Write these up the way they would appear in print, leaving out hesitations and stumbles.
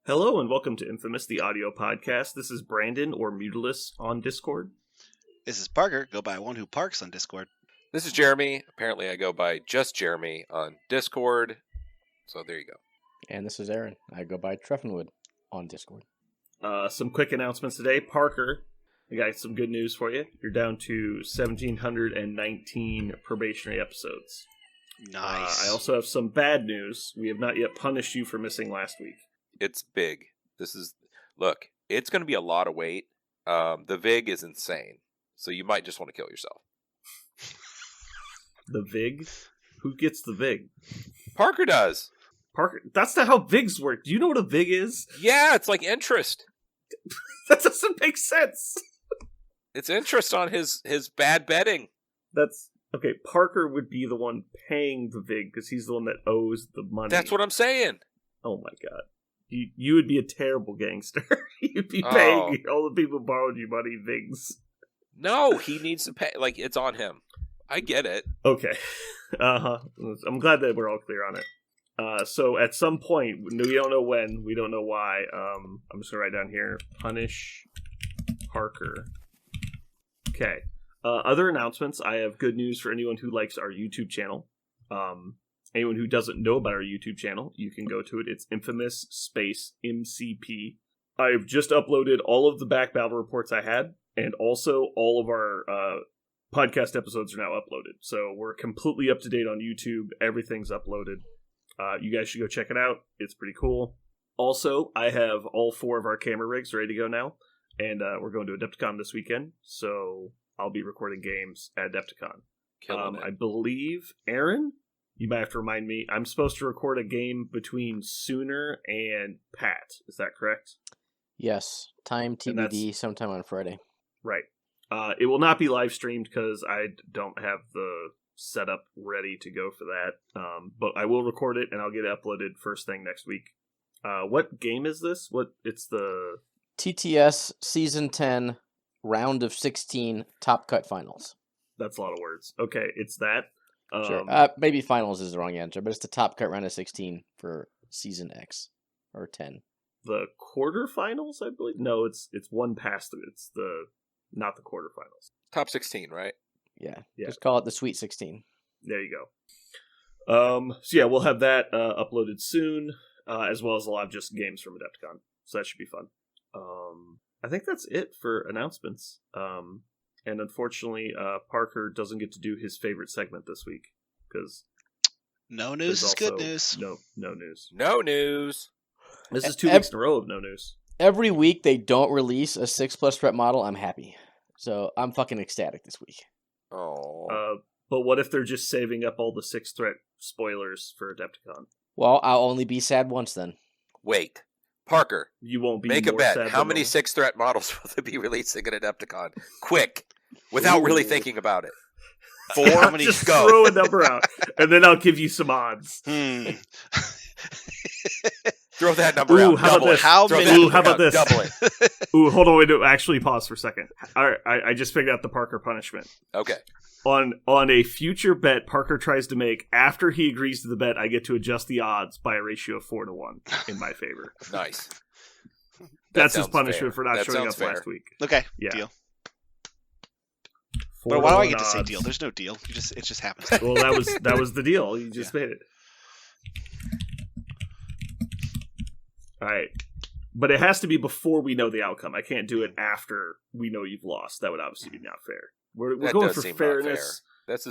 Hello and welcome to Infamous, the audio podcast. This is Brandon, or Mutilus, on Discord. This is Parker, go by One Who Parks on Discord. This is Jeremy. Apparently I go by just Jeremy on Discord. So there you go. And this is Aaron. I go by Treffenwood on Discord. Some quick announcements today. Parker, I got some good news for you. You're down to 1,719 probationary episodes. Nice. I also have some bad news. We have not yet punished you for missing last week. It's big. Look, it's going to be a lot of weight. The VIG is insane. So you might just want to kill yourself. The VIG? Who gets the VIG? Parker does. Parker? That's not how VIGs work. Do you know what a VIG is? Yeah, it's like interest. That doesn't make sense. It's interest on his bad betting. That's... Okay, Parker would be the one paying the VIG because he's the one that owes the money. That's what I'm saying. Oh my god. You would be a terrible gangster. You'd be paying all the people who borrowed you money VIGs. No, he needs to pay. Like, it's on him. I get it. Okay. I'm glad that we're all clear on it. So at some point, we don't know when, we don't know why, I'm just going to write down here, punish Parker. Okay. Other announcements, I have good news for anyone who likes our YouTube channel. Anyone who doesn't know about our YouTube channel, you can go to it. It's Infamous Space MCP. I've just uploaded all of the back battle reports I had, and also all of our podcast episodes are now uploaded. So we're completely up to date on YouTube. Everything's uploaded. You guys should go check it out. It's pretty cool. Also, I have all 4 of our camera rigs ready to go now, and we're going to Adepticon this weekend, so I'll be recording games at Adepticon. Killing it. I believe, Aaron, you might have to remind me, I'm supposed to record a game between Sooner and Pat. Is that correct? Yes. Time TBD sometime on Friday. Right. It will not be live streamed because I don't have the setup ready to go for that. But I will record it and I'll get it uploaded first thing next week. What game is this? It's the TTS Season 10 Round of 16 Top Cut Finals. That's a lot of words. Okay, it's that. Sure. Maybe finals is the wrong answer, but it's the Top Cut Round of 16 for Season X or 10. The quarterfinals, I believe. No, it's one past. It's not the quarterfinals. Top 16, right? Yeah. Just call it the Sweet 16. There you go. So yeah, we'll have that uploaded soon, as well as a lot of just games from Adepticon. So that should be fun. I think that's it for announcements. And unfortunately, Parker doesn't get to do his favorite segment this week because no news is good news. No news. No news. This is 2 weeks in a row of no news. Every week they don't release a 6+ threat model, I'm happy. So I'm fucking ecstatic this week. Oh. But what if they're just saving up all the 6 threat spoilers for Adepticon? Well, I'll only be sad once then. Wait. Parker, you won't be. Make a bet. How many 6 threat models will they be releasing at Adepticon? Quick, without really thinking about it. 4. How many? Just go. Throw a number out, and then I'll give you some odds. Throw that number out. How about this? How many? How about this? Double it. Ooh, hold on. Wait, no, actually, pause for a second. I just figured out the Parker punishment. Okay. On a future bet Parker tries to make, after he agrees to the bet, I get to adjust the odds by a ratio of 4-1 in my favor. Nice. That's his punishment fair. for not showing up fair. last week. Okay, yeah. Deal. But why do I get to say deal? There's no deal. It just happens. Well, that was the deal. You just made it. All right. But it has to be before we know the outcome. I can't do it after we know you've lost. That would obviously be not fair. We're going for fairness.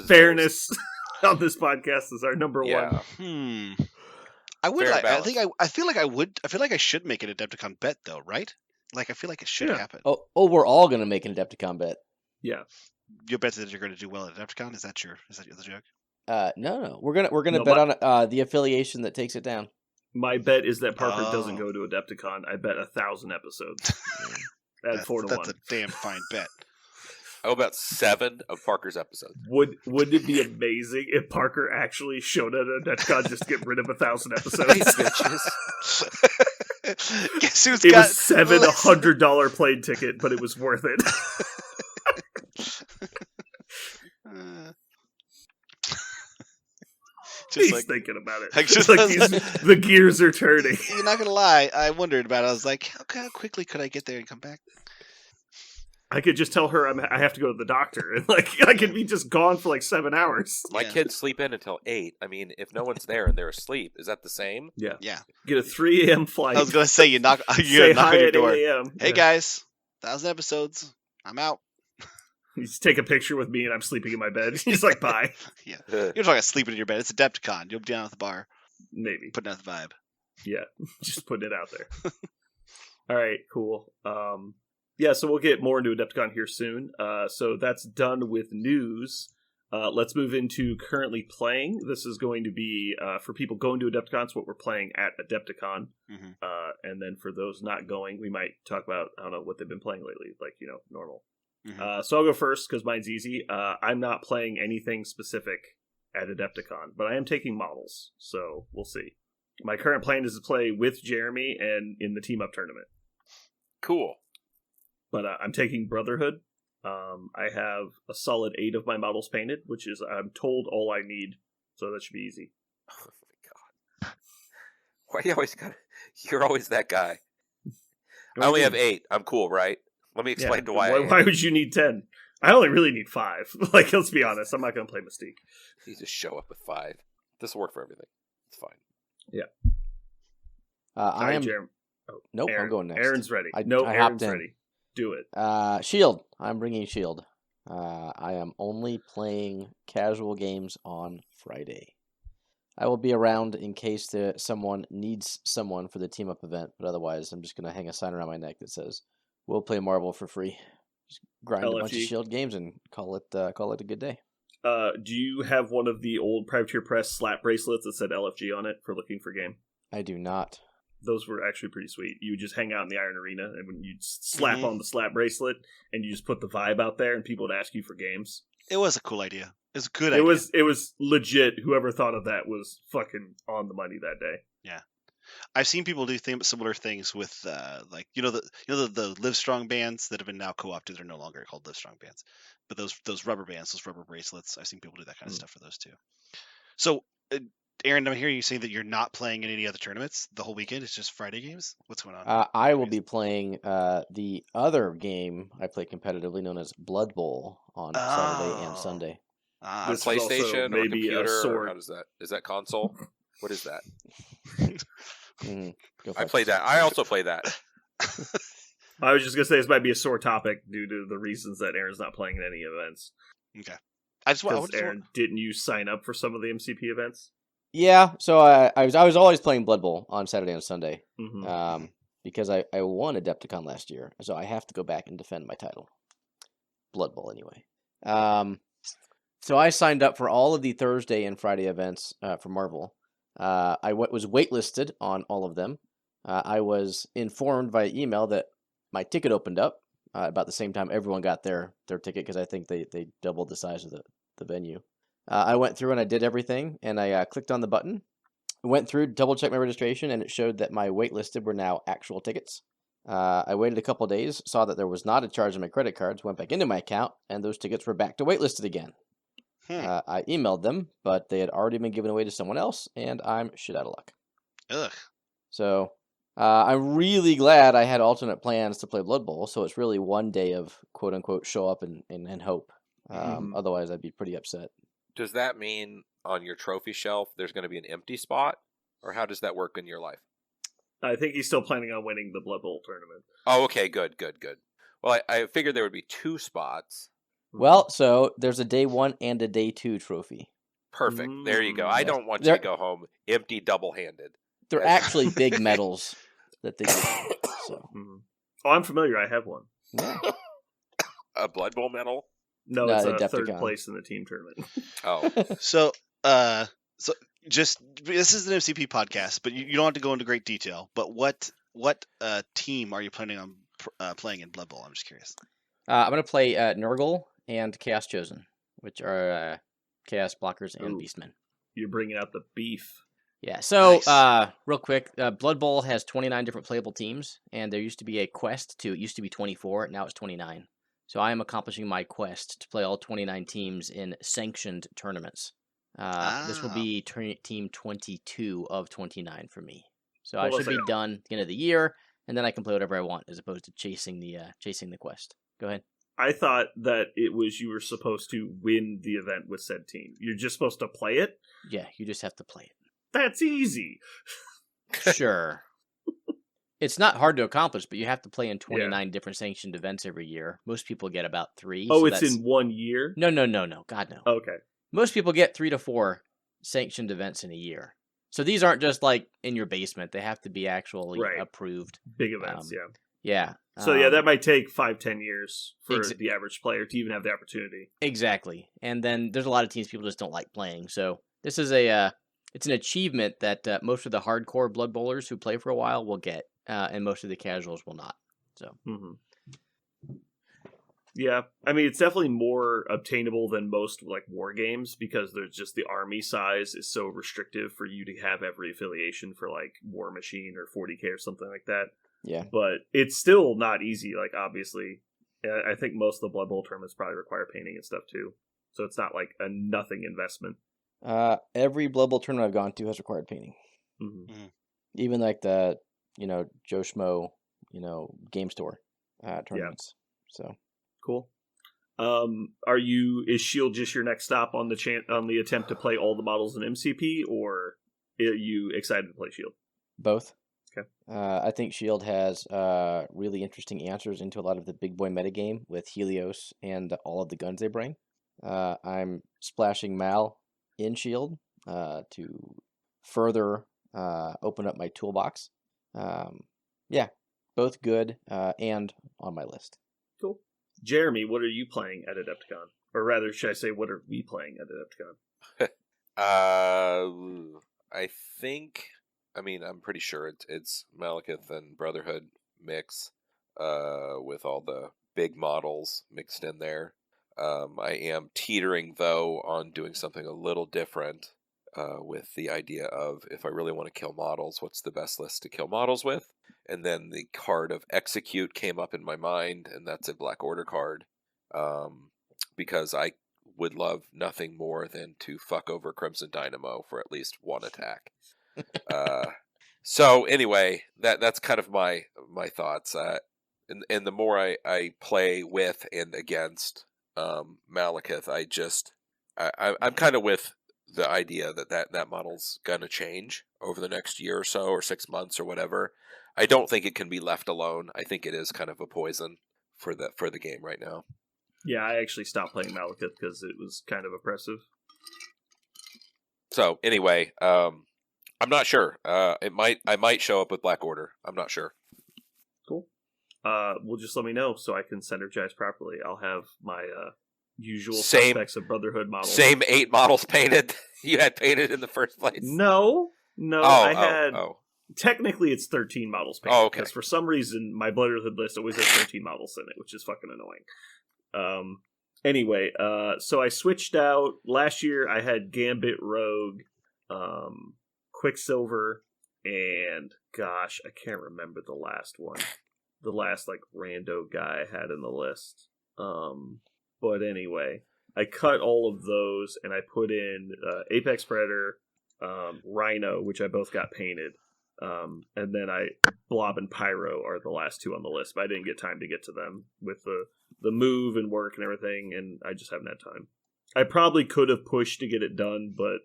Fairness on this podcast is our number one. I would. I feel like I should make an Adepticon bet though, right? Like I feel like it should happen. Oh, we're all gonna make an Adepticon bet. Yeah. You bet that you're going to do well at Adepticon? Is that the joke? No. We're gonna bet on the affiliation that takes it down. My bet is that Parker doesn't go to Adepticon. I bet 1,000 episodes. At 4-1. That's a damn fine bet. How about 7 of Parker's episodes? Wouldn't it be amazing if Parker actually showed at Adepticon just to get rid of 1,000 episodes? Guess who's it got was $700 plane ticket, but it was worth it. He's like, thinking about it. Like, just the gears are turning. You're not gonna lie. I wondered about it. I was like, how quickly could I get there and come back? I could just tell her I have to go to the doctor, and like I could be just gone for like 7 hours. My kids sleep in until 8. I mean, if no one's there and they're asleep, is that the same? Yeah. Yeah. Get a 3 a.m. flight. I was gonna say you knock on your door. 8 a.m. Hey guys, 1,000 episodes. I'm out. You just take a picture with me, and I'm sleeping in my bed. He's like, bye. Yeah. You're talking about sleeping in your bed. It's Adepticon. You'll be down at the bar. Maybe. Putting out the vibe. Yeah. Just putting it out there. All right. Cool. Yeah, so we'll get more into Adepticon here soon. So that's done with news. Let's move into currently playing. This is going to be, for people going to Adepticon, it's what we're playing at Adepticon. Mm-hmm. And then for those not going, we might talk about, I don't know, what they've been playing lately, like, normal. Mm-hmm. So I'll go first, because mine's easy. I'm not playing anything specific at Adepticon, but I am taking models, so we'll see. My current plan is to play with Jeremy and in the team-up tournament. Cool. But I'm taking Brotherhood. I have a solid 8 of my models painted, which is, I'm told, all I need. So that should be easy. Oh my god! Why you always You're always that guy. I only have 8. I'm cool, right? Let me explain to why. Why would you need 10? I only really need 5. Like, let's be honest. I'm not going to play Mystique. You just show up with 5. This will work for everything. It's fine. Yeah. I am. Jeremy. Oh, nope, Aaron. I'm going next. Aaron's ready. I Aaron's ready. Do it. Shield. I'm bringing Shield. I am only playing casual games on Friday. I will be around in case someone needs someone for the team up event, but otherwise I'm just going to hang a sign around my neck that says, "We'll play Marvel for free." Just grind LFG. A bunch of Shield games and call it a good day. Do you have one of the old Privateer Press slap bracelets that said LFG on it for looking for game? I do not. Those were actually pretty sweet. You would just hang out in the Iron Arena, and when you slap on the slap bracelet, and you just put the vibe out there, and people would ask you for games. It was a cool idea. It was a good idea. It was legit. Whoever thought of that was fucking on the money that day. Yeah, I've seen people do similar things with like the Livestrong bands that have been now co-opted. They're no longer called Livestrong bands, but those rubber bands, those rubber bracelets. I've seen people do that kind of stuff for those too. So. Aaron, I'm hearing you saying that you're not playing in any other tournaments the whole weekend. It's just Friday games. What's going on? I will be playing the other game I play competitively, known as Blood Bowl, on Saturday and Sunday. On PlayStation or computer? Or how does that? Is that console? What is that? I play that. I also play that. I was just gonna say this might be a sore topic due to the reasons that Aaron's not playing in any events. Okay. Aaron, didn't you sign up for some of the MCP events? Yeah, so I was always playing Blood Bowl on Saturday and Sunday, Mm-hmm. because I won Adepticon last year, so I have to go back and defend my title. Blood Bowl, anyway. So I signed up for all of the Thursday and Friday events for Marvel. I was waitlisted on all of them. I was informed via email that my ticket opened up about the same time everyone got their ticket, because I think they doubled the size of the venue. I went through and I did everything, and I clicked on the button, went through, double-checked my registration, and it showed that my waitlisted were now actual tickets. I waited a couple days, saw that there was not a charge on my credit cards, went back into my account, and those tickets were back to waitlisted again. I emailed them, but they had already been given away to someone else, and I'm shit out of luck. Ugh. So I'm really glad I had alternate plans to play Blood Bowl, so it's really one day of quote-unquote show up and hope. Otherwise, I'd be pretty upset. Does that mean on your trophy shelf there's going to be an empty spot? Or how does that work in your life? I think he's still planning on winning the Blood Bowl tournament. Oh, okay, good. Well, I figured there would be 2 spots. Well, so there's a day 1 and a day 2 trophy. Perfect. There you go. I don't want you to go home empty double-handed. They're actually big medals that they give. So. Oh, I'm familiar. I have one. Yeah. A Blood Bowl medal? No, it's a third place in the team tournament. Oh. So just, this is an MCP podcast, but you don't have to go into great detail. But what team are you planning on playing in Blood Bowl? I'm just curious. I'm going to play Nurgle and Chaos Chosen, which are Chaos Blockers and Beastmen. You're bringing out the beef. Yeah, so Nice. Real quick, Blood Bowl has 29 different playable teams, and there used to be a quest it used to be 24, now it's 29. So I am accomplishing my quest to play all 29 teams in sanctioned tournaments. This will be team 22 of 29 for me. So Hold I on a should be second. done at the end of the year, and then I can play whatever I want as opposed to chasing the quest. Go ahead. I thought that it was you were supposed to win the event with said team. You're just supposed to play it? Yeah, you just have to play That's easy. it. Sure. It's not hard to accomplish, but you have to play in 29 different sanctioned events every year. Most people get about 3. Oh, so it's in 1 year? No. God, no. Okay. Most people get 3 to 4 sanctioned events in a year. So these aren't just like in your basement. They have to be actually approved. Big events, yeah. Yeah. So that might take 5-10 years for the average player to even have the opportunity. Exactly. And then there's a lot of teams people just don't like playing. So this is it's an achievement that most of the hardcore Blood Bowlers who play for a while will get, and most of the casuals will not. So. Mm-hmm. Yeah, I mean, it's definitely more obtainable than most like war games because there's just the army size is so restrictive for you to have every affiliation for like War Machine or 40K or something like that. Yeah, but it's still not easy. Like obviously, I think most of the Blood Bowl tournaments probably require painting and stuff too, so it's not like a nothing investment. Every Blood Bowl tournament I've gone to has required painting. Mm-hmm. Mm-hmm. Even like the Joe Schmo game store tournaments. Yeah. So. Cool. Is Shield just your next stop on the attempt to play all the models in MCP, or are you excited to play Shield? Both. Okay. I think Shield has really interesting answers into a lot of the big boy metagame with Helios and all of the guns they bring. I'm splashing Mal in Shield to further open up my toolbox. Yeah, both good and on my list. Cool. Jeremy, what are you playing at Adepticon? Or rather, should I say, what are we playing at Adepticon? I'm pretty sure it's Malekith and Brotherhood mix with all the big models mixed in there. I am teetering, though, on doing something a little different with the idea of if I really want to kill models, what's the best list to kill models with? And then the card of Execute came up in my mind, and that's a Black Order card. Because I would love nothing more than to fuck over Crimson Dynamo for at least one attack. So anyway, that's kind of my thoughts. And the more I play with and against Malekith, I'm kind of with the idea that model's gonna change over the next year or so, or 6 months or whatever. I don't think it can be left alone. I think it is kind of a poison for the game right now. Yeah, I actually stopped playing Malekith because it was kind of oppressive. So anyway, I'm not sure. I might show up with Black Order. I'm not sure. Cool. Well, just let me know so I can synergize properly. I'll have my usual suspects of Brotherhood models. Same 8 models painted you had painted in the first place. No. I had. Technically, it's 13 models painted. Oh, okay. Because for some reason, my Brotherhood list always has 13 models in it, which is fucking annoying. Anyway, so I switched out. Last year, I had Gambit, Rogue, Quicksilver, and gosh, I can't remember the last one. The last, rando guy I had in the list. But anyway, I cut all of those, and I put in Apex Predator, Rhino, which I both got painted. And then Blob and Pyro are the last 2 on the list, but I didn't get time to get to them with the move and work and everything, and I just haven't had time. I probably could have pushed to get it done, but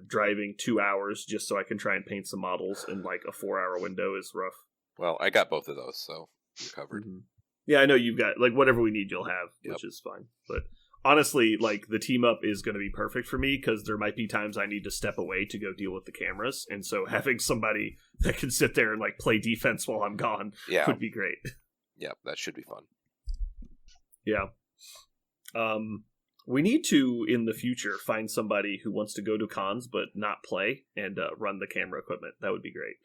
driving 2 hours just so I can try and paint some models in a 4-hour window is rough. Well, I got both of those, so you're covered. Mm-hmm. Yeah, I know you've got whatever we need, you'll have, which is fine. But honestly, the team up is going to be perfect for me because there might be times I need to step away to go deal with the cameras, and so having somebody that can sit there and play defense while I'm gone would be great. Yeah, that should be fun. Yeah. We need to in the future find somebody who wants to go to cons but not play and run the camera equipment. That would be great.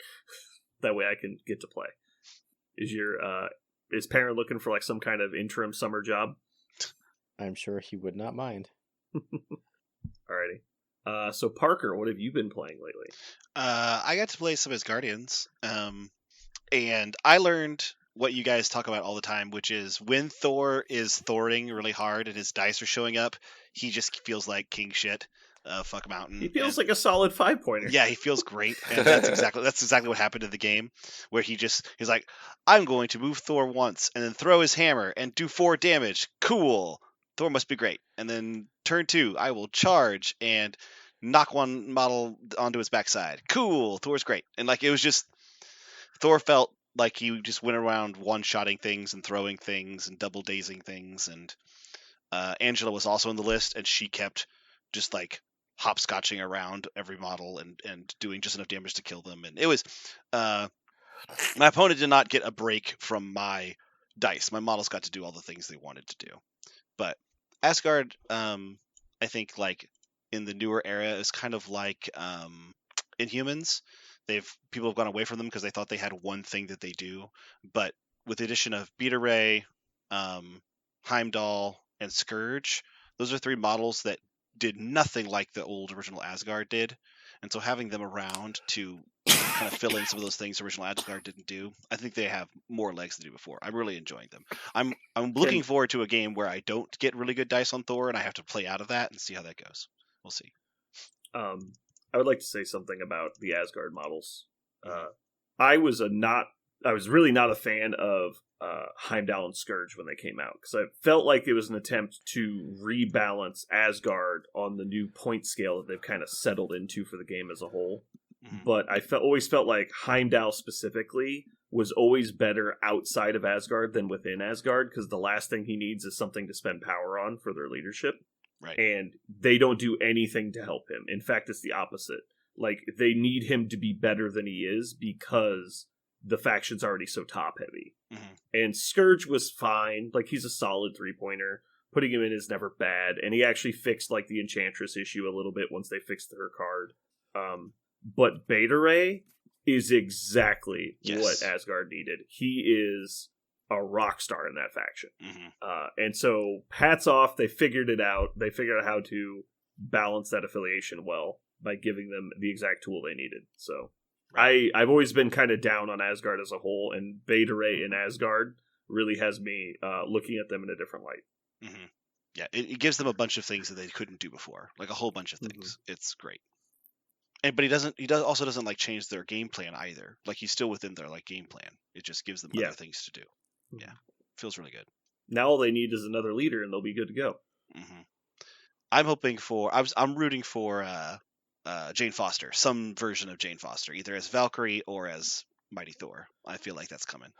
That way I can get to play. Is Perrin looking for some kind of interim summer job? I'm sure he would not mind. Alrighty. So Parker, what have you been playing lately? I got to play some Asgardians, and I learned what you guys talk about all the time, which is when Thor is thoring really hard and his dice are showing up, he just feels like king shit. fuck mountain. He feels like a solid 5-pointer. Yeah, he feels great, and that's exactly what happened in the game, where he's like, I'm going to move Thor once and then throw his hammer and do 4 damage. Cool, Thor must be great. And then turn 2, I will charge and knock one model onto his backside. Cool, Thor's great. And like it was just Thor felt like he just went around one-shotting things and throwing things and double dazing things. And Angela was also on the list, and she kept just like hopscotching around every model and doing just enough damage to kill them. And it was my opponent did not get a break from my dice. My models got to do all the things they wanted to do. But Asgard, I think like in the newer era is kind of like Inhumans. People have gone away from them because they thought they had one thing that they do. But with the addition of Beta Ray, Heimdall, and Scourge, those are 3 models that did nothing like the old original Asgard did. And so having them around to kind of fill in some of those things original Asgard didn't do, I think they have more legs than they do before. I'm really enjoying them. I'm looking forward to a game where I don't get really good dice on Thor and I have to play out of that and see how that goes. We'll see. I would like to say something about the Asgard models. I was really not a fan of Heimdall and Scourge when they came out, because I felt like it was an attempt to rebalance Asgard on the new point scale that they've kind of settled into for the game as a whole. Mm-hmm. But I always felt like Heimdall specifically was always better outside of Asgard than within Asgard, because the last thing he needs is something to spend power on for their leadership. Right. And they don't do anything to help him. In fact, it's the opposite. Like, they need him to be better than he is because the faction's already so top-heavy. Mm-hmm. And Scourge was fine. Like, he's a solid 3-pointer. Putting him in is never bad. And he actually fixed, like, the Enchantress issue a little bit once they fixed her card. But Beta Ray is exactly what Asgard needed. He is a rock star in that faction. Mm-hmm. And so, hats off, they figured it out. They figured out how to balance that affiliation well by giving them the exact tool they needed. So, I've always been kind of down on Asgard as a whole, and Beta Ray in Asgard really has me looking at them in a different light. Mm-hmm. Yeah, it gives them a bunch of things that they couldn't do before, like a whole bunch of things. Mm-hmm. It's great. But he also doesn't like change their game plan either. Like, he's still within their like game plan. It just gives them other things to do. Yeah, feels really good. Now all they need is another leader, and they'll be good to go. Mm-hmm. I'm hoping for. I'm rooting for Jane Foster, some version of Jane Foster, either as Valkyrie or as Mighty Thor. I feel like that's coming.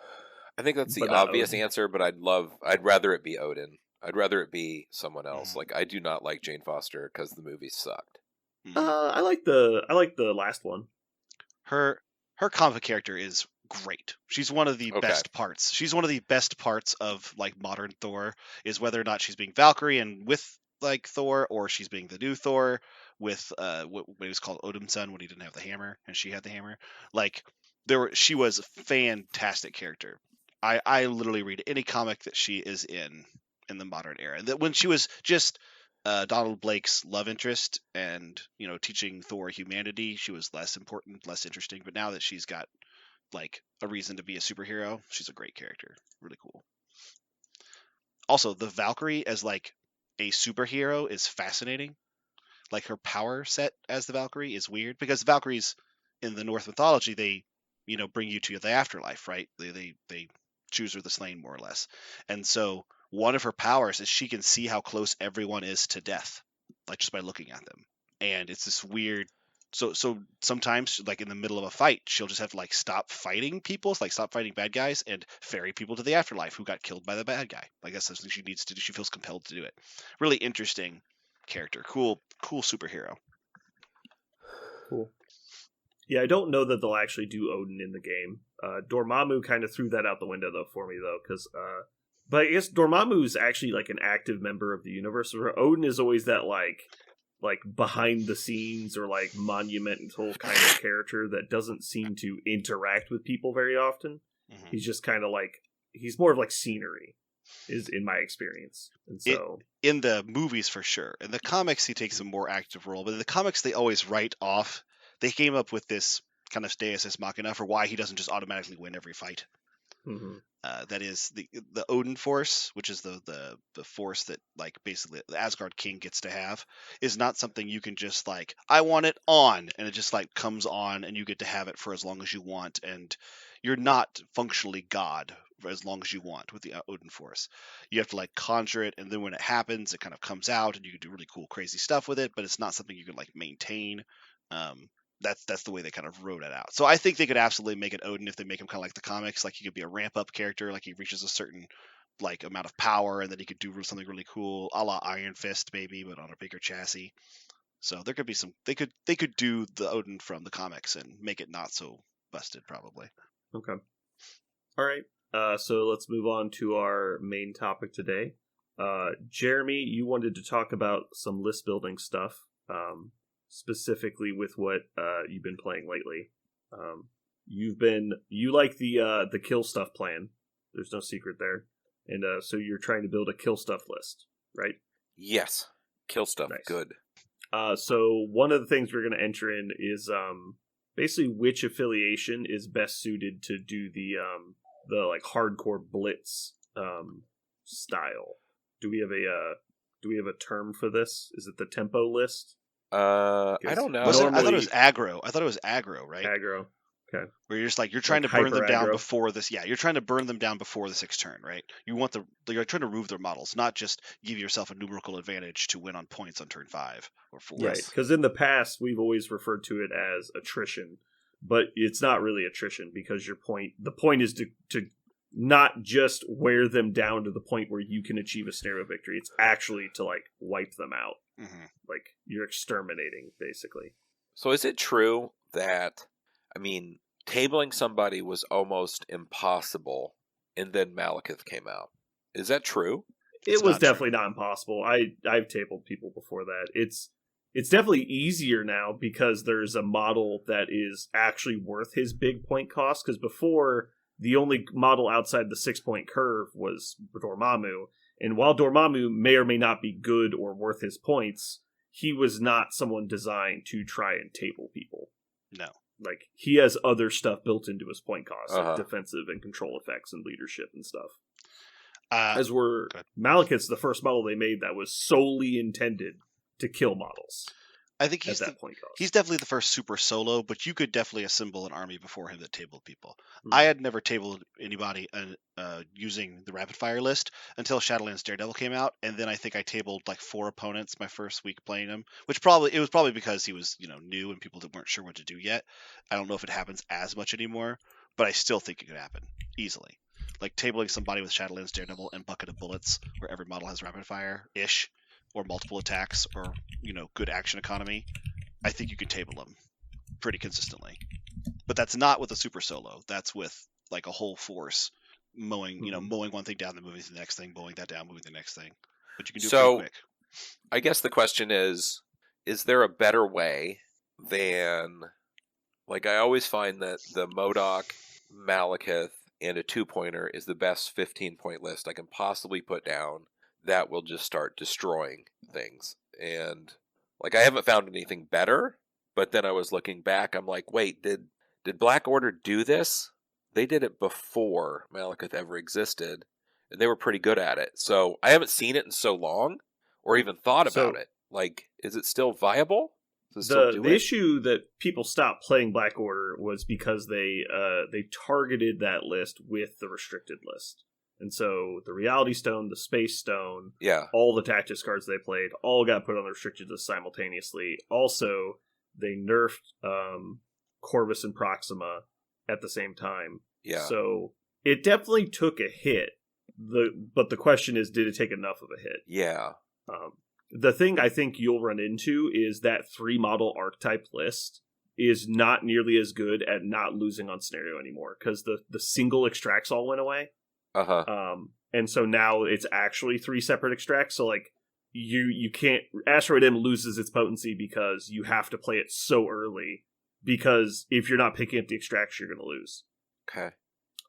I think that's the obvious answer, but I'd rather it be Odin. I'd rather it be someone else. Mm-hmm. Like, I do not like Jane Foster because the movie sucked. Mm-hmm. I like the last one. Her comic character is great. She's one of the best parts. She's one of the best parts of like modern Thor, is whether or not she's being Valkyrie and with like Thor, or she's being the new Thor with what he was called Odinson when he didn't have the hammer and she had the hammer. Like, she was a fantastic character. I literally read any comic that she is in the modern era. That when she was just Donald Blake's love interest and, you know, teaching Thor humanity, she was less important, less interesting. But now that she's got like a reason to be a superhero, she's a great character. Really cool. Also, the Valkyrie as like a superhero is fascinating. Like, her power set as the Valkyrie is weird, because the Valkyries in the Norse mythology, they, you know, bring you to the afterlife, right? They choose her the slain, more or less. And so one of her powers is she can see how close everyone is to death, like just by looking at them. And it's this weird. So sometimes, like in the middle of a fight, she'll just have to like stop fighting people, like stop fighting bad guys, and ferry people to the afterlife who got killed by the bad guy. Like, that's something she needs to do. She feels compelled to do it. Really interesting character. Cool superhero. Cool. Yeah, I don't know that they'll actually do Odin in the game. Dormammu kind of threw that out the window though for me though, because but I guess Dormammu's actually like an active member of the universe. Where Odin is always that like behind the scenes or like monumental kind of character that doesn't seem to interact with people very often. Mm-hmm. He's just kind of like, he's more of like scenery, is in my experience. And so in the movies for sure. In the comics he takes a more active role, but in the comics they always write off. They came up with this kind of deus ex machina for why he doesn't just automatically win every fight. Mhm. That is the Odin Force, which is the force that like basically the Asgard King gets to have, is not something you can just like I want it on and it just like comes on and you get to have it for as long as you want, and you're not functionally God for as long as you want with the Odin Force. You have to like conjure it, and then when it happens, it kind of comes out, and you can do really cool, crazy stuff with it. But it's not something you can like maintain. That's the way they kind of wrote it out. So I think they could absolutely make it Odin if they make him kind of like the comics. Like he could be a ramp up character, like he reaches a certain like amount of power, and then he could do something really cool, a la Iron Fist, maybe, but on a bigger chassis. So there could be some. They could do the Odin from the comics and make it not so busted, probably. Okay. All right. So let's move on to our main topic today. Jeremy, you wanted to talk about some list building stuff. Specifically with what you've been playing lately. You like the kill stuff plan. There's no secret there, and so you're trying to build a kill stuff list, right? Yes. Kill stuff. Nice. Good. So one of the things we're going to enter in is basically which affiliation is best suited to do the like hardcore blitz style. Do we have a term for this? Is it the tempo list? I don't know. I thought it was Normally- aggro, right? Aggro. Okay. Where you're just like you're trying Like to burn them hyper down aggro? before this. Yeah, you're trying to burn them down before the 6th turn, right? You're trying to remove their models, not just give yourself a numerical advantage to win on points on turn 5 or 4. Right, because in the past we've always referred to it as attrition, but it's not really attrition because the point is to not just wear them down to the point where you can achieve a scenario victory. It's actually to like wipe them out. Mm-hmm. Like you're exterminating, basically. So is it true that, I mean, tabling somebody was almost impossible, and then Malekith came out? Is that true? It's It was not true. definitely not impossible. I've tabled people before that. It's definitely easier now because there's a model that is actually worth his big point cost. Because before, the only model outside the 6-point curve was Dormammu, and while Dormammu may or may not be good or worth his points, he was not someone designed to try and table people. No. Like, he has other stuff built into his point cost, Uh-huh. like defensive and control effects and leadership and stuff. Uh, As were Good. Malekith's the first model they made that was solely intended to kill models I think at that point cost. he's definitely the first super solo, but you could definitely assemble an army before him that tabled people. Mhm. I had never tabled anybody using the rapid fire list until Shadowlands Daredevil came out, and then I think I tabled like 4 opponents my first week playing him, which it was probably because he was new and people weren't sure what to do yet. I don't know if it happens as much anymore, but I still think it could happen easily. Like tabling somebody with Shadowlands Daredevil and Bucket of Bullets, where every model has rapid fire ish, or multiple attacks, or good action economy. I think you could table them pretty consistently. But that's not with a super solo. That's with like a whole force mowing, mowing one thing down, then moving to the next thing, mowing that down, moving to the next thing. But you can do it So- pretty quick. I guess the question is there a better way than, like, I always find that the MODOK, Malekith, and a 2-pointer is the best 15-point list I can possibly put down that will just start destroying things. And, like, I haven't found anything better, but then I was looking back, I'm like, wait, did Black Order do this? They did it before Malekith ever existed, and they were pretty good at it. So I haven't seen it in so long, or even thought about So- it. Like, is it still viable? Does it still do The it? issue that people stopped playing Black Order was because they targeted that list with the restricted list. And so the Reality Stone, the Space Stone, Yeah. all the tactics cards they played, all got put on the restricted list simultaneously. Also, they nerfed Corvus and Proxima at the same time. Yeah. So it definitely took a hit. But the question is, did it take enough of a hit? Yeah. The thing I think you'll run into is that 3-model archetype list is not nearly as good at not losing on scenario anymore because the single extracts all went away. Uh-huh. And so now it's actually 3 separate extracts. So like you can't, Asteroid M loses its potency because you have to play it so early, because if you're not picking up the extracts, you're going to lose. Okay.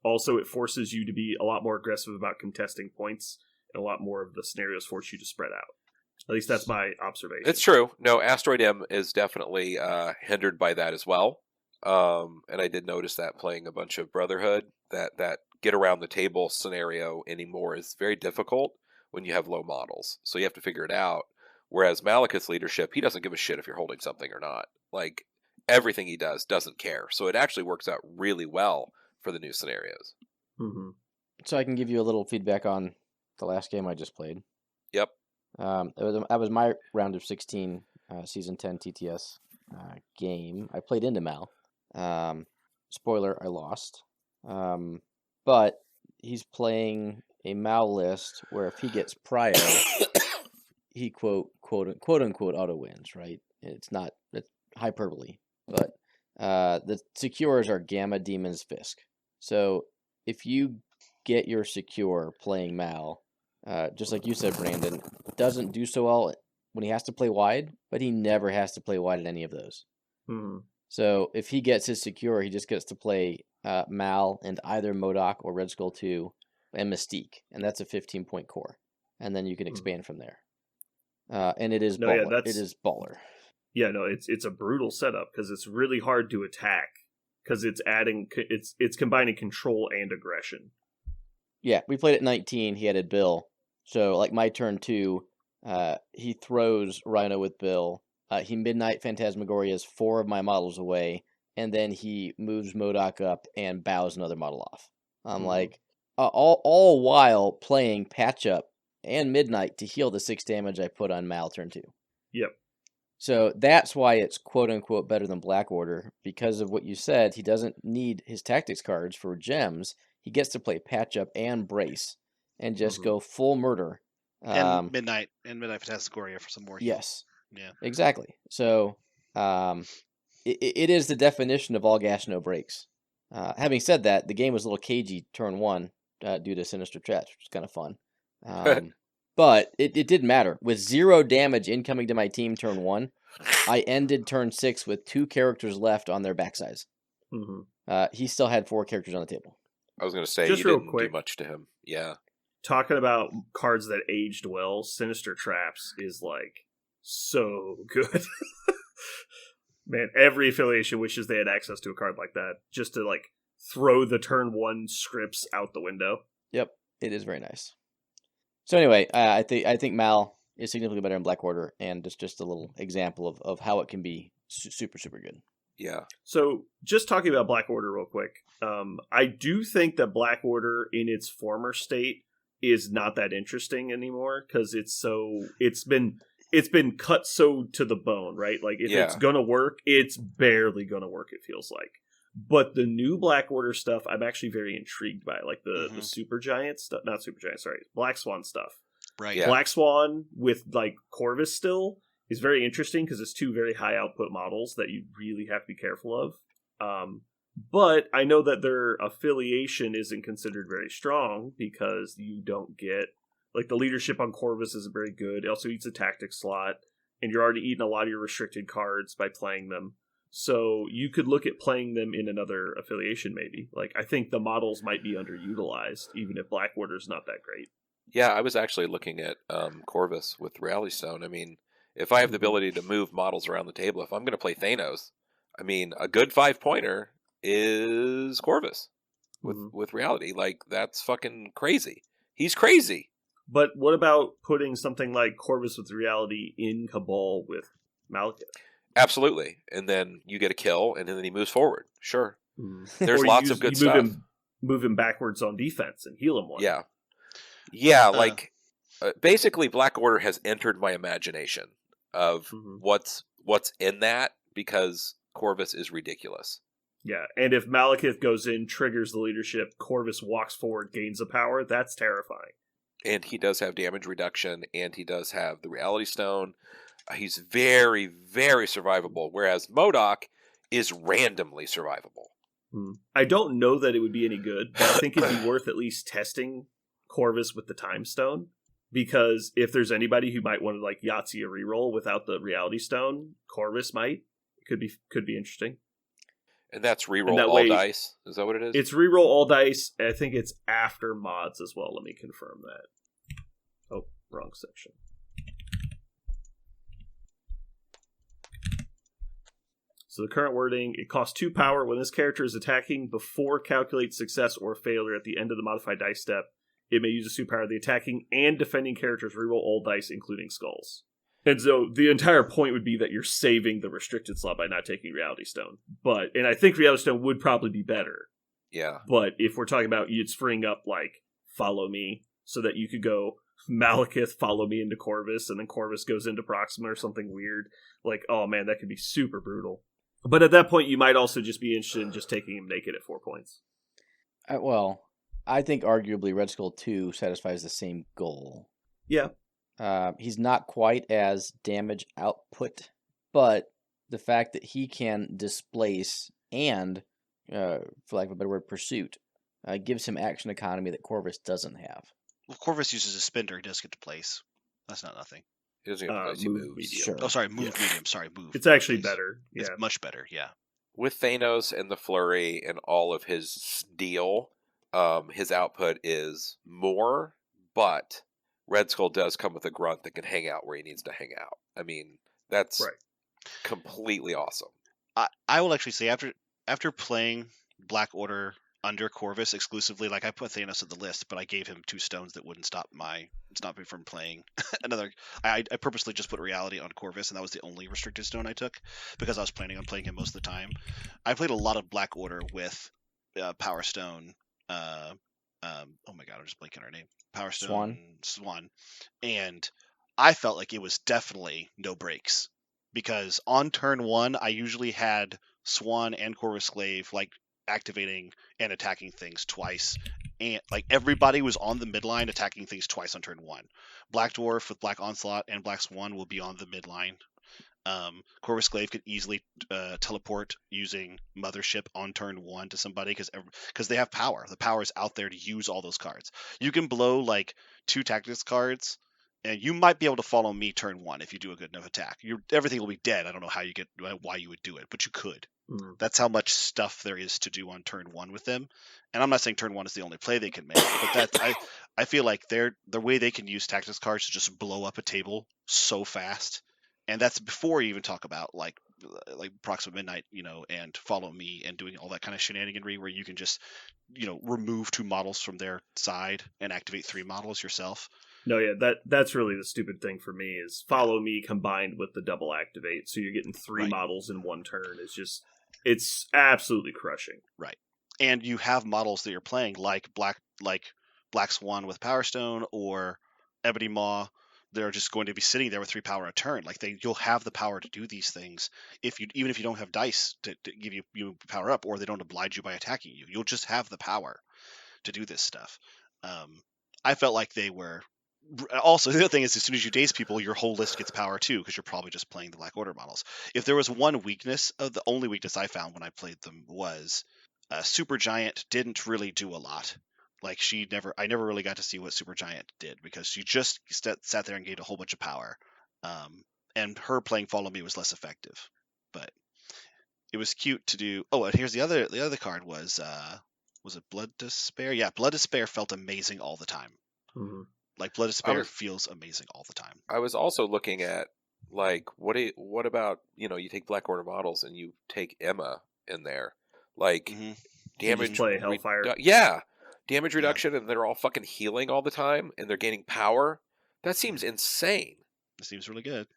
Also, it forces you to be a lot more aggressive about contesting points, and a lot more of the scenarios force you to spread out. At least that's my observation. It's true. No, Asteroid M is definitely hindered by that as well. And I did notice that playing a bunch of Brotherhood, that get around the table scenario anymore is very difficult when you have low models. So you have to figure it out. Whereas Malekith's leadership, he doesn't give a shit if you're holding something or not. Like, everything he does doesn't care. So it actually works out really well for the new scenarios. Mm-hmm. So I can give you a little feedback on the last game I just played. Yep. That was my round of 16 season 10 TTS game. I played into Mal. Spoiler, I lost. But he's playing a Mal list where if he gets Prio, he quote unquote auto wins, right? It's hyperbole, but the secures are Gamma, Demons, Fisk. So if you get your secure playing Mal, just like you said, Brandon, doesn't do so well when he has to play wide, but he never has to play wide at any of those. Mm-hmm. So if he gets his secure, he just gets to play Mal and either MODOK or Red Skull 2 and Mystique, and that's a 15-point core. And then you can expand from there. And it is baller. Yeah, it is baller. Yeah, no, it's a brutal setup because it's really hard to attack because it's combining control and aggression. Yeah, we played at 19. He added Bill. So like my turn 2, he throws Rhino with Bill. He Midnight Phantasmagorias 4 of my models away, and then he moves MODOK up and bows another model off. I'm like, all while playing Patch Up and Midnight to heal the 6 damage I put on Mal turn 2. Yep. So that's why it's quote unquote better than Black Order, because of what you said. He doesn't need his tactics cards for gems. He gets to play Patch Up and Brace and just go full murder. And Midnight Phantasmagoria for some more heal. Yes. Yeah. Exactly. So it is the definition of all gas, no brakes. Having said that, the game was a little cagey turn 1 due to Sinister Traps, which was kind of fun. But it didn't matter. With 0 damage incoming to my team turn 1, I ended turn 6 with 2 characters left on their backsides. Mm-hmm. He still had 4 characters on the table. I was going to say, Just you real didn't quick. do much to him. Yeah. Talking about cards that aged well, Sinister Traps is like so good. Man, every affiliation wishes they had access to a card like that just to like throw the turn 1 scripts out the window. Yep, it is very nice. So anyway, I think Mal is significantly better in Black Order, and it's just a little example of how it can be super good. Yeah. So just talking about Black Order real quick, I do think that Black Order in its former state is not that interesting anymore because it's been cut so to the bone, right? Like if it's gonna work, it's barely gonna work, it feels like. But the new Black Order stuff, I'm actually very intrigued by, like the Super Giant stuff, not Super Giant, sorry, Black Swan stuff. Right. Yeah. Black Swan with like Corvus still is very interesting because it's 2 very high output models that you really have to be careful of. But I know that their affiliation isn't considered very strong because you don't get, like, the leadership on Corvus isn't very good. It also eats a tactics slot, and you're already eating a lot of your restricted cards by playing them. So you could look at playing them in another affiliation, maybe. Like, I think the models might be underutilized, even if Black Order's not that great. Yeah, I was actually looking at Corvus with Reality Stone. I mean, if I have the ability to move models around the table, if I'm going to play Thanos, I mean, a good 5-pointer is Corvus with Reality. Like, that's fucking crazy. He's crazy. But what about putting something like Corvus with Reality in Cabal with Malekith? Absolutely. And then you get a kill, and then he moves forward. Sure. There's Or lots of good stuff. Move him backwards on defense and heal him one. Yeah. Yeah, like, basically Black Order has entered my imagination of what's in that, because Corvus is ridiculous. Yeah, and if Malekith goes in, triggers the leadership, Corvus walks forward, gains a power, that's terrifying. And he does have damage reduction, and he does have the Reality Stone. He's very, very survivable, whereas MODOK is randomly survivable. I don't know that it would be any good, but I think it'd be worth at least testing Corvus with the Time Stone, because if there's anybody who might want to like Yahtzee a reroll without the Reality Stone, Corvus might. Could be interesting. And that's reroll that all way, dice? Is that what it is? It's reroll all dice. I think it's after mods as well. Let me confirm that. Oh, wrong section. So the current wording, it costs 2 power when this character is attacking before calculates success or failure at the end of the modified dice step. It may use a superpower. The attacking and defending characters reroll all dice, including skulls. And so the entire point would be that you're saving the restricted slot by not taking Reality Stone. And I think Reality Stone would probably be better. Yeah. But if we're talking about it's freeing up, like, Follow Me, so that you could go Malekith, follow me into Corvus, and then Corvus goes into Proxima or something weird. Like, oh man, that could be super brutal. But at that point, you might also just be interested in just taking him naked at 4 points. Well, I think arguably Red Skull 2 satisfies the same goal. Yeah. He's not quite as damage output, but the fact that he can displace and, for lack of a better word, pursuit, gives him action economy that Corvus doesn't have. Well, Corvus uses a spinner. He does get to place. That's not nothing. He doesn't get to place, he move moves. medium. Sure. Oh, sorry, move medium. Sorry, move. It's actually place. better. Yeah. It's much better, yeah. With Thanos and the Flurry and all of his steel, his output is more, but Red Skull does come with a grunt that can hang out where he needs to hang out. I mean, that's Right. completely awesome. I will actually say, after playing Black Order under Corvus exclusively, like I put Thanos on the list, but I gave him 2 stones that wouldn't stop me from playing another. I purposely just put Reality on Corvus, and that was the only restricted stone I took because I was planning on playing him most of the time. I played a lot of Black Order with Power Stone. Oh my god, I'm just blanking on her name. Power Stone Swan, and I felt like it was definitely no breaks because on turn 1 I usually had Swan and Corvus Glaive like activating and attacking things twice, and like everybody was on the midline attacking things twice on turn 1. Black Dwarf with Black Onslaught and Black Swan will be on the midline. Corvus Glaive could easily teleport using Mothership on turn 1 to somebody because they have power. The power is out there to use all those cards. You can blow like 2 tactics cards, and you might be able to follow me turn 1 if you do a good enough attack. Everything will be dead. I don't know why you would do it, but you could. That's how much stuff there is to do on turn 1 with them. And I'm not saying turn 1 is the only play they can make, but I feel like the way they can use tactics cards to just blow up a table so fast. And that's before you even talk about like Proxima Midnight, and Follow Me and doing all that kind of shenaniganry where you can just, remove 2 models from their side and activate 3 models yourself. No, yeah, that's really the stupid thing for me is Follow Me combined with the double activate. So you're getting 3 models in 1 turn. It's absolutely crushing. Right. And you have models that you're playing like Black Swan with Power Stone or Ebony Maw. They're just going to be sitting there with 3 power a turn. Like you'll have the power to do these things even if you don't have dice to give you power up, or they don't oblige you by attacking you. You'll just have the power to do this stuff. I felt like they were. Also, the other thing is, as soon as you daze people, your whole list gets power too, because you're probably just playing the Black Order models. If there was one weakness, the only weakness I found when I played them was Supergiant didn't really do a lot. Like I never really got to see what Supergiant did because she just sat there and gained a whole bunch of power. And her playing Follow Me was less effective, but it was cute to do. Oh, and here's the other card was it Blood Despair? Yeah, Blood Despair felt amazing all the time. Mm-hmm. Like Blood Despair feels amazing all the time. I was also looking at like what about you take Black Order models and you take Emma in there, like damage. You just play Hellfire. Damage reduction, and they're all fucking healing all the time, and they're gaining power. That seems insane. It seems really good.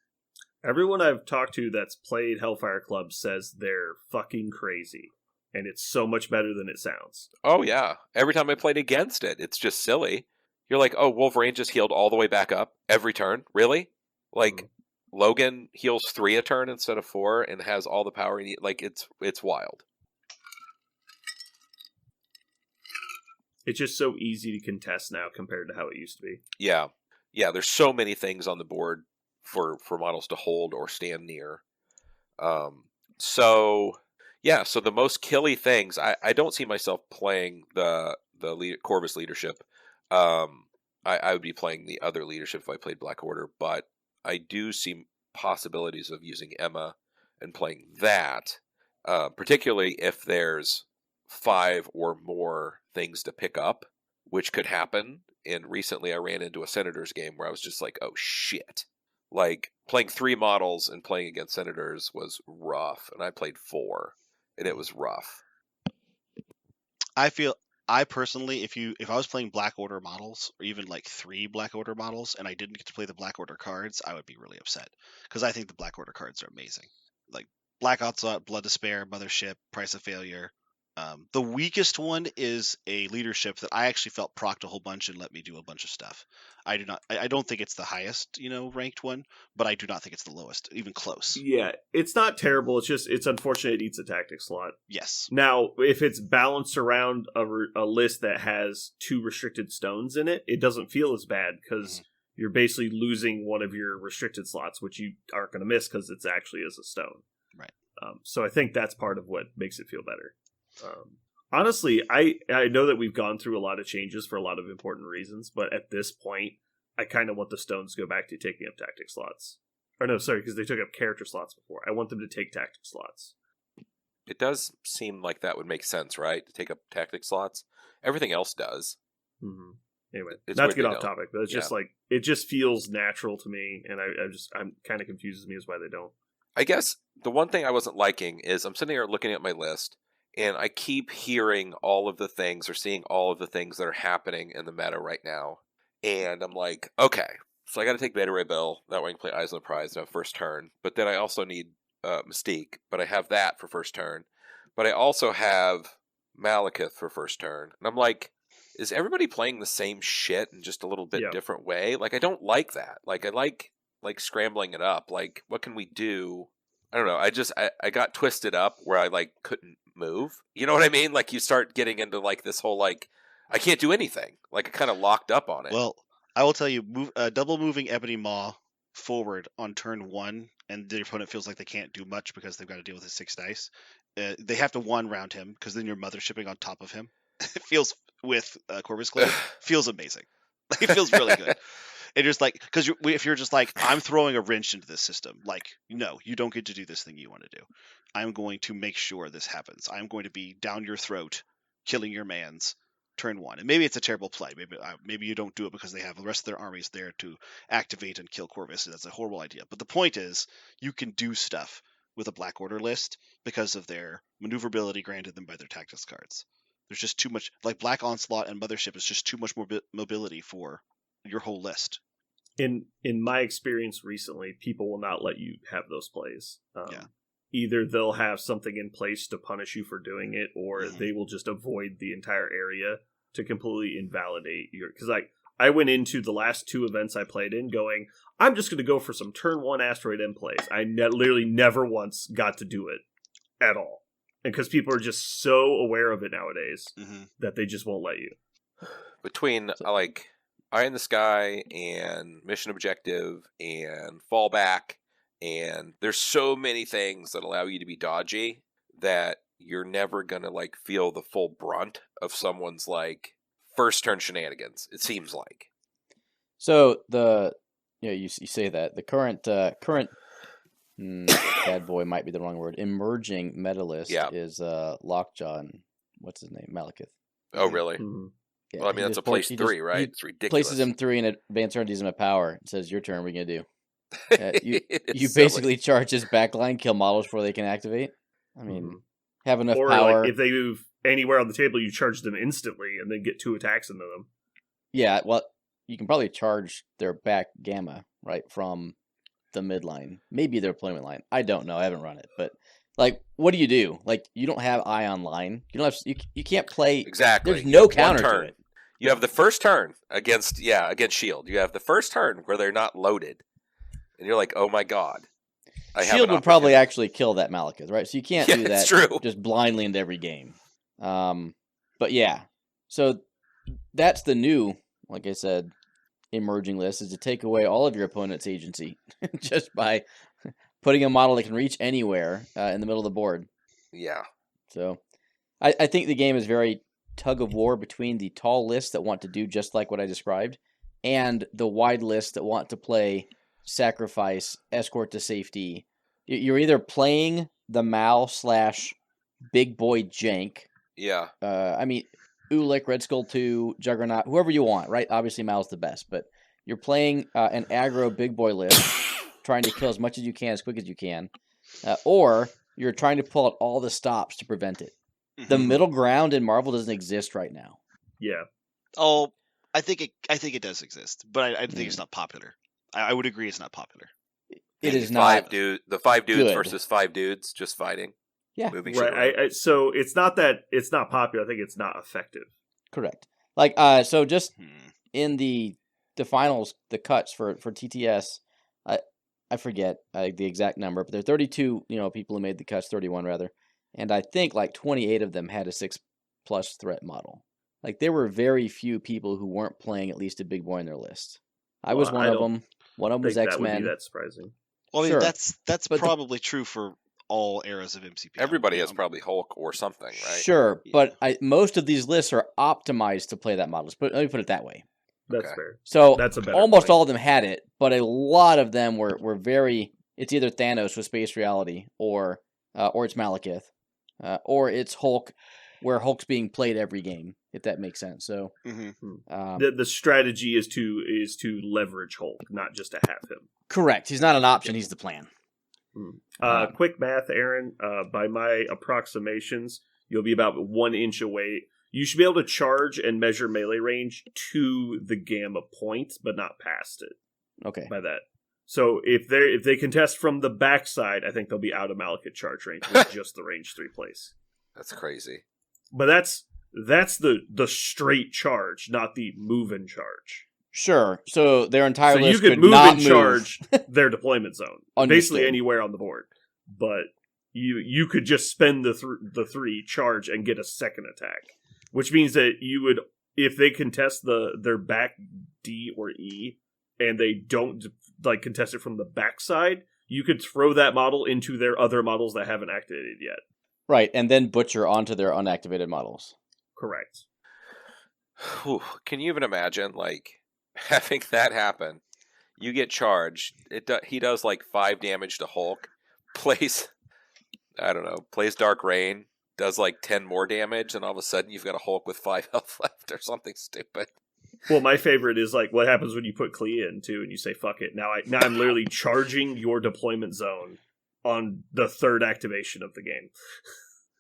Everyone I've talked to that's played Hellfire Club says they're fucking crazy, and it's so much better than it sounds. Oh yeah, every time I played against it, it's just silly. You're like, oh, Wolverine just healed all the way back up every turn? Really? Like, Logan heals 3 a turn instead of 4 and has all the power he needs. Like, it's wild. It's just so easy to contest now compared to how it used to be. Yeah. Yeah, there's so many things on the board for models to hold or stand near. So the most killy things, I don't see myself playing the Corvus leadership. I would be playing the other leadership if I played Black Order, but I do see possibilities of using Emma and playing that, particularly if there's 5 or more things to pick up, which could happen. And recently I ran into a Senators game where I was just like, oh shit, Like, playing 3 models and playing against Senators was rough, and I played 4, and it was rough. I personally, if I was playing Black Order models, or even like 3 Black Order models, and I didn't get to play the Black Order cards, I would be really upset because I think the Black Order cards are amazing. Like Black Onslaught, Blood Despair, Mothership, Price of Failure. The weakest one is a leadership that I actually felt procced a whole bunch and let me do a bunch of stuff. I don't think it's the highest, ranked one, but I do not think it's the lowest, even close. Yeah, it's not terrible. It's unfortunate it eats a tactic slot. Yes. Now, if it's balanced around a list that has 2 restricted stones in it, it doesn't feel as bad because you're basically losing one of your restricted slots, which you aren't going to miss because it's actually as a stone. Right. So I think that's part of what makes it feel better. Honestly, I know that we've gone through a lot of changes for a lot of important reasons, but at this point, I kind of want the stones to go back to taking up tactic slots. Or no, sorry, because they took up character slots before. I want them to take tactic slots. It does seem like that would make sense, right? To take up tactic slots. Everything else does. Mm-hmm. Anyway, It's not to weird get they off don't. topic, but it's just like, it just feels natural to me, and I'm kind of confuses me as why they don't. I guess the one thing I wasn't liking is I'm sitting here looking at my list, and I keep hearing all of the things or seeing all of the things that are happening in the meta right now. And I'm like, okay, so I got to take Beta Ray Bill. That way I can play Eyes on the Prize now first turn. But then I also need Mystique, but I have that for first turn. But I also have Malekith for first turn. And I'm like, is everybody playing the same shit in just a little bit different way? Like, I don't like that. Like, I like scrambling it up. Like, what can we do? I don't know. I got twisted up where I like couldn't move. You know what I mean? Like, you start getting into like this whole like I can't do anything. Like, I kind of locked up on it. Well, I will tell you, double moving Ebony Maw forward on turn 1, and the opponent feels like they can't do much because they've got to deal with his 6 dice. They have to 1-round him because then you're mothershipping on top of him. It feels with Corvus Glaive feels amazing. It feels really good. And just like, because if you're just like, I'm throwing a wrench into this system, like, no, you don't get to do this thing you want to do. I'm going to make sure this happens. I'm going to be down your throat, killing your mans, turn 1. And maybe it's a terrible play. Maybe you don't do it because they have the rest of their armies there to activate and kill Corvus. That's a horrible idea. But the point is, you can do stuff with a Black Order list because of their maneuverability granted them by their tactics cards. There's just too much, like Black Onslaught and Mothership is just too much more mobility for your whole list. In my experience recently, people will not let you have those plays. Either they'll have something in place to punish you for doing it, or they will just avoid the entire area to completely invalidate your. Because I went into the last 2 events I played in going, I'm just going to go for some turn 1 Asteroid End plays. I literally never once got to do it at all. And because people are just so aware of it nowadays that they just won't let you. Between like Eye in the Sky and Mission Objective and Fallback, and there's so many things that allow you to be dodgy that you're never gonna like feel the full brunt of someone's like first turn shenanigans. It seems like. So you say that the current bad boy might be the wrong word. Emerging meta list is Lockjaw and what's his name, Malekith. Oh really? Mm-hmm. Yeah, well, I mean that's a place 3, right? It's ridiculous. Places him 3 in advanced turn, gives him a power. It says your turn. What are you gonna do? You silly. basically charge his backline, kill models before they can activate. I mean, have enough or power. Like if they move anywhere on the table, you charge them instantly and then get 2 attacks into them. Yeah, well, you can probably charge their back gamma right from the midline, maybe their deployment line. I don't know. I haven't run it, but like, what do you do? Like, you don't have Eye online. You don't have. You can't play exactly. There's no counter turn. to it. You have the first turn against Shield. You have the first turn where they're not loaded, and you're like, oh my god. Shield would probably actually kill that Malekith, right? So you can't do that it's true. Just blindly into every game. But yeah, so that's the new, like I said, emerging list is to take away all of your opponent's agency just by putting a model that can reach anywhere in the middle of the board. Yeah. So I think the game is very tug of war between the tall lists that want to do just like what I described and the wide lists that want to play sacrifice, escort to safety. You're either playing the Mal / big boy jank. Yeah. I mean, Ulik, Red Skull 2, Juggernaut, whoever you want, right? Obviously, Mal's the best, but you're playing an aggro big boy list, trying to kill as much as you can as quick as you can, or you're trying to pull out all the stops to prevent it. The Mhm. middle ground in Marvel doesn't exist right now. Yeah. Oh, I think it does exist, but I think it's Mm. not popular. I would agree it's not popular. It is five not. the 5 dudes good. versus 5 dudes just fighting. Yeah. Moving shit around. Right. So it's not that it's not popular. I think it's not effective. Correct. Like, so just Hmm. in the finals, the cuts for TTS, I forget the exact number, but there are 32, people who made the cuts, 31 rather, and I think like 28 of them had a 6+ threat model. Like there were very few people who weren't playing at least a big boy in their list. I was Well, one I of don't them. One of them I was think that would be X-Men. that surprising. Well, I mean, Sure. that's But the- probably true for all eras of MCP. Everybody has probably Hulk or something, right? Sure, Yeah. but most of these lists are optimized to play that model. Let me put it that way. That's Okay. fair. So That's a better almost point. all of them had it, but a lot of them were very. It's either Thanos with space reality, or it's Malekith, or it's Hulk, where Hulk's being played every game. If that makes sense. So Hmm. The strategy is to leverage Hulk, not just to have him. correct. He's not an option. He's the plan. Quick math, Aaron. By my approximations, you'll be about 1 inch away. You should be able to charge and measure melee range to the gamma point, but not past it. Okay. By that, so if they contest from the backside, I think they'll be out of Malekith charge range with just the range 3 place. That's crazy. But that's the straight charge, not the move and charge. Sure. So their entire So you list could move not and charge their deployment zone, basically Understood. anywhere on the board. But you could just spend the 3 charge and get a second attack, which means that you would, if they contest their back D or E, and they don't contest it from the backside, you could throw that model into their other models that haven't activated yet. Right, and then butcher onto their unactivated models. Correct. Whew. Can you even imagine, having that happen? You get charged. He does 5 damage to Hulk. Plays Dark Reign. Does 10 more damage, and all of a sudden you've got a Hulk with 5 health left or something stupid. Well, my favorite is what happens when you put Clea in too, and you say "fuck it." Now I'm literally charging your deployment zone on the 3rd activation of the game.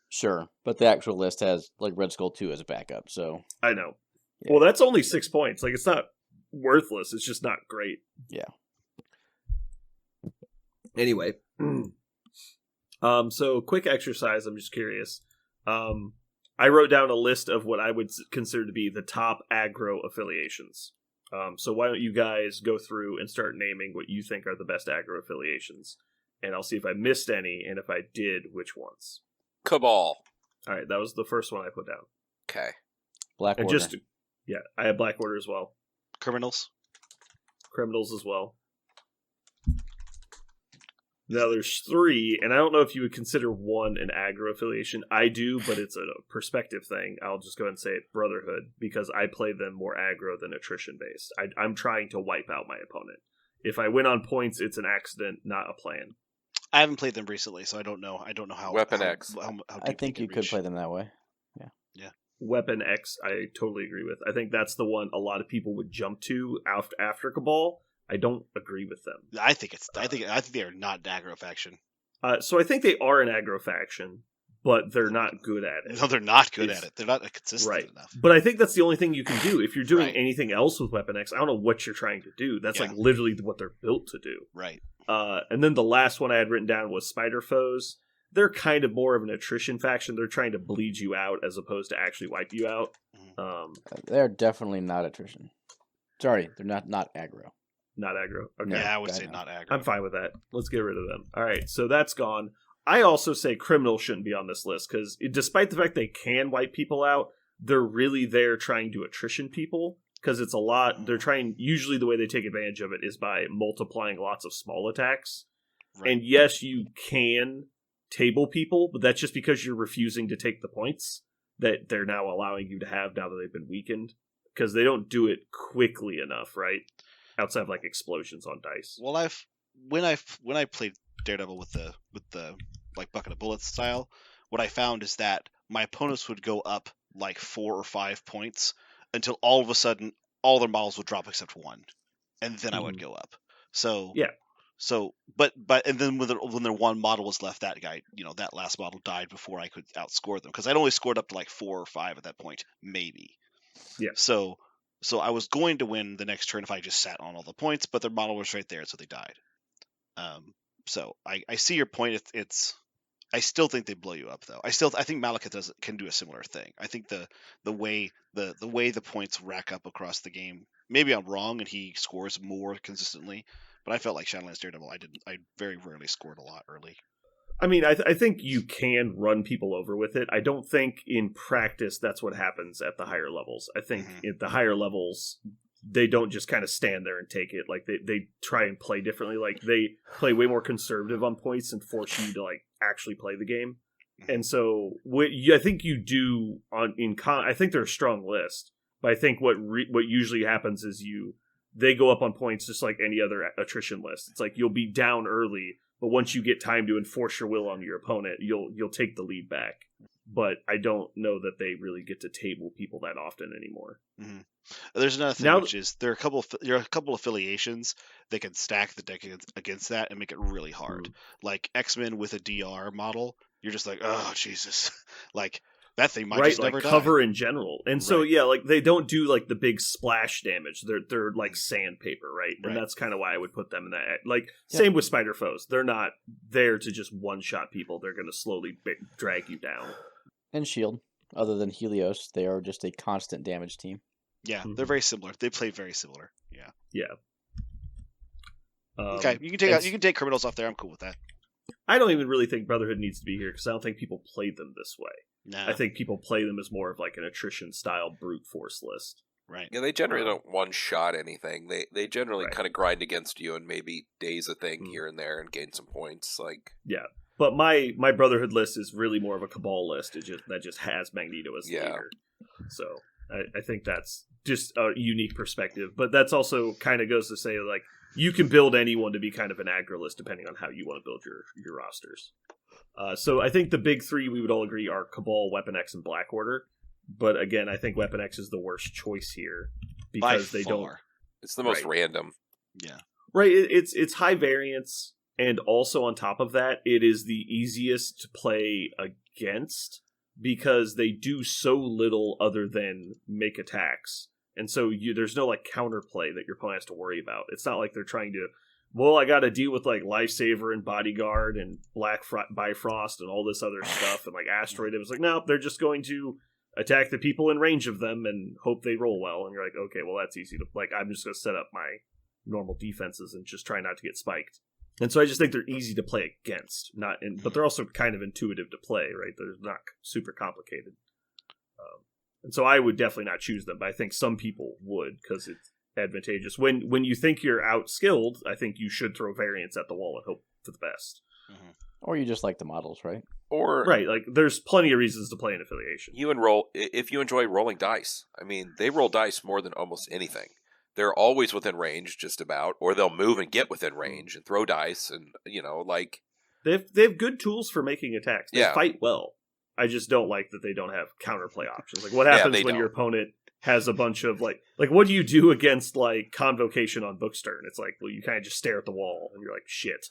Sure, but the actual list has Red Skull 2 as a backup. So I know. Yeah. Well, that's only 6 points. It's not worthless. It's just not great. Yeah. Anyway, so quick exercise. I'm just curious. I wrote down a list of what I would consider to be the top aggro affiliations. So why don't you guys go through and start naming what you think are the best aggro affiliations, and I'll see if I missed any, and if I did, which ones. Cabal. All right, that was the first one I put down. Okay. Black And Order. I have Black Order as well. Criminals. Criminals as well. Now there's 3, and I don't know if you would consider one an aggro affiliation. I do, but it's a perspective thing. I'll just go ahead and say it, Brotherhood, because I play them more aggro than attrition based. I'm trying to wipe out my opponent. If I win on points, it's an accident, not a plan. I haven't played them recently, so I don't know. I don't know how. Weapon how, X. How I deep they think can you could reach. play them that way. Weapon X, I totally agree with. I think that's the one a lot of people would jump to after Cabal. I don't agree with them. I think they are not an aggro faction. So I think they are an aggro faction, but they're not good at it. No, they're not good It's- at it. They're not consistent Right. enough. But I think that's the only thing you can do. If you're doing Right. anything else with Weapon X, I don't know what you're trying to do. That's Yeah. literally what they're built to do. Right. And then the last one I had written down was Spider Foes. They're kind of more of an attrition faction. They're trying to bleed you out as opposed to actually wipe you out. They're definitely not attrition. Sorry, they're not aggro. Not aggro. Okay. No. Yeah, I would I say know. not aggro. I'm fine with that. Let's get rid of them. All right, so that's gone. I also say criminals shouldn't be on this list because despite the fact they can wipe people out, they're really there trying to attrition people because it's a lot. They're trying, usually the way they take advantage of it is by multiplying lots of small attacks. Right. And yes, you can table people, but that's just because you're refusing to take the points that they're now allowing you to have now that they've been weakened because they don't do it quickly enough, right? Outside of explosions on dice. Well, when I played Daredevil with the bucket of bullets style, what I found is that my opponents would go up 4 or 5 points until all of a sudden all their models would drop except one, and then I would go up. So Yeah. So, and then when their one model was left, that guy, that last model died before I could outscore them because I'd only scored up to like 4 or 5 at that point, maybe. Yeah. So I was going to win the next turn if I just sat on all the points, but their model was right there, so they died. So I see your point. I still think they blow you up though. I think Malekith can do a similar thing. I think the way the points rack up across the game. Maybe I'm wrong and he scores more consistently, but I felt like Shadowlands Daredevil. I very rarely scored a lot early. I mean, I think you can run people over with it. I don't think in practice that's what happens at the higher levels. I think at the higher levels, they don't just kind of stand there and take it. Like they try and play differently. Like they play way more conservative on points and force you to like actually play the game. And so I think you do I think they're a strong list, but I think what usually happens is they go up on points just like any other attrition list. It's like you'll be down early, but once you get time to enforce your will on your opponent, you'll take the lead back. But I don't know that they really get to table people that often anymore. Mm-hmm. There's another thing, which is there are a couple affiliations that can stack the deck against that and make it really hard. Like X-Men with a DR model, you're just like, oh Jesus, like that thing might just never die. Cover in general, and so like they don't do like the big splash damage. They're like sandpaper, right? And that's kind of why I would put them in that. Like same with Spider Foes, they're not there to just one shot people. They're going to slowly drag you down. And Shield, other than Helios, they are just a constant damage team. Yeah, they're very similar. They play very similar. Yeah. Yeah. Okay, you can take criminals off there. I'm cool with that. I don't even really think Brotherhood needs to be here because I don't think people play them this way. No. I think people play them as more of like an attrition style brute force list. Right. Yeah, they generally don't one shot anything. They generally kind of grind against you and maybe daze a thing here and there and gain some points. Like but my Brotherhood list is really more of a Cabal list. That just has Magneto as leader. So I think that's just a unique perspective. But that's also kind of goes to say like you can build anyone to be kind of an aggro list depending on how you want to build your rosters. So I think the big three we would all agree are Cabal, Weapon X, and Black Order. But again, I think Weapon X is the worst choice here because they don't. It's the most random. Yeah. Right. It's high variance, and also on top of that, it is the easiest to play against because they do so little other than make attacks, and so there's no like counterplay that your opponent has to worry about. It's not like they're trying to. Well, I got to deal with like Lifesaver and Bodyguard and Black Bifrost and all this other stuff and like Asteroid. It was like, no, they're just going to attack the people in range of them and hope they roll well. And you're like, okay, well, that's easy to like. I'm just going to set up my normal defenses and just try not to get spiked. And so I just think they're easy to play against, but they're also kind of intuitive to play, right? They're not super complicated. And so I would definitely not choose them, but I think some people would because it's advantageous. When you think you're outskilled, I think you should throw variance at the wall and hope for the best. Mm-hmm. Or you just like the models, right? Or like there's plenty of reasons to play an affiliation. If you enjoy rolling dice. I mean, they roll dice more than almost anything. They're always within range, just about, or they'll move and get within range and throw dice, and like they have good tools for making attacks. They fight well. I just don't like that they don't have counterplay options. Like what happens when your opponent has a bunch of like what do you do against like Convocation on Bookstern? It's like, well, you kind of just stare at the wall and you're like, shit.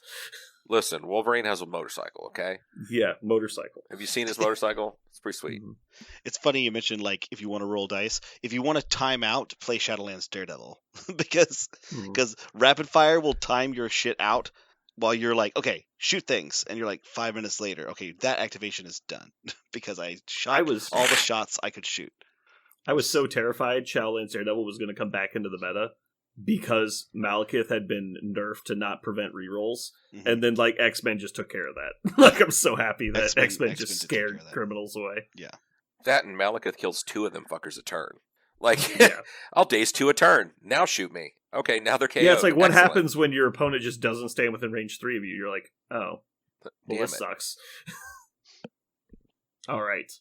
Listen, Wolverine has a motorcycle, okay? Yeah, motorcycle. Have you seen his motorcycle? It's pretty sweet. Mm-hmm. It's funny you mentioned, like, if you want to roll dice, if you want to time out, play Shadowlands Daredevil. because Rapid Fire will time your shit out while you're like, okay, shoot things. And you're like 5 minutes later, okay, that activation is done. because I shot all the shots I could shoot. I was so terrified Shadowlands Daredevil was going to come back into the meta because Malekith had been nerfed to not prevent rerolls, and then like X-Men just took care of that. Like I'm so happy that X-Men just scared criminals away. Yeah, that and Malekith kills 2 of them fuckers a turn. Like, I'll daze 2 a turn. Now shoot me. Okay, now they're KO'd. Yeah, it's like what happens when your opponent just doesn't stand within range 3 of you. You're like, oh, well, this sucks. All right.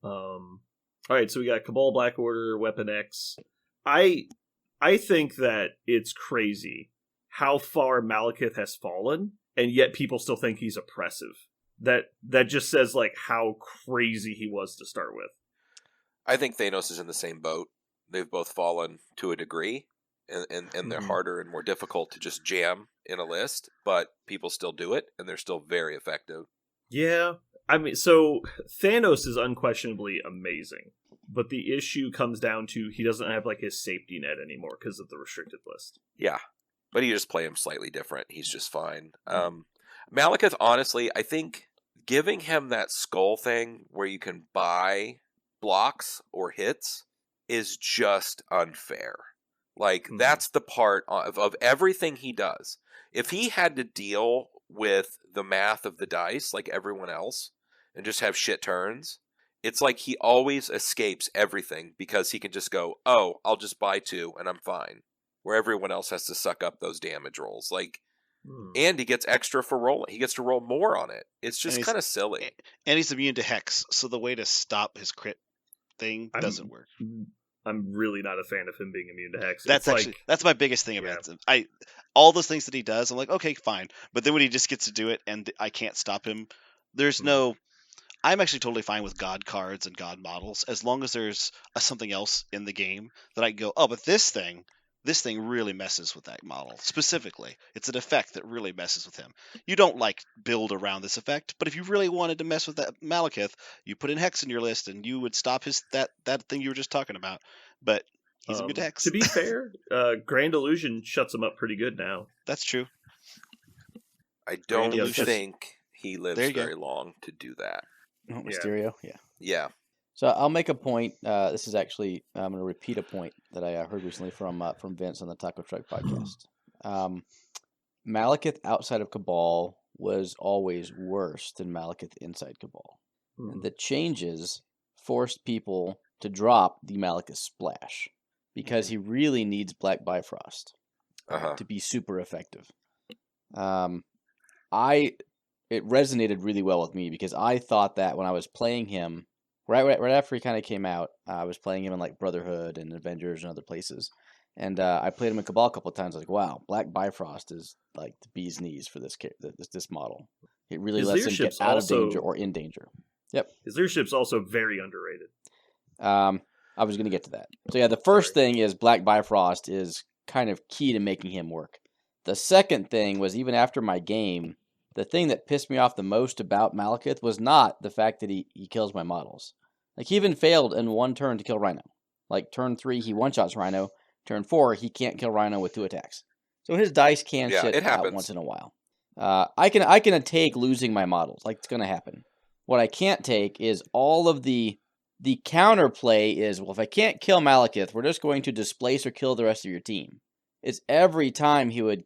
All right, so we got Cabal, Black Order, Weapon X. I think that it's crazy how far Malekith has fallen, and yet people still think he's oppressive. That just says like how crazy he was to start with. I think Thanos is in the same boat. They've both fallen to a degree. and they're harder and more difficult to just jam in a list, but people still do it, and they're still very effective. Yeah. I mean, so Thanos is unquestionably amazing, but the issue comes down to he doesn't have like his safety net anymore because of the restricted list. Yeah, but you just play him slightly different. He's just fine. Malekith, honestly, I think giving him that skull thing where you can buy blocks or hits is just unfair. Like, that's the part of everything he does. If he had to deal with the math of the dice like everyone else and just have shit turns, it's like he always escapes everything because he can just go, oh, I'll just buy 2 and I'm fine. Where everyone else has to suck up those damage rolls. Like, and he gets extra for rolling. He gets to roll more on it. It's just kind of silly. And he's immune to Hex, so the way to stop his crit thing doesn't work. I'm really not a fan of him being immune to Hex. That's my biggest thing about it. All those things that he does, I'm like, okay, fine. But then when he just gets to do it and I can't stop him, there's no... I'm actually totally fine with God cards and God models as long as there's something else in the game that I can go, oh, but this thing really messes with that model. Specifically, it's an effect that really messes with him. You don't build around this effect, but if you really wanted to mess with that Malekith, you put in Hex in your list and you would stop that thing you were just talking about. But he's immune to Hex. To be fair, Grand Illusion shuts him up pretty good now. That's true. I don't think he lives very long to do that. Oh, Mysterio? Yeah. So I'll make a point. This is actually, I'm going to repeat a point that I heard recently from Vince on the Taco Truck podcast. Malekith outside of Cabal was always worse than Malekith inside Cabal. And the changes forced people to drop the Malekith Splash because he really needs Black Bifrost to be super effective. It resonated really well with me because I thought that when I was playing him, right after he kind of came out, I was playing him in like Brotherhood and Avengers and other places. And I played him in Cabal a couple of times. I was like, wow, Black Bifrost is like the bee's knees for this model. It really lets him get out of danger or in danger. Yep. His leadership's also very underrated. I was going to get to that. So yeah, the first thing is Black Bifrost is kind of key to making him work. The second thing was, even after my game, the thing that pissed me off the most about Malekith was not the fact that he kills my models. Like, he even failed in one turn to kill Rhino. Like, turn 3, he one-shots Rhino. Turn 4, he can't kill Rhino with 2 attacks. So his dice can shit out once in a while. I can take losing my models. Like, it's going to happen. What I can't take is all of the counterplay is, well, if I can't kill Malekith, we're just going to displace or kill the rest of your team. It's every time he would,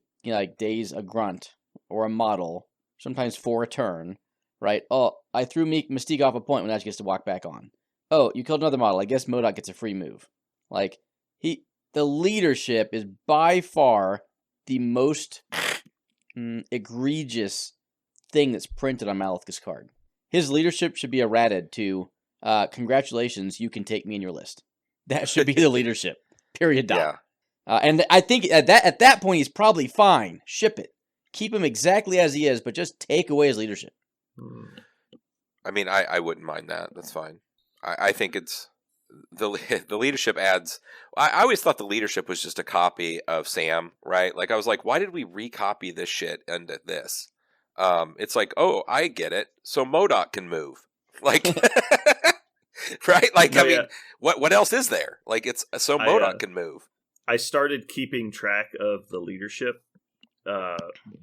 daze a grunt or a model, sometimes for a turn, right? Oh, I threw Mystique off a point when Ash gets to walk back on. Oh, you killed another model. I guess MODOK gets a free move. Like, the leadership is by far the most egregious thing that's printed on Malekith's card. His leadership should be errated to, congratulations, you can take me in your list. That should be the leadership. Period. Yeah. And I think at that point, he's probably fine. Ship it. Keep him exactly as he is, but just take away his leadership. I mean, I wouldn't mind that. That's fine. I think it's the leadership adds. I always thought the leadership was just a copy of Sam, right? Like, I was like, why did we recopy this shit into this? It's like, oh, I get it. So MODOK can move, like, right? Like, I mean, what else is there? Like, it's so MODOK can move. I started keeping track of the leadership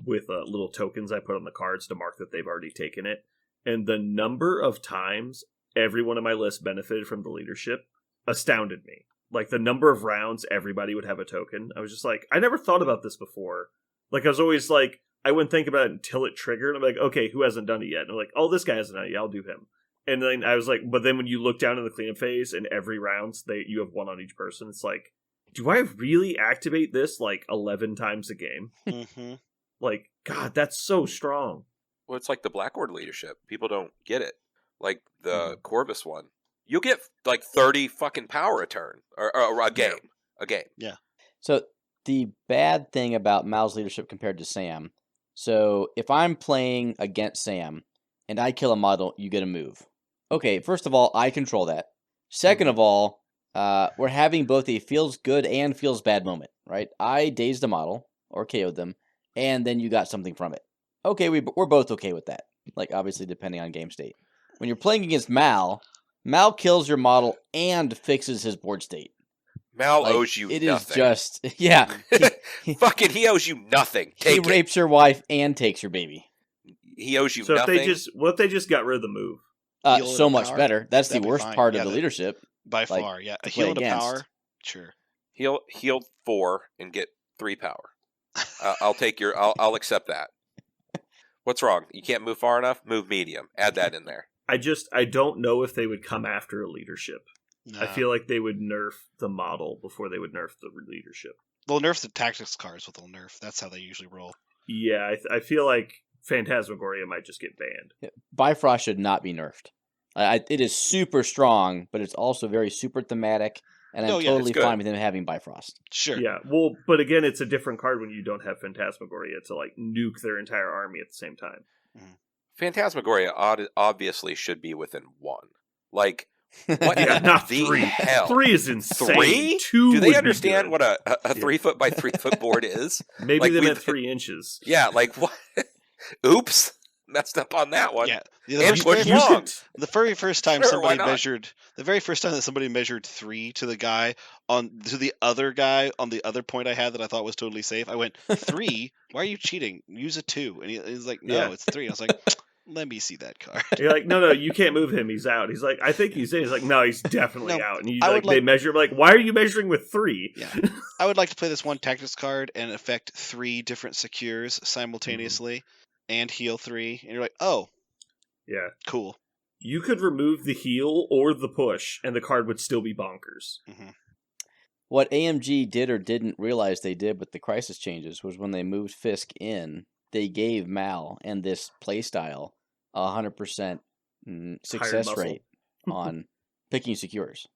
with little tokens I put on the cards to mark that they've already taken it. And the number of times everyone on my list benefited from the leadership astounded me. Like, the number of rounds everybody would have a token. I was just like, I never thought about this before. Like, I was always like, I wouldn't think about it until it triggered. I'm like, okay, who hasn't done it yet? And I'm like, oh, this guy hasn't done it yet. I'll do him. And then I was like, but then when you look down in the cleanup phase and every round, you have one on each person. It's like, do I really activate this like 11 times a game? Mm-hmm. Like, God, that's so strong. Well, it's like the Black Horde leadership. People don't get it. Like the Corvus one. You'll get like 30 fucking power a turn. Or a game. Yeah. A game. Yeah. So the bad thing about Mal's leadership compared to Sam. So if I'm playing against Sam and I kill a model, you get a move. Okay, first of all, I control that. Second of all, we're having both a feels good and feels bad moment, right? I dazed a model or KO'd them, and then you got something from it. Okay, we're both okay with that. Like, obviously, depending on game state. When you're playing against Mal kills your model and fixes his board state. Mal Like, owes you it nothing. is just, yeah. Fucking, he owes you nothing. He Take it. rapes your wife and takes your baby. He owes you So nothing. what if they just got rid of the move? Heal So and much power? better. That's the That'd be worst fine. part Yeah, of the that- leadership. By like, far, yeah. A to play heal and a against. power, sure. Heal 4 and get 3 power. I'll take your. I'll accept that. What's wrong? You can't move far enough? Move medium. Add that in there. I don't know if they would come after a leadership. No. I feel like they would nerf the model before they would nerf the leadership. They'll nerf the tactics cards with they'll nerf. That's how they usually roll. Yeah, I feel like Phantasmagoria might just get banned. Bifrost should not be nerfed. It is super strong, but it's also very super thematic, and I'm Oh, yeah, it's totally good. fine with him having Bifrost. Sure. Yeah, well, but again, it's a different card when you don't have Phantasmagoria to like nuke their entire army at the same time. Phantasmagoria obviously should be within 1. Like, what Yeah, not the 3. hell? 3 is insane. 3? 2 Do would they be understand good. what a 3 foot by 3 foot board is? Maybe like, they we- meant 3 inches. Yeah, like what? Oops, messed up on that one. Yeah. And The push very, long. the very first time Sure, why somebody not? measured, the very first time that somebody measured 3 to the guy to the other guy on the other point I had that I thought was totally safe, I went 3. Why are you cheating? Use a 2, and he's like, no, Yeah. it's 3. And I was like, let me see that card. You're like, no, you can't move him. He's out. He's like, I think he's in. He's like, no, he's definitely No, out. And you I like, would they like- measure like, why are you measuring with 3? Yeah. I would like to play this one tactics card and affect 3 different secures simultaneously and heal 3. And you're like, oh, Yeah. cool. You could remove the heal or the push, and the card would still be bonkers. What AMG did or didn't realize they did with the crisis changes was when they moved Fisk in, they gave Mal and this playstyle 100% success muscle. rate on picking secures.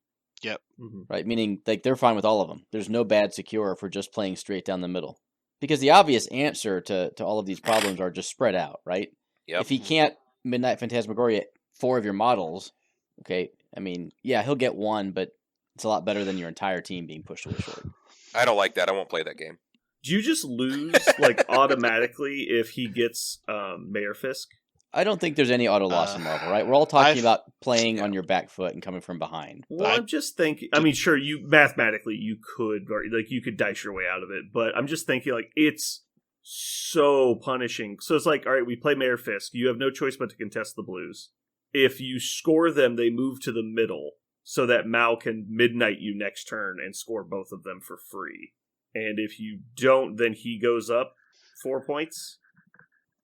Mhm. Right? Meaning, like, they're fine with all of them. There's no bad secure for just playing straight down the middle. Because the obvious answer to all of these problems are just spread out, right? Yep. If he can't Midnight Phantasmagoria 4 of your models, okay, I mean, yeah, he'll get 1, but it's a lot better than your entire team being pushed away short. I don't like that. I won't play that game. Do you just lose like automatically if he gets Mayor Fisk? I don't think there's any auto loss in Marvel, right? We're all talking I've- about playing yeah. on your back foot and coming from behind. Well, I- I'm just thinking. I mean, sure, you mathematically you could, or like you could dice your way out of it, but I'm just thinking like it's so punishing. So it's like, all right, we play Mayor Fisk. You have no choice but to contest the blues. If you score them, they move to the middle so that Mal can midnight you next turn and score both of them for free. And if you don't, then he goes up 4 points.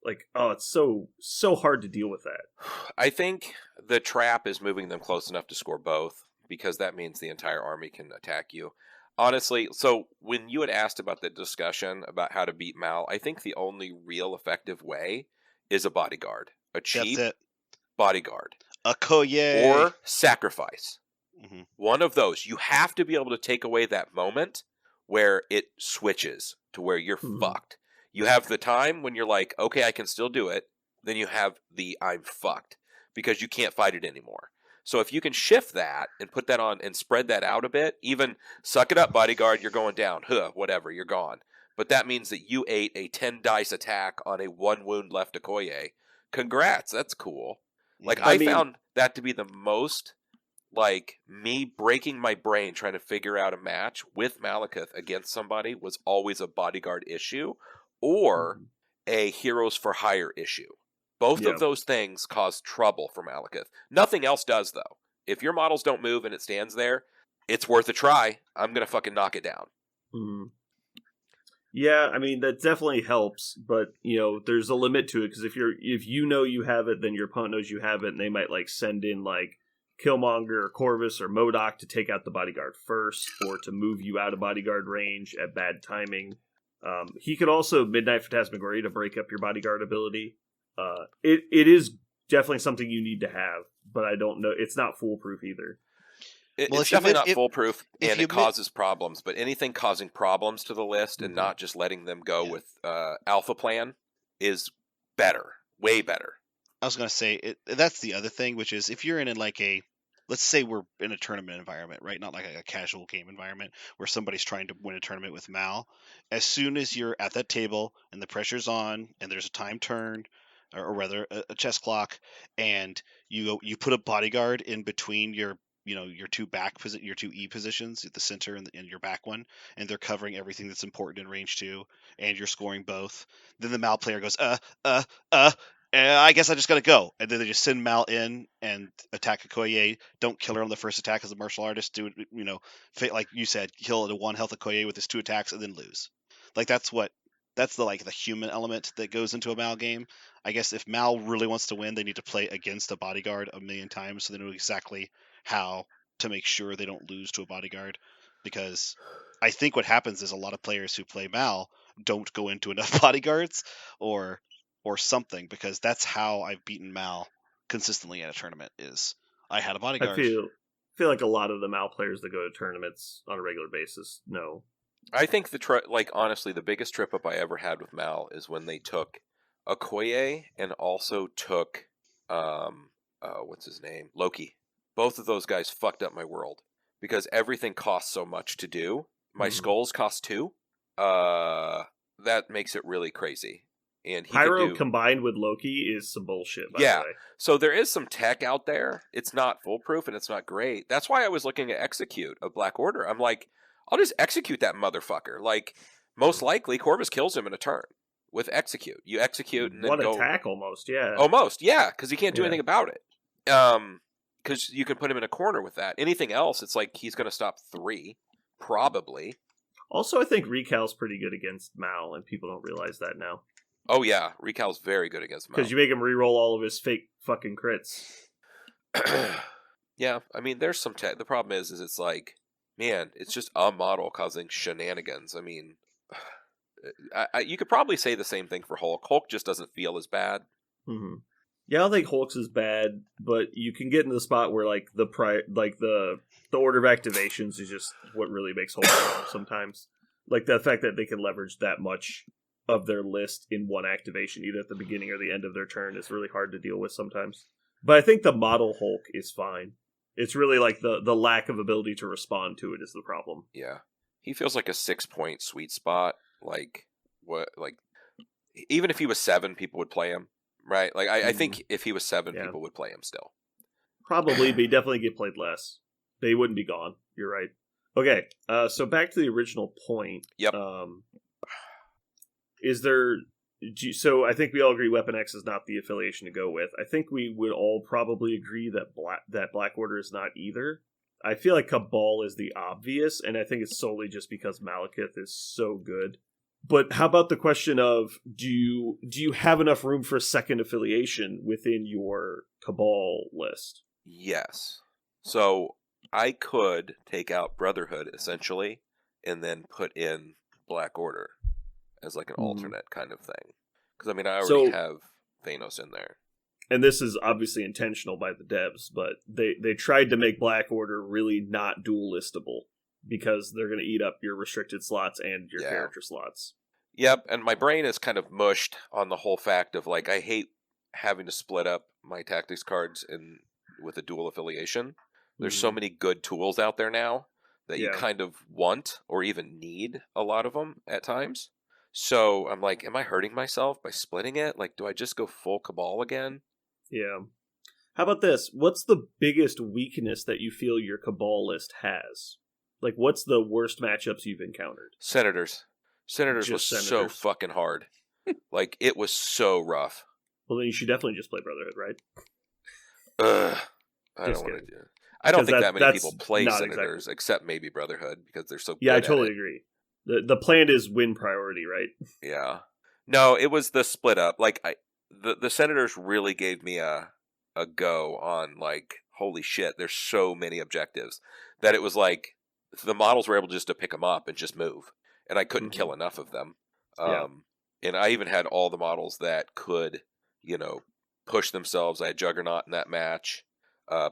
Like, oh, it's so hard to deal with that. I think the trap is moving them close enough to score both, because that means the entire army can attack you. Honestly, so when you had asked about the discussion about how to beat Mal, I think the only real effective way is a bodyguard. A cheap That's it. bodyguard. A Koye. Or sacrifice. Mhm. One of those. You have to be able to take away that moment where it switches to where you're Mhm. fucked. You have the time when you're like, okay, I can still do it. Then you have the I'm fucked because you can't fight it anymore. So if you can shift that and put that on and spread that out a bit, even suck it up, bodyguard, you're going down. Whatever, you're gone. But that means that you ate a 10 dice attack on a 1 wound left Okoye. Congrats, that's cool. Like, I I mean- found that to be the most, like, me breaking my brain trying to figure out a match with Malekith against somebody was always a bodyguard issue or a heroes for hire issue. Both Yeah. of those things cause trouble for Malekith. Nothing else does, though. If your models don't move and it stands there, it's worth a try. I'm going to fucking knock it down. Mhm. Yeah, I mean that definitely helps, but there's a limit to it because if you know you have it, then your opponent knows you have it, and they might like send in like Killmonger or Corvus or MODOK to take out the bodyguard first, or to move you out of bodyguard range at bad timing. He could also Midnight Phantasmagoria to break up your bodyguard ability. It is definitely something you need to have, but I don't know. It's not foolproof either. Well, It's if you definitely mid- not if- foolproof, if and you it mid- causes problems. But anything causing problems to the list and Mhm. not just letting them go Yeah. with Alpha Plan is better, way better. I was going to say, that's the other thing, which is if you're in like a let's say we're in a tournament environment, right? Not like a casual game environment where somebody's trying to win a tournament with Mal. As soon as you're at that table and the pressure's on and there's a time turn, or rather a chess clock, and you put a bodyguard in between your your your two E positions, the center and your back one, and they're covering everything that's important in range 2, and you're scoring both. Then the Mal player goes, I guess I just gotta go, and then they just send Mal in and attack Okoye. Don't kill her on the first attack as a martial artist. Do it, like you said, kill at a 1 health Okoye with his 2 attacks and then lose. Like that's the human element that goes into a Mal game. I guess if Mal really wants to win, they need to play against a bodyguard a million times so they know exactly how to make sure they don't lose to a bodyguard. Because I think what happens is a lot of players who play Mal don't go into enough bodyguards or something, because that's how I've beaten Mal consistently at a tournament. Is I had a bodyguard. I feel like a lot of the Mal players that go to tournaments on a regular basis know. I think honestly, the biggest trip up I ever had with Mal is when they took Okoye and also took what's his name? Loki. Both of those guys fucked up my world because everything costs so much to do. My skulls cost 2. That makes it really crazy. And Pyro combined with Loki is some bullshit, by the way. So there is some tech out there. It's not foolproof and it's not great. That's why I was looking at Execute of Black Order. I'm like, I'll just execute that motherfucker. Like, most likely Corvus kills him in a turn with Execute. You execute and then one attack almost, yeah. Almost, yeah, because he can't do anything about it. Because you can put him in a corner with that. Anything else, it's like he's going to stop 3, probably. Also, I think Recal's pretty good against Mal, and people don't realize that now. Oh yeah, Recal's very good against Mal. Because you make him reroll all of his fake fucking crits. Yeah, I mean, there's some tech. The problem is it's like, man, it's just a model causing shenanigans. I mean, you could probably say the same thing for Hulk. Hulk just doesn't feel as bad. Mm-hmm. Yeah, I don't think Hulk's is bad, but you can get into the spot where like the order of activations is just what really makes Hulk strong sometimes. Like the fact that they can leverage that much of their list in one activation, either at the beginning or the end of their turn, is really hard to deal with sometimes. But I think the model Hulk is fine. It's really like the lack of ability to respond to it is the problem. Yeah. He feels like a 6-point sweet spot. Like, even if he was 7, people would play him, right? Like, I think if he was 7, people would play him still. Probably, but he'd definitely get played less. They wouldn't be gone. You're right. Okay, so back to the original point. Yep. Is there... So I think we all agree Weapon X is not the affiliation to go with. I think we would all probably agree that Black Order is not either. I feel like Cabal is the obvious, and I think it's solely just because Malekith is so good. But how about the question of, do you have enough room for a second affiliation within your Cabal list? Yes. So I could take out Brotherhood, essentially, and then put in Black Order as like an alternate kind of thing. Because, I mean, I already have Thanos in there. And this is obviously intentional by the devs, but they tried to make Black Order really not dual listable, because they're going to eat up your restricted slots and your character slots. Yep, and my brain is kind of mushed on the whole fact of, like, I hate having to split up my tactics cards with a dual affiliation. There's so many good tools out there now that you kind of want or even need a lot of them at times. So I'm like, am I hurting myself by splitting it? Like, do I just go full Cabal again? Yeah. How about this? What's the biggest weakness that you feel your Cabal list has? Like, what's the worst matchups you've encountered? Senators. Senators was so fucking hard. Like, it was so rough. Well, then you should definitely just play Brotherhood, right? I don't want to do it. I don't think that many people play Senators, except maybe Brotherhood, because they're so good. Yeah, I totally agree. The plan is win priority, right? Yeah. No, it was the split up. Like, the Senators really gave me a go on, like, holy shit, there's so many objectives, that it was like, the models were able just to pick them up and just move. And I couldn't kill enough of them. And I even had all the models that could, push themselves. I had Juggernaut in that match,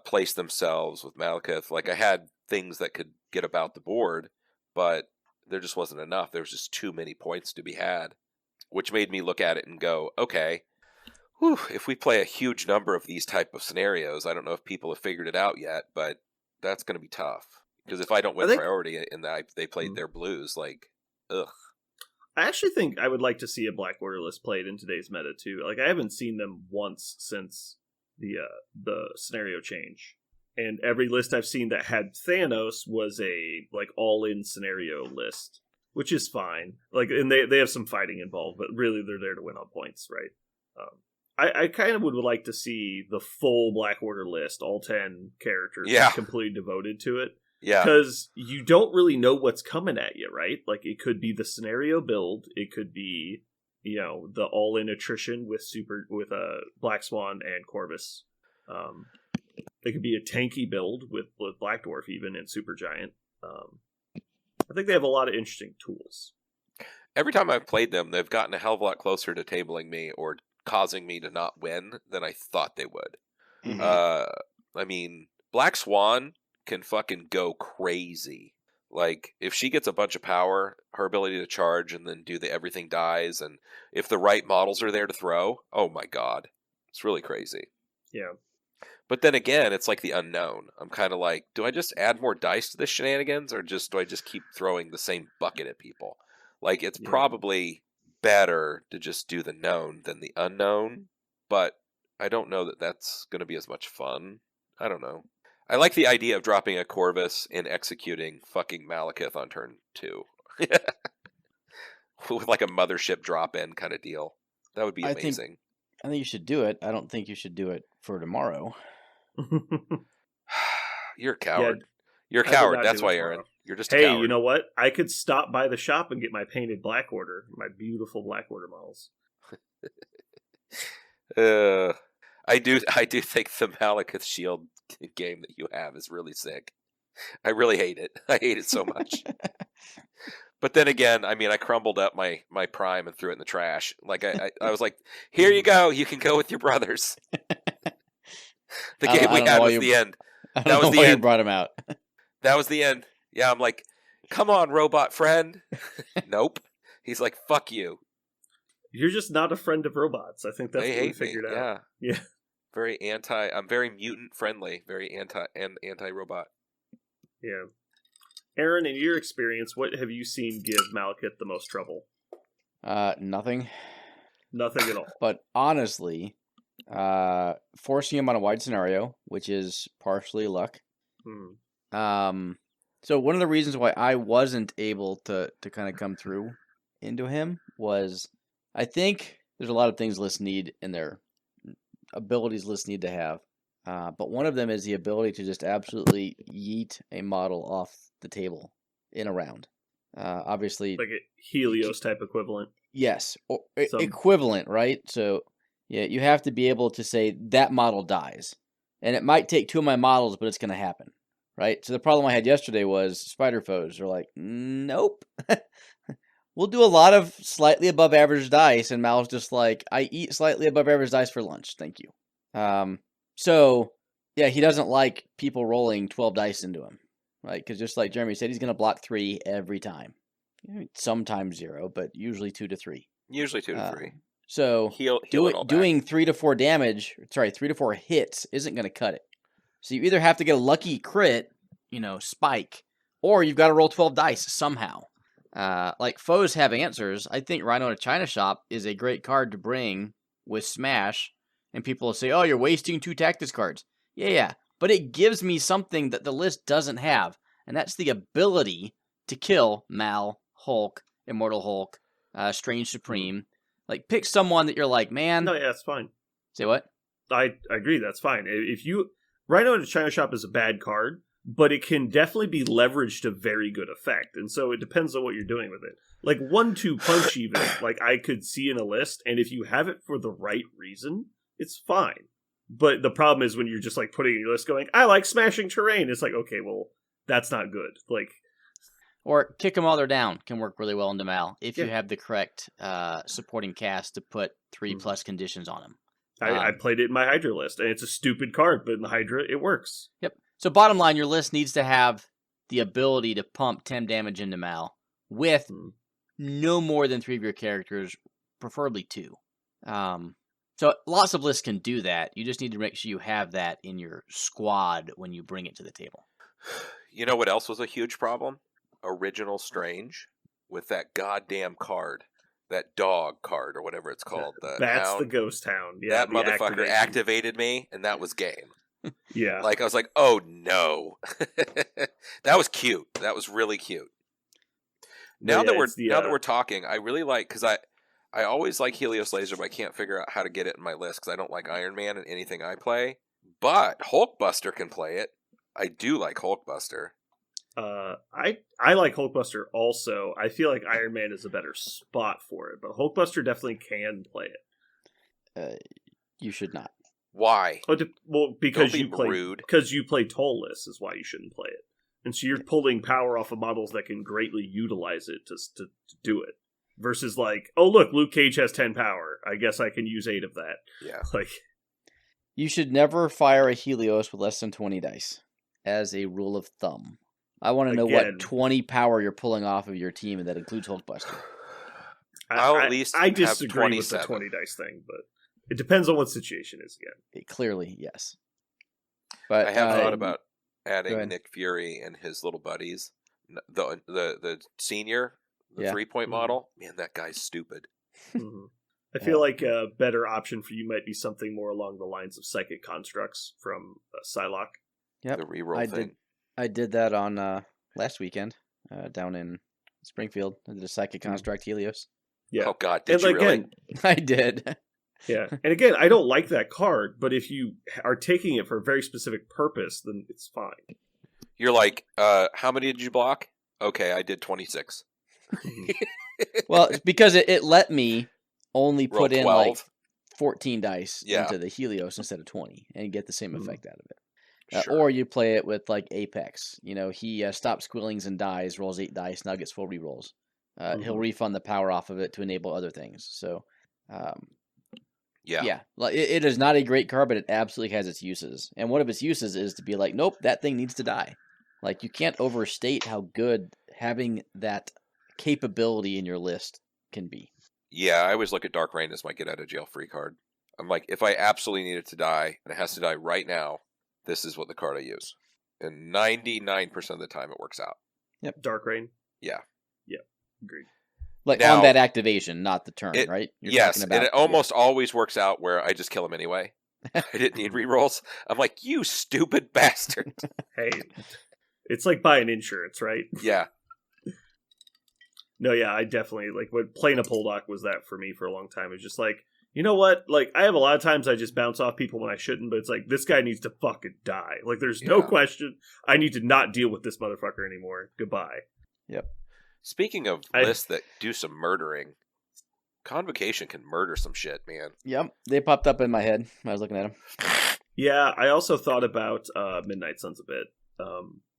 place themselves with Malekith. Like, I had things that could get about the board, but there just wasn't enough. There was just too many points to be had, which made me look at it and go, okay, Whew, if we play a huge number of these type of scenarios, I don't know if people have figured it out yet, but that's going to be tough. Because if I don't win priority and they played their blues, like, ugh. I actually think I would like to see a Black Order list played in today's meta too. Like, I haven't seen them once since the scenario change, and every list I've seen that had Thanos was a like all-in scenario list, which is fine. Like, and they have some fighting involved, but really they're there to win on points, right? I kind of would like to see the full Black Order list, all 10 characters, completely devoted to it. Yeah, because you don't really know what's coming at you, right? Like, it could be the scenario build, it could be, you know, the all-in attrition with Black Swan and Corvus. It could be a tanky build with Black Dwarf even and Supergiant. I think they have a lot of interesting tools. Every time I've played them, they've gotten a hell of a lot closer to tabling me or causing me to not win than I thought they would. Mm-hmm. I mean, Black Swan can fucking go crazy. Like, if she gets a bunch of power, her ability to charge and then do the everything dies, and if the right models are there to throw, oh my god. It's really crazy. Yeah. But then again, it's like the unknown. I'm kind of like, do I just add more dice to this shenanigans, or do I just keep throwing the same bucket at people? Like, it's probably better to just do the known than the unknown, but I don't know that that's going to be as much fun. I don't know. I like the idea of dropping a Corvus and executing fucking Malekith on turn 2. With like a mothership drop-in kind of deal. That would be amazing. I think you should do it. I don't think you should do it for tomorrow. You're a coward. You're a coward. That's why, Aaron. You're just a coward. Hey, you know what? I could stop by the shop and get my painted Black Order, my beautiful Black Order models. I do think the Malekith Shield game that you have is really sick. I really hate it. I hate it so much. But then again, I mean, I crumbled up my Prime and threw it in the trash. Like, I was like, here you go. You can go with your brothers. The game we had was the end. That was the end. You brought him out. That was the end. Yeah, I'm like, come on, robot friend. Nope. He's like, fuck you. You're just not a friend of robots. I think that's what we figured out. Yeah. I'm very mutant friendly, very anti-robot. Yeah. Aaron, in your experience, what have you seen give Malekith the most trouble? Nothing. Nothing at all. But honestly, forcing him on a wide scenario, which is partially luck. So one of the reasons why I wasn't able to kind of come through into him was, I think there's a lot of things lists need in their abilities lists need to have. But one of them is the ability to just absolutely yeet a model off the table in a round. Obviously, like a Helios type equivalent. Yes, or equivalent, right? So yeah, you have to be able to say that model dies, and it might take 2 of my models, but it's going to happen, right? So the problem I had yesterday was Spider Foes are like, nope. We'll do a lot of slightly above average dice, and Mal's just like, I eat slightly above average dice for lunch, thank you. So yeah, he doesn't like people rolling 12 dice into him, right? Because just like Jeremy said, he's going to block 3 every time. Sometimes 0, but usually 2 to 3. Usually 2 to 3. So doing 3 to 4 damage, 3 to 4 hits isn't going to cut it. So you either have to get a lucky crit, spike, or you've got to roll 12 dice somehow. Like Foes have answers. I think Rhino to China Shop is a great card to bring with Smash, and people will say, "Oh, you're wasting 2 tactics cards." Yeah, but it gives me something that the list doesn't have, and that's the ability to kill Mal, Hulk, Immortal Hulk, Strange Supreme. Like, pick someone that you're like, man. No, yeah, that's fine. Say what? I agree. That's fine. If you Rhino to China Shop is a bad card, but it can definitely be leveraged to very good effect, and so it depends on what you're doing with it. Like 1-2 punch, even like I could see in a list, and if you have it for the right reason, it's fine. But the problem is when you're just like putting in your list, going, "I like smashing terrain." It's like, okay, well, that's not good. Like, or kick them while they're down can work really well into Mal if you have the correct supporting cast to put 3+ conditions on them. I played it in my Hydra list, and it's a stupid card, but in the Hydra, it works. Yep. So bottom line, your list needs to have the ability to pump 10 damage into Mal with no more than 3 of your characters, preferably 2. So lots of lists can do that. You just need to make sure you have that in your squad when you bring it to the table. You know what else was a huge problem? Original Strange with that goddamn card, that dog card or whatever it's called. That's hound. the ghost hound. Yeah, That the motherfucker activation. activated me, and that was game. Yeah. Like I was like, oh no, that was cute. That was really cute. Now that we're talking, I really like because I always like Helios Laser, but I can't figure out how to get it in my list because I don't like Iron Man in anything I play. But Hulkbuster can play it. I do like Hulkbuster. I like Hulkbuster also. I feel like Iron Man is a better spot for it, but Hulkbuster definitely can play it. You should not. Why? Well, because Don't be you play rude. because you play Tollis is why you shouldn't play it. And so you're pulling power off of models that can greatly utilize it to do it. Versus like, oh look, Luke Cage has 10 power. I guess I can use 8 of that. Yeah. Like, You should never fire a Helios with less than 20 dice, as a rule of thumb. I want to know Again. what 20 power you're pulling off of your team, and that includes Hulkbuster. I'll at least I have disagree with the 27. 20 dice thing, but it depends on what situation is again. Clearly, yes. But I have thought about go adding ahead. Nick Fury and his little buddies. The senior, the Yeah. 3-point Mhm. model. Man, that guy's stupid. Mhm. I feel like a better option for you might be something more along the lines of Psychic Constructs from Psylocke. Yep. The reroll I thing. I did that on last weekend down in Springfield. I did a Psychic Mm. Construct Helios. Yeah. Oh God, did And you again, really? I did. yeah. And again, I don't like that card, but if you are taking it for a very specific purpose, then it's fine. You're like, how many did you block? Okay, I did 26. Well, it's because it let me only Roll put in like 12. 14 dice Yeah. into the Helios instead of 20 and get the same Mhm. effect out of it. Sure. Or you play it with like Apex. You know, he stops squillings and dies, rolls 8 dice, now gets 4 rerolls. He'll Mhm. refund the power off of it to enable other things. So, yeah. yeah, like it is not a great card, but it absolutely has its uses. And one of its uses is to be like, nope, that thing needs to die. Like you can't overstate how good having that capability in your list can be. Yeah, I always look at Dark Reign as my get out of jail free card. I'm like, if I absolutely need it to die, and it has to die right now, this is what the card I use. And 99% of the time it works out. Dark Rain? Yeah. Yeah. Agreed. Like Now- on that activation, not the turn, It- right? You're Yes, talking and about- it almost always works out where I just kill him anyway. I didn't need rerolls. I'm like, you stupid bastard. Hey, it's like buying insurance, right? Yeah. No, yeah, I definitely, like, what playing a Poldock was that for me for a long time. It's just like, you know what? Like, I have a lot of times I just bounce off people when I shouldn't, but it's like, this guy needs to fucking die. Like, there's no Yeah. question. I need to not deal with this motherfucker anymore. Goodbye. Speaking of I- lists that do some murdering, Convocation can murder some shit, man. Yep, they popped up in my head when I was looking at them. Yeah, I also thought about Midnight Suns a bit.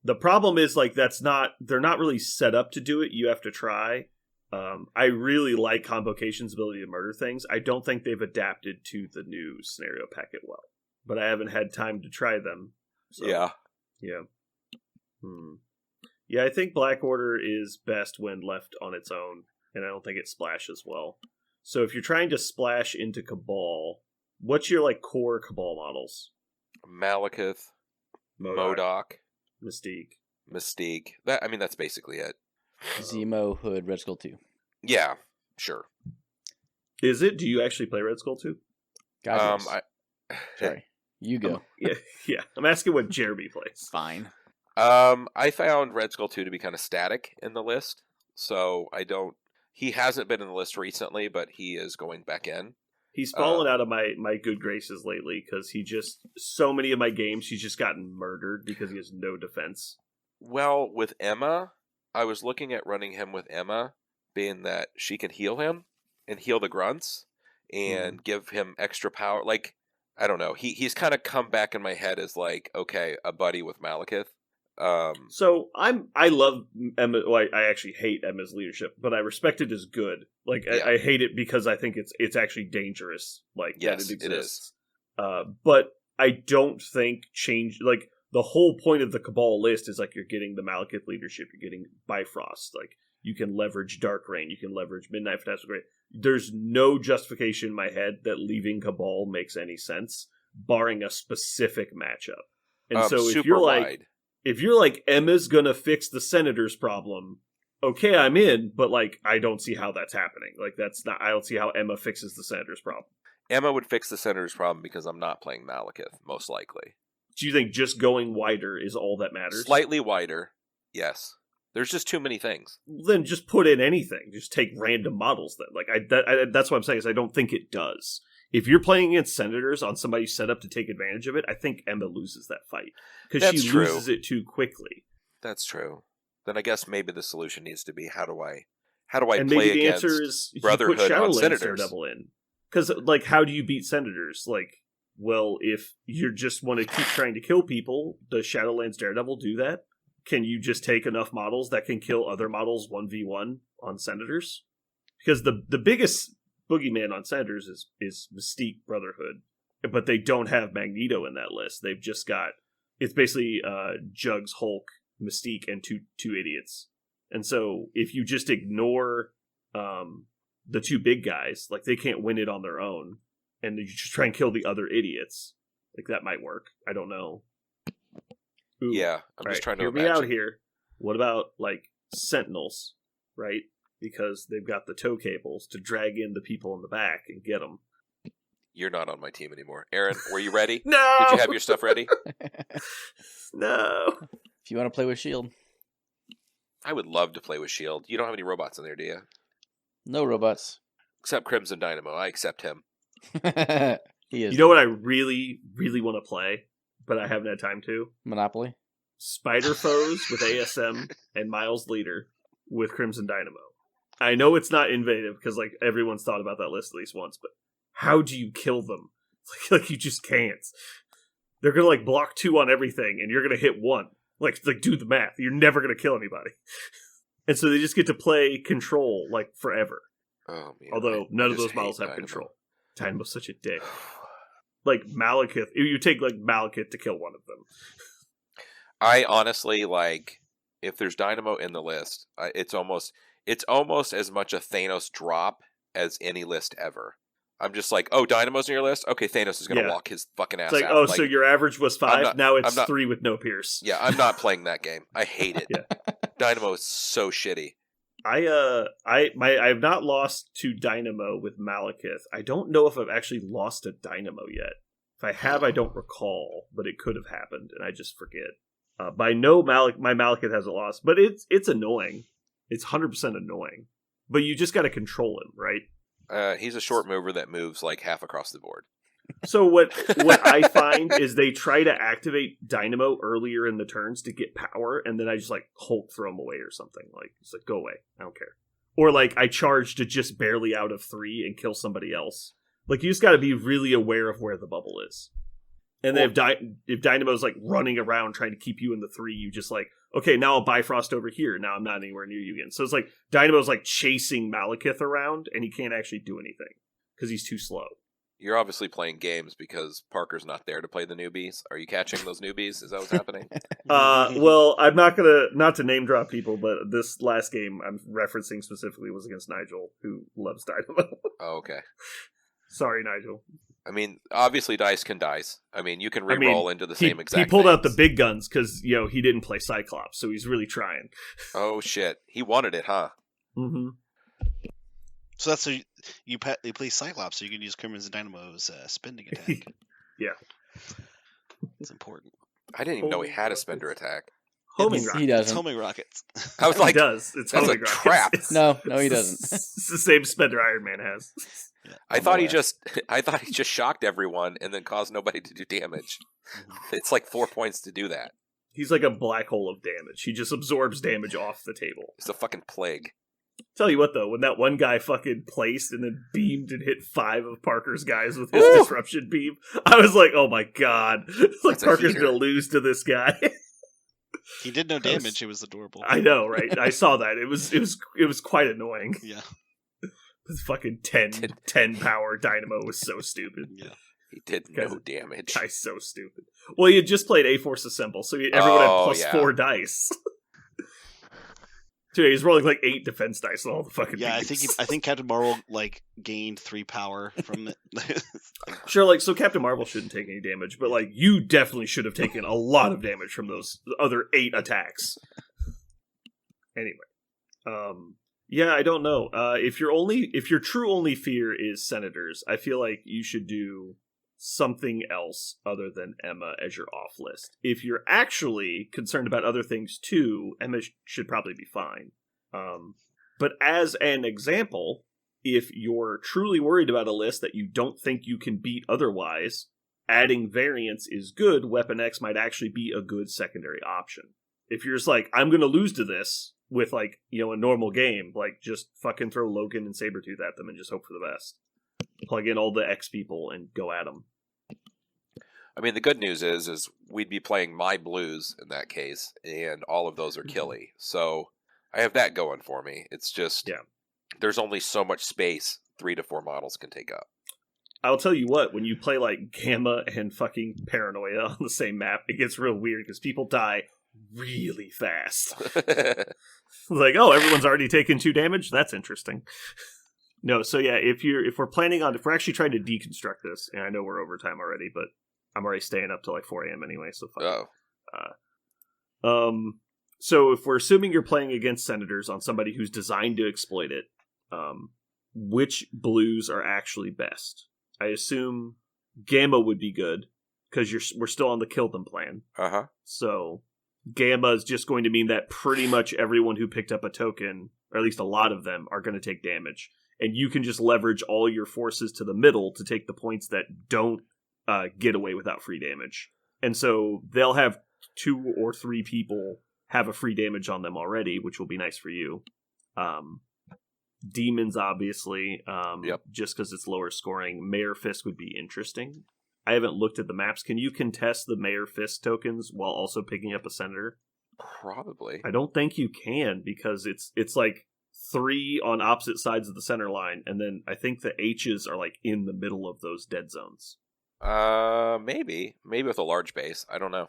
The problem is, like, they're not really set up to do it. You have to try. I really like Convocation's ability to murder things. I don't think they've adapted to the new scenario packet well, but I haven't had time to try them. So, Yeah. Yeah. Yeah, I think Black Order is best when left on its own, and I don't think it splashes well. So if you're trying to splash into Cabal, what's your, like, core Cabal models? Malekith, MODOK, Mystique. That's basically it. Zemo, Hood, Red Skull 2. Yeah, sure. Is it? Do you actually play Red Skull 2? God, yes. Sorry. You go. Yeah. I'm asking what Jeremy plays. Fine. I found Red Skull 2 to be kind of static in the list, so he hasn't been in the list recently, but he is going back in. He's fallen out of my good graces lately because so many of my games, he's just gotten murdered because he has no defense. Well, with Emma, I was looking at running him with Emma, being that she can heal him and heal the grunts and give him extra power. Like, I don't know. He's kind of come back in my head as like, okay, a buddy with Malekith. So I love Emma. Well, I actually hate Emma's leadership, but I respect it as good. Like Yeah. I hate it because I think it's actually dangerous. Like Yes, that it it exists. But I don't think the whole point of the Cabal list is like you're getting the Malekith leadership, you're getting Bifrost. Like You can leverage Dark Reign. You can leverage Midnight Phantasmagoria. There's no justification in my head that leaving Cabal makes any sense, barring a specific matchup. And so if super you're wide. like Emma's gonna fix the Senators problem, okay, I'm in, but like I don't see how that's happening. Like I don't see how Emma fixes the Senators problem. Emma would fix the Senator's problem because I'm not playing Malekith, most likely. Do you think just going wider is all that matters? Slightly wider, yes. There's just too many things. Then just put in anything. Just take random models then. Like that's what I'm saying is I don't think it does. If you're playing against Senators on somebody set up to take advantage of it, I think Emma loses that fight. Because she loses it too quickly. That's true. Then I guess maybe the solution needs to be how do I and play maybe the against answer is Brotherhood you put on Shadowlands Senators? Daredevil in. Because, like, how do you beat Senators? Like, well, if you just want to keep trying to kill people, does Shadowlands Daredevil do that? Can you just take enough models that can kill other models 1v1 on Senators? Because the biggest boogeyman on Senators is Mystique Brotherhood. But they don't have Magneto in that list. They've just got... It's basically Jugs, Hulk, Mystique, and two idiots. And so, if you just ignore... the two big guys, like they can't win it on their own, and you just try and kill the other idiots. Like that might work. I don't know. Ooh. Yeah, I'm just trying to hear imagine. me out here. What about like Sentinels, right? Because they've got the tow cables to drag in the people in the back and get them. You're not on my team anymore. Aaron, were you ready? No! Did you have your stuff ready? No! If you want to play with S.H.I.E.L.D. I would love to play with S.H.I.E.L.D. You don't have any robots in there, do you? No robots. Except Crimson Dynamo. I accept him. He is. You know what I really, really want to play, but I haven't had time to? Monopoly? Spider Foes with ASM and Miles Leader with Crimson Dynamo. I know it's not innovative because like everyone's thought about that list at least once, but how do you kill them? Like you just can't. They're gonna like block 2 on everything, and you're gonna hit 1. Like do the math. You're never gonna kill anybody. And so they just get to play control like forever. Oh man! Although none of those models have control. Dynamo's such a dick. Like Malekith, you take like Malekith to kill one of them. I honestly like if there's Dynamo in the list, it's almost as much a Thanos drop as any list ever. I'm just like, oh, Dynamo's in your list? Okay, Thanos is going to walk his fucking ass it's like, out. oh, so your average was 5, now it's not, 3 with no Pierce. Yeah, I'm not playing that game. I hate it. Yeah. Dynamo is so shitty. I've not lost to Dynamo with Malekith. I don't know if I've actually lost to Dynamo yet. If I have, I don't recall, but it could have happened, and I just forget. But I know my Malekith hasn't lost, but it's annoying. It's 100% annoying. But you just got to control him, right? He's a short mover that moves like half across the board. So what I find is they try to activate Dynamo earlier in the turns to get power, and then I just like Hulk throw him away or something. Like it's like go away, I don't care. Or like I charge to just barely out of 3 and kill somebody else. Like you just got to be really aware of where the bubble is. And then if Dynamo's like running around trying to keep you in the 3, you just like, okay, now I'll Bifrost over here. Now I'm not anywhere near you again. So it's like Dynamo's like chasing Malekith around, and he can't actually do anything because he's too slow. You're obviously playing games because Parker's not there to play the newbies. Are you catching those newbies? Is that what's happening? Well, I'm not to name drop people, but this last game I'm referencing specifically was against Nigel, who loves Dynamo. Oh, okay. Sorry, Nigel. I mean, obviously dice can dice. I mean, you can re-roll into the same exact He pulled out the things. big guns because, he didn't play Cyclops, so he's really trying. Oh, shit. He wanted it, huh? Mm-hmm. So that's you play Cyclops, so you can use Crimson Dynamo's spending attack. Yeah. It's important. I didn't even know he had a spender attack. Homing He rockets. He It's doesn't. homing rockets. I was like, he does. It's that's a homing rockets. trap. No, he doesn't. It's the same spender Iron Man has. Yeah. I thought he just shocked everyone and then caused nobody to do damage. It's like 4 points to do that. He's like a black hole of damage. He just absorbs damage off the table. It's a fucking plague. Tell you what, though, when that one guy fucking placed and then beamed and hit 5 of Parker's guys with his Ooh. disruption beam, I was like, oh my god. It's like That's a Parker's heater. gonna lose to this guy. He did no damage. It was adorable. I know, right? I saw that. It was quite annoying. Yeah. This fucking 10 power Dynamo was so stupid. Yeah. He did no damage. Guy's so stupid. Well, he had just played A-Force Assemble, so everyone had Oh, plus yeah. 4 dice. Dude, he's rolling like 8 defense dice on all the fucking Yeah, things. I think Captain Marvel like gained 3 power from it. Sure, like, so Captain Marvel shouldn't take any damage, but like, you definitely should have taken a lot of damage from those other 8 attacks. Anyway, yeah, I don't know. If your true only fear is senators, I feel like you should do something else other than Emma as your off list. If you're actually concerned about other things too, Emma should probably be fine. But as an example, if you're truly worried about a list that you don't think you can beat otherwise, adding variants is good. Weapon X might actually be a good secondary option. If you're just like, I'm going to lose to this with, like, you know, a normal game, like, just fucking throw Logan and Sabretooth at them and just hope for the best. Plug in all the X people and go at them. I mean, the good news is we'd be playing my blues in that case, and all of those are killy. So I have that going for me. It's just, there's only so much space 3 to 4 models can take up. I'll tell you what, when you play, like, Gamma and fucking Paranoia on the same map, it gets real weird because people die really fast. Like, oh, everyone's already taken 2 damage? That's interesting. No, so yeah, if we're actually trying to deconstruct this, and I know we're over time already, but I'm already staying up till like 4 a.m. anyway, so fuck it. So if we're assuming you're playing against senators on somebody who's designed to exploit it, which blues are actually best? I assume Gamma would be good, because we're still on the kill them plan. Uh-huh. So Gamma is just going to mean that pretty much everyone who picked up a token, or at least a lot of them, are going to take damage. And you can just leverage all your forces to the middle to take the points that don't get away without free damage. And so they'll have 2 or 3 people have a free damage on them already, which will be nice for you. Demons, obviously, just because it's lower scoring. Mayor Fisk would be interesting. I haven't looked at the maps. Can you contest the Mayor Fisk tokens while also picking up a senator? Probably. I don't think you can, because it's like 3 on opposite sides of the center line, and then I think the H's are like in the middle of those dead zones. Maybe with a large base. I don't know.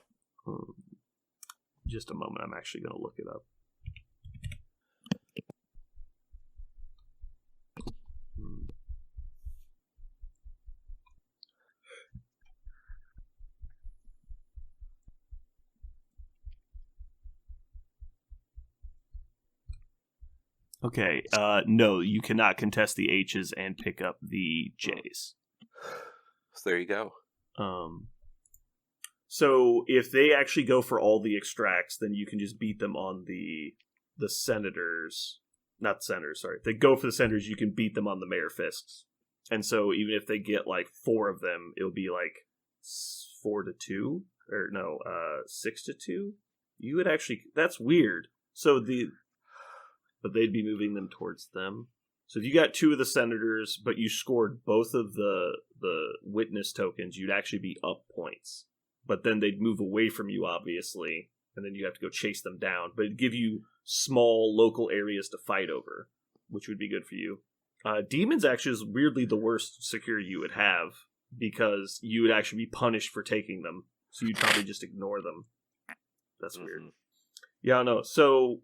Just a moment. I'm actually going to look it up. Okay, no, you cannot contest the H's and pick up the J's. So there you go. So if they actually go for all the extracts, then you can just beat them on the senators. Not senators, sorry. If they go for the senators, you can beat them on the Mayor Fisks. And so even if they get like 4 of them, it'll be like 4-2, or no, 6-2. You would actually, that's weird. So but they'd be moving them towards them. So if you got 2 of the senators, but you scored both of the witness tokens, you'd actually be up points. But then they'd move away from you, obviously, and then you have to go chase them down. But it'd give you small local areas to fight over, which would be good for you. Demons actually is weirdly the worst security you would have, because you would actually be punished for taking them. So you'd probably just ignore them. That's weird. Yeah, I know. So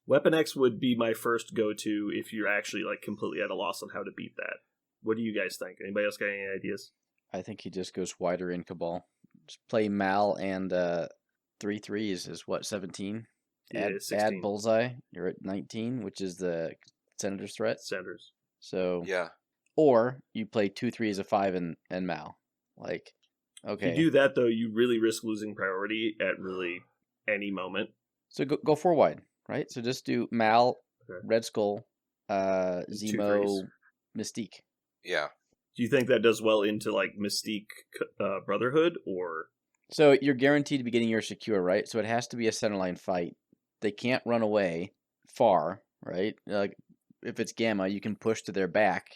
Weapon X would be my first go-to if you're actually like completely at a loss on how to beat that. What do you guys think? Anybody else got any ideas? I think he just goes wider in Cabal. Just play Mal and 3 3s is what, 17? Yeah, add Bullseye. You're at 19, which is the Senator's threat. Senators. So Yeah. Or you play 2 3s, a 5, and Mal. Like, okay. If you do that though, you really risk losing priority at really any moment. So go 4 wide, right? So just do Mal, Okay. Red Skull, 2 Zemo, threes. Mystique. Yeah. Do you think that does well into like Mystique Brotherhood, or So you're guaranteed to be getting your secure, right? So it has to be a centerline fight. They can't run away far, right? Like if it's Gamma, you can push to their back.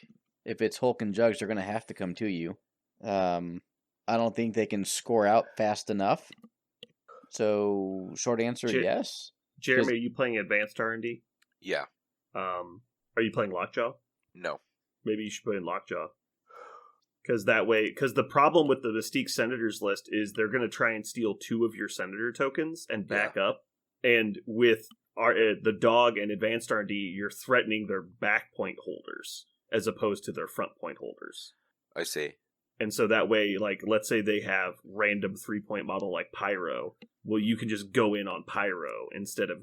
If it's Hulk and Jugs, they're going to have to come to you. I don't think they can score out fast enough. So short answer, yes. Jeremy, are you playing Advanced R&D? Yeah. Are you playing Lockjaw? No. Maybe you should put in Lockjaw. Because the problem with the Mystique Senators list is they're going to try and steal 2 of your Senator tokens and back up. And with the dog and advanced R&D, you're threatening their back point holders as opposed to their front point holders. I see. And so that way, like, let's say they have random 3-point model like Pyro. Well, you can just go in on Pyro instead of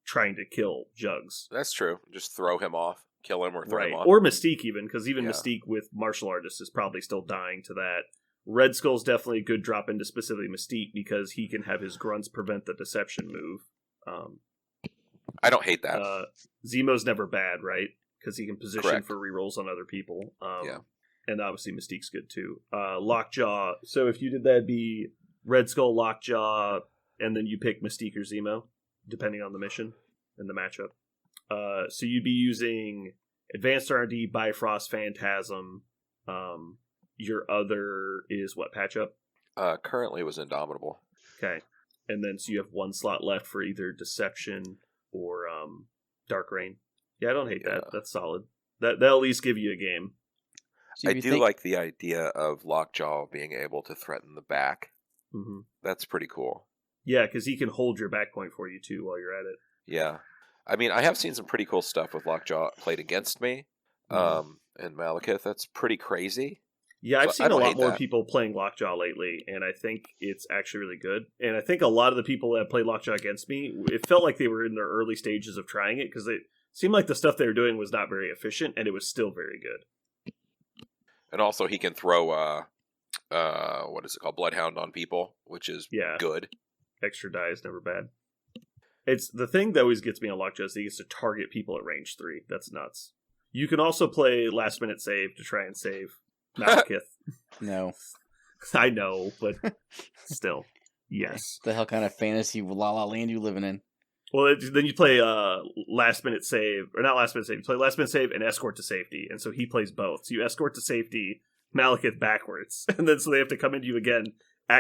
trying to kill Jugs. That's true. Just throw him off, kill him, or throw him off. Or Mystique even, because even Yeah. Mystique with Martial Artist is probably still dying to that. Red Skull's definitely a good drop into specifically Mystique because he can have his grunts prevent the deception move. I don't hate that. Zemo's never bad, right? Because he can position Correct. for rerolls on other people. Yeah. And obviously Mystique's good too. Lockjaw. So if you did that, it'd be Red Skull, Lockjaw, and then you pick Mystique or Zemo, depending on the mission and the matchup. So you'd be using Advanced R&D, Bifrost, Phantasm. Your other is what, patch up? Currently was Indomitable. Okay. And then so you have one slot left for either Deception or Dark Reign. Yeah, I don't hate that. That's solid. That'll at least give you a game. So I if you do think- like the idea of Lockjaw being able to threaten the back. Mm-hmm. That's pretty cool. Yeah, because he can hold your back point for you too while you're at it. Yeah. I mean, I have seen some pretty cool stuff with Lockjaw played against me. And Malekith, that's pretty crazy. Yeah, I've So I seen a don't lot hate more that. people playing Lockjaw lately, and I think it's actually really good. And I think a lot of the people that played Lockjaw against me, it felt like they were in their early stages of trying it, because it seemed like the stuff they were doing was not very efficient, and it was still very good. And also, he can throw, what is it called? Bloodhound on people, which is Yeah. good. Extra die is never bad. It's the thing that always gets me on Lockjaw is he gets to target people at range 3. That's nuts. You can also play last minute save to try and save Malekith. No. I know, but still, yes. The hell kind of fantasy La La Land you living in? Well, then you play last minute save, or not last minute save. You play last minute save and escort to safety, and so he plays both. So you escort to safety Malekith backwards, and then so they have to come into you again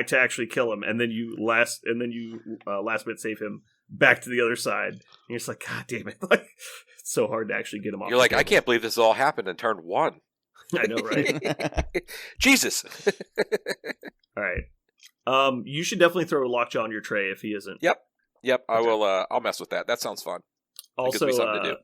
to actually kill him, and then you last minute save him back to the other side. And you're just like, God damn it! Like, it's so hard to actually get him off. You're like, I can't believe this all happened in turn 1. I know, right? Jesus. All right. You should definitely throw Lockjaw on your tray if he isn't. Yep. I Okay. will. I'll mess with that. That sounds fun. Also, me something to do.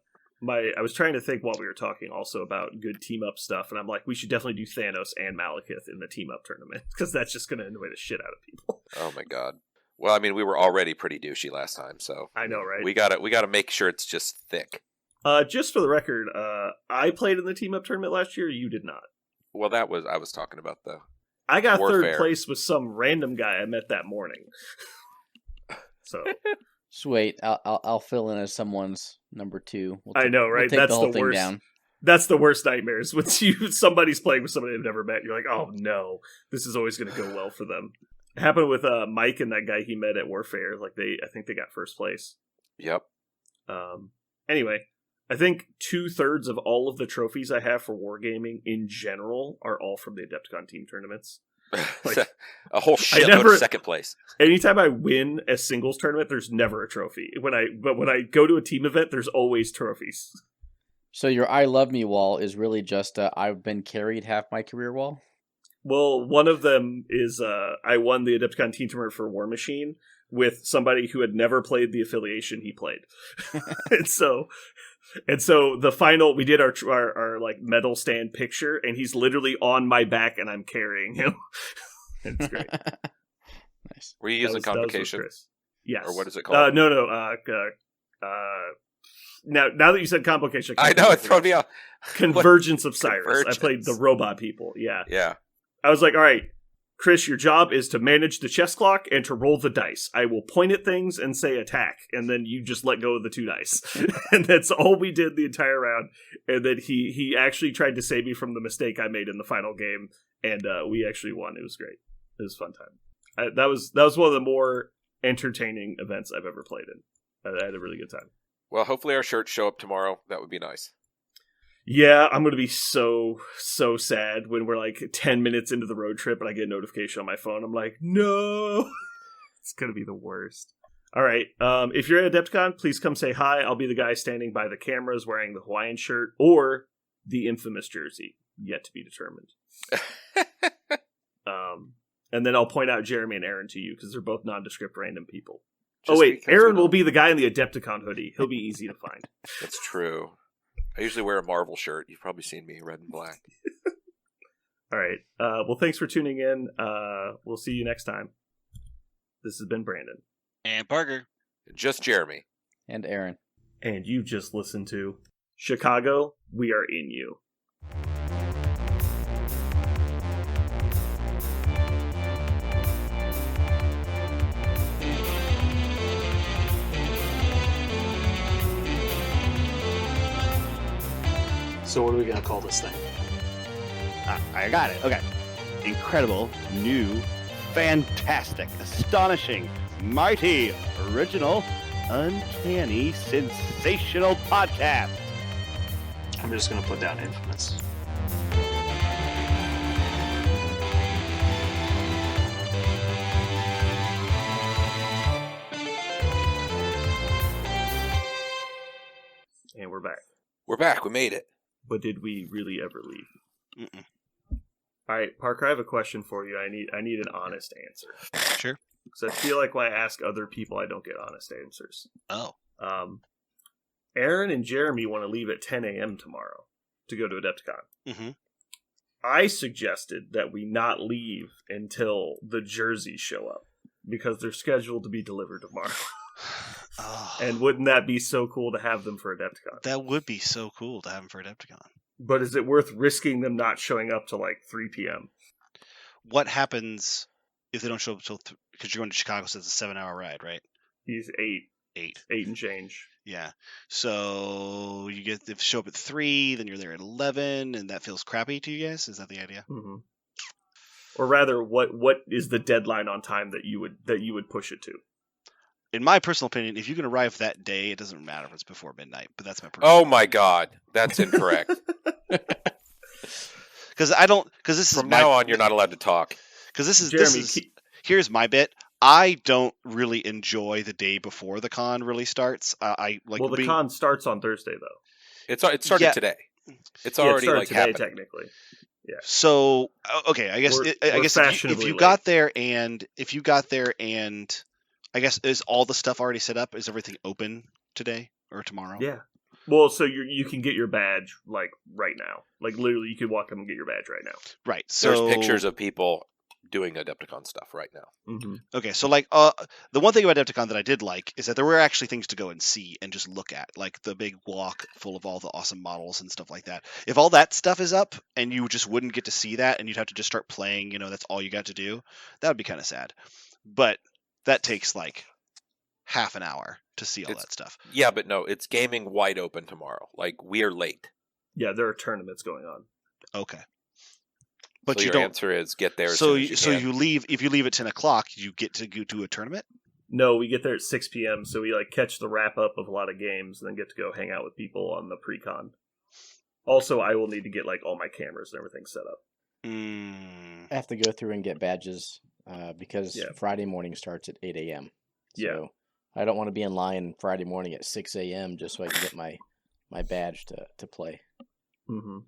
I was trying to think while we were talking also about good team up stuff, and I'm like, we should definitely do Thanos and Malekith in the team up tournament because that's just going to annoy the shit out of people. Oh my god. Well, I mean, we were already pretty douchey last time, so I know, right? we gotta make sure it's just thick. Just for the record, I played in the team up tournament last year. You did not. Well, I was talking about the. I got Warfare. third place with some random guy I met that morning. So Just wait, I'll fill in as someone's number 2. I know, right? We'll take That's the whole the thing worst. down. That's the worst nightmares when somebody's playing with somebody they've never met. You're like, oh no, this is always going to go well for them. It happened with Mike and that guy he met at Warfare. Like I think they got first place. Yep. Anyway, I think 2/3 of all of the trophies I have for Wargaming in general are all from the Adepticon team tournaments. Like, a whole I shitload never- of second place. Anytime I win a singles tournament, there's never a trophy. When I go to a team event, there's always trophies. So your I love me wall is really just I've been carried half my career wall? Well, one of them is I won the Adepticon team tournament for War Machine with somebody who had never played the affiliation he played. and so the final, we did our like medal stand picture, and he's literally on my back, and I'm carrying him. It's great. Nice. Were you using That was with convocation? Chris. Yes. Or what is it called? No. Now that you said convocation, I know, it thrown me off. Convergence of Cyrus. I played the Convergence. robot people. Yeah. Yeah. I was like, all right, Chris, your job is to manage the chess clock and to roll the dice. I will point at things and say attack, and then you just let go of the 2 dice. And that's all we did the entire round. And then he actually tried to save me from the mistake I made in the final game, and we actually won. It was great. It was a fun time. That was one of the more entertaining events I've ever played in. I had a really good time. Well, hopefully our shirts show up tomorrow. That would be nice. Yeah, I'm going to be so sad when we're like 10 minutes into the road trip and I get a notification on my phone. I'm like, no! It's going to be the worst. All right. If you're at Adepticon, please come say hi. I'll be the guy standing by the cameras wearing the Hawaiian shirt or the infamous jersey. Yet to be determined. And then I'll point out Jeremy and Aaron to you because they're both nondescript random people. Oh wait, because we Aaron will don't- be the guy in the Adepticon hoodie. He'll be easy to find. That's true. I usually wear a Marvel shirt. You've probably seen me red and black. All right. Well, thanks for tuning in. We'll see you next time. This has been Brandon. And Parker. Just Jeremy. And Aaron. And you just listened to Chicago, We Are In You. So what are we gonna call this thing? I got it. Okay. Incredible, new, fantastic, astonishing, mighty, original, uncanny, sensational podcast. I'm just gonna put down infamous. And we're back. We're back. We made it. But did we really ever leave? Mm-mm. All right, Parker, I have a question for you. I need an honest answer. Sure. Because I feel like when I ask other people, I don't get honest answers. Oh. Aaron and Jeremy want to leave at 10 a.m. tomorrow to go to Adepticon. Mm-hmm. I suggested that we not leave until the jerseys show up because they're scheduled to be delivered tomorrow. Oh, And wouldn't that be so cool to have them for Adepticon? that would be so cool to have him for Adepticon. But is it worth risking them not showing up till like 3 p.m.? What happens if they don't show up until... Because you're going to Chicago, so it's a 7-hour ride, right? He's 8 and change. Yeah. So you get to show up at 3, then you're there at 11, and that feels crappy to you guys? Is that the idea? Mm-hmm. Or rather, what is the deadline on time that you would push it to? In my personal opinion, if you can arrive that day, it doesn't matter if it's before midnight. But that's my personal. Oh my God, that's incorrect. Because I don't. Because this is From now on, you're not allowed to talk. Because this is Jeremy, here's my bit. I don't really enjoy the day before the con really starts. I like. well, the being, con starts on Thursday, though. It started Yeah. today. It's Yeah, it already started like today, happened. technically. So okay, I guess We're I guess if fashionably you late. got there and I guess is all the stuff already set up? Is everything open today or tomorrow? Yeah. Well, so you can get your badge like right now. Like literally, you could walk up and get your badge right now. Right. So There's pictures of people doing Adepticon stuff right now. Mm-hmm. okay, so like the one thing about Adepticon that I did like is that there were actually things to go and see and just look at, like the big walk full of all the awesome models and stuff like that. If all that stuff is up and you just wouldn't get to see that and you'd have to just start playing, that's all you got to do, that would be kind of sad. But that takes like half an hour to see all It's- that stuff. Yeah, but no, it's gaming wide open tomorrow. Like, we are late. Yeah, there are tournaments going on. Okay. But So you your don't. answer is get there as So soon as you, you can. you leave. If you leave at 10 o'clock, you get to go to a tournament. No, we get there at 6 p.m., so we like catch the wrap up of a lot of games and then get to go hang out with people on the pre-con. Also, I will need to get like all my cameras and everything set up. Mm. I have to go through and get badges because Yeah. Friday morning starts at 8 a.m. So Yeah. I don't want to be in line Friday morning at 6 a.m. just so I can get my badge to play. Mm-hmm.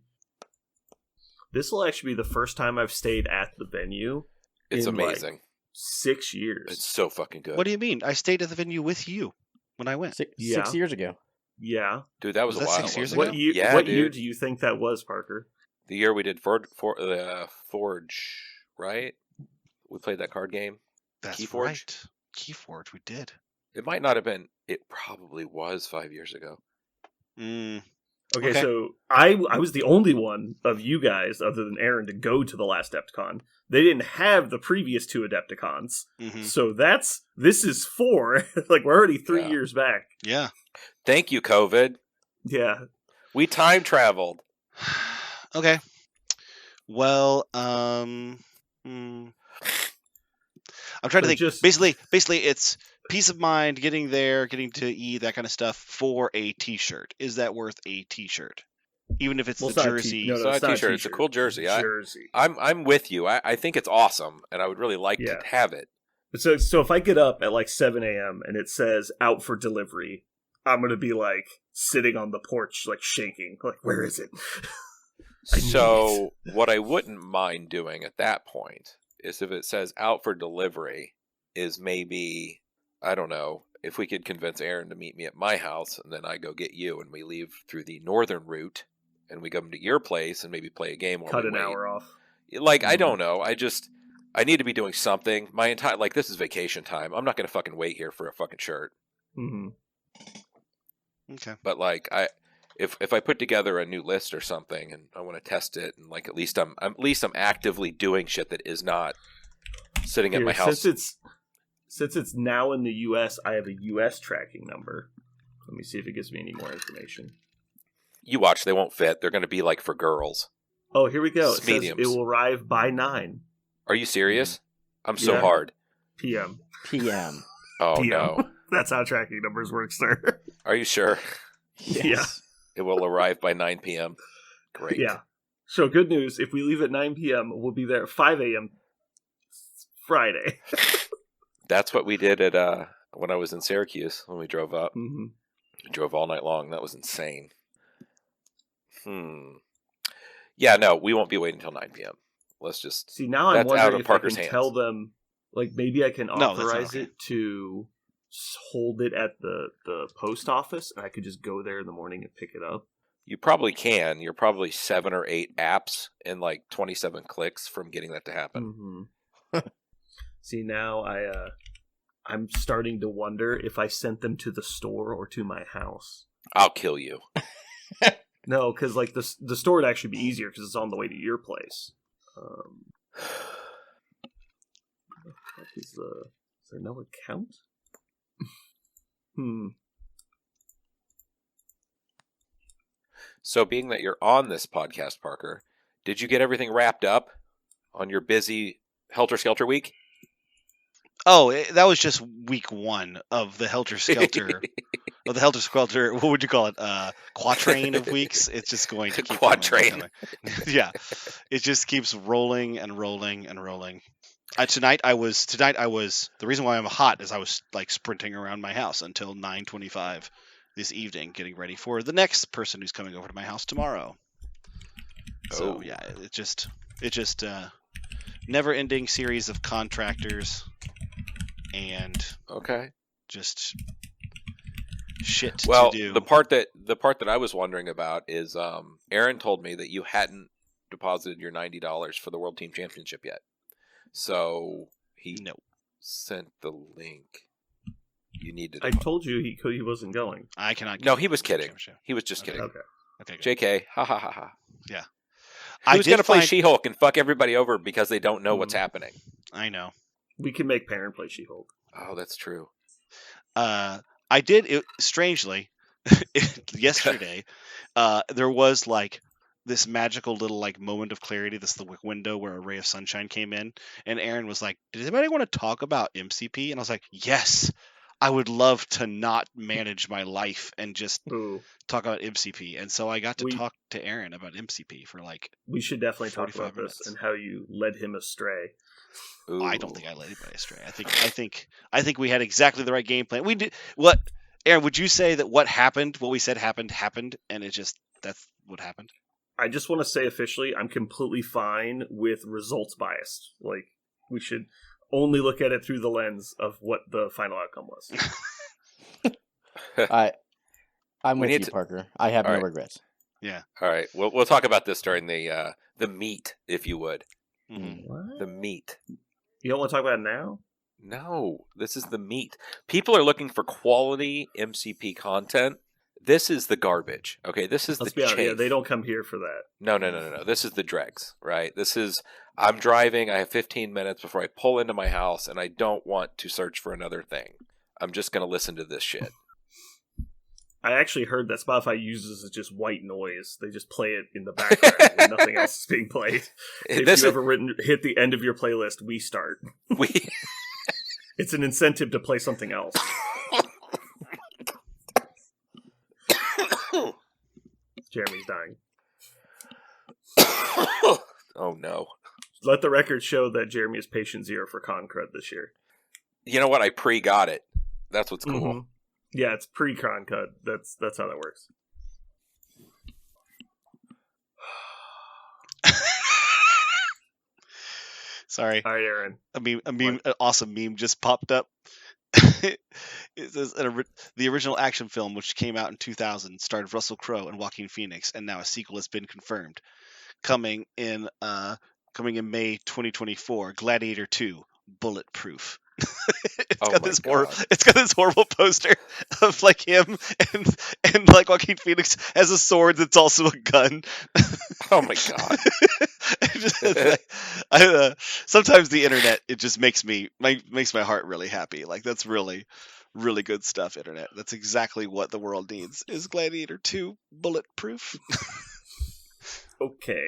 This will actually be the first time I've stayed at the venue It's in, like, amazing. 6 years. It's so fucking good. What do you mean? I stayed at the venue with you when I went. Six Yeah. years ago. Yeah. Dude, that was Was a that while. 6 years wasn't ago? What it? year? Yeah, what dude. year do you think that was, Parker? The year we did Forge, right? We played that card game. That's Keyforge? right. Keyforge, we did. It might not have been. It probably was 5 years ago. Mm. Okay, Okay. so I was the only one of you guys, other than Aaron, to go to the last Adepticon. They didn't have the previous 2 Adepticons, Hmm. so this is 4. Like we're already 3 Yeah. years back. Yeah. Thank you, COVID. Yeah, We time traveled. Okay. Well, I'm trying to So think. just- Basically, it's peace of mind, getting there, getting to eat, that kind of stuff for a T-shirt. Is that worth a T-shirt? Even if it's Well, the it's not a jersey. no, It's no, not it's a not t-shirt, it's a cool jersey. Jersey. I'm with you. I think it's awesome, and I would really like Yeah. to have it. So if I get up at like 7 a.m. and it says out for delivery, I'm gonna be like sitting on the porch, like shaking, like where is it? I need So what I wouldn't mind doing at that point is if it says out for delivery, is maybe, I don't know, if we could convince Aaron to meet me at my house, and then I go get you, and we leave through the northern route, and we come to your place and maybe play a game while Cut we an wait. hour off. Like, I don't know. I need to be doing something. My entire, like, this is vacation time. I'm not going to fucking wait here for a fucking shirt. Mm-hmm. Okay. But like, if I put together a new list or something and I want to test it, and like, at least I'm actively doing shit that is not sitting at my house. Since it's now in the U.S., I have a U.S. tracking number. Let me see if it gives me any more information. You watch, they won't fit. They're going to be like for girls. Oh, here we go. It says Mediums. it will arrive by 9 Are you serious? I'm so Yeah. hard. p.m. PM. Oh PM. no. That's how tracking numbers work, sir. Are you sure? Yes. It will arrive by 9 p.m. Great. Yeah. So good news. If we leave at 9 p.m., we'll be there at 5 a.m. Friday. That's what we did at when I was in Syracuse when we drove up. Mm-hmm. We drove all night long. That was insane. Yeah, no, we won't be waiting until 9 p.m. Let's just See, now I'm That's out wondering of if Parker's I can hands. tell them, like, maybe I can No, that's not authorize okay. it to hold it at the post office, and I could just go there in the morning and pick it up. You probably can. You're probably 7 or 8 apps and like 27 clicks from getting that to happen. Mm-hmm. See, now I'm starting to wonder if I sent them to the store or to my house. I'll kill you. No, because like the store would actually be easier because it's on the way to your place. Is there no account? So, being that you're on this podcast, Parker, did you get everything wrapped up on your busy Helter Skelter week? Oh, that was just week 1 of the Helter Skelter. Of the Helter Skelter, what would you call it? Quatrain of weeks. It's just going to keep Quatrain. Yeah, it just keeps rolling and rolling and rolling. Tonight I was. The reason why I'm hot is I was like sprinting around my house until 9:25 this evening, getting ready for the next person who's coming over to my house tomorrow. So Oh. yeah, it just never-ending series of contractors and Okay. just shit Well, to do. the part that I was wondering about is Aaron told me that you hadn't deposited your $90 for the World Team Championship yet. So he No. sent the link. You need to I told you he wasn't going. I cannot. No, get he was the kidding. championship. He was just kidding. Okay. Okay. Good. JK. Ha ha ha ha. Yeah. I Who's did going to play find- She-Hulk and fuck everybody over because they don't know what's happening? I know. We can make Perrin play She-Hulk. Oh, that's true. I did. Strangely, yesterday, there was like this magical little like moment of clarity. This the window where a ray of sunshine came in, and Aaron was like, "Does anybody want to talk about MCP?" And I was like, "Yes." I would love to not manage my life and just Ooh, talk about MCP. And so I got to We- talk to Aaron about MCP for like, we should definitely talk 45 about this minutes. and how you led him astray. Ooh. I don't think I led anybody astray. I think we had exactly the right game plan. We did what, Aaron, would you say that what happened, what we said happened, and it just, that's what happened? I just want to say officially, I'm completely fine with results biased. Like, we should only look at it through the lens of what the final outcome was. I'm We with need you, to- Parker. I have All no right. regrets. All right. We'll talk about this during the meat, if you would. Mhm. What? The meat. You don't want to talk about it now? No, this is the meat. People are looking for quality MCP content. This is the garbage. Okay, this is Let's the be honest. Yeah, chafe. they don't come here for that. No. This is the dregs, right? This is, I'm driving, I have 15 minutes before I pull into my house, and I don't want to search for another thing. I'm just going to listen to this shit. I actually heard that Spotify uses just white noise. They just play it in the background when nothing else is being played. If This you is, ever hit the end of your playlist, we start. we, It's an incentive to play something else. Jeremy's dying. oh no. Let the record show that Jeremy is patient zero for Concrud this year. You know what? I pre-got it. That's what's cool. Mhm. Yeah, it's pre-Concrud. That's how that works. Sorry. All right, Aaron. An awesome meme just popped up. It says the original action film, which came out in 2000, starred Russell Crowe and Joaquin Phoenix, and now a sequel has been confirmed, coming in May 2024. Gladiator 2, Bulletproof. Oh my God. It's got this horrible poster of like him and like Joaquin Phoenix has a sword that's also a gun. Oh my God. Sometimes the internet, it just makes my heart really happy. Like, that's really, really good stuff, internet. That's exactly what the world needs, is Gladiator 2 Bulletproof. Okay.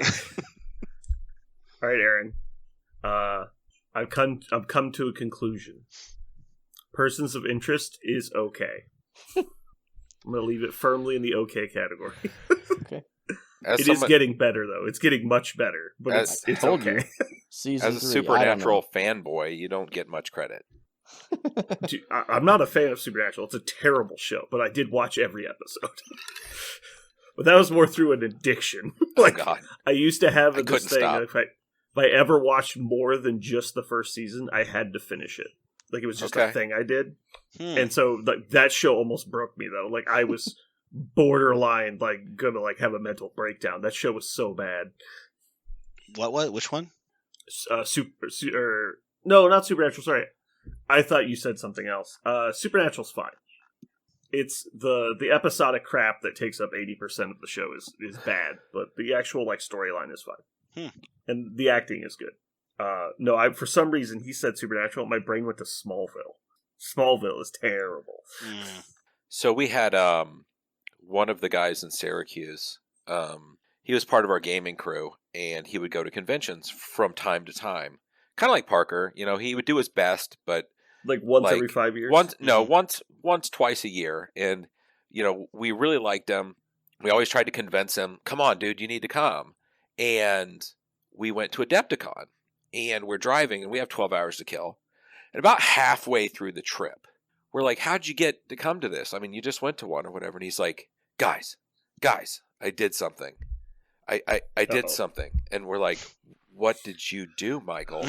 All right, Aaron. I've come to a conclusion. Persons of interest is okay. I'm going to leave it firmly in the okay category. Okay. As It is getting better, though. It's getting much better, but As- it's told you. okay. Season As a 3, Supernatural fanboy, you don't get much credit. Dude, I'm not a fan of Supernatural. It's a terrible show, but I did watch every episode. But that was more through an addiction. Oh God. I used to have I this couldn't thing. stop. If I ever watched more than just the first season, I had to finish it. Like, it was just a Okay. thing I did. Hmm. And so like that show almost broke me, though. Like, I was borderline like gonna like have a mental breakdown. That show was so bad. What? Which one? No, not Supernatural. Sorry, I thought you said something else. Supernatural's fine. It's the episodic crap that takes up 80% of the show is bad, but the actual like storyline is fine, and the acting is good. No, for some reason he said Supernatural. My brain went to Smallville. Smallville is terrible. So we had one of the guys in Syracuse. He was part of our gaming crew, and he would go to conventions from time to time. Kind of like Parker, he would do his best, but Like once Like, every 5 years. once twice a year. And we really liked him. We always tried to convince him, come on, dude, you need to come. And we went to Adepticon, and we're driving, and we have 12 hours to kill. And about halfway through the trip, we're like, how'd you get to come to this? I mean, you just went to one or whatever. And he's like, guys, I did something. I did Uh-oh. something. And we're like, what did you do, Michael?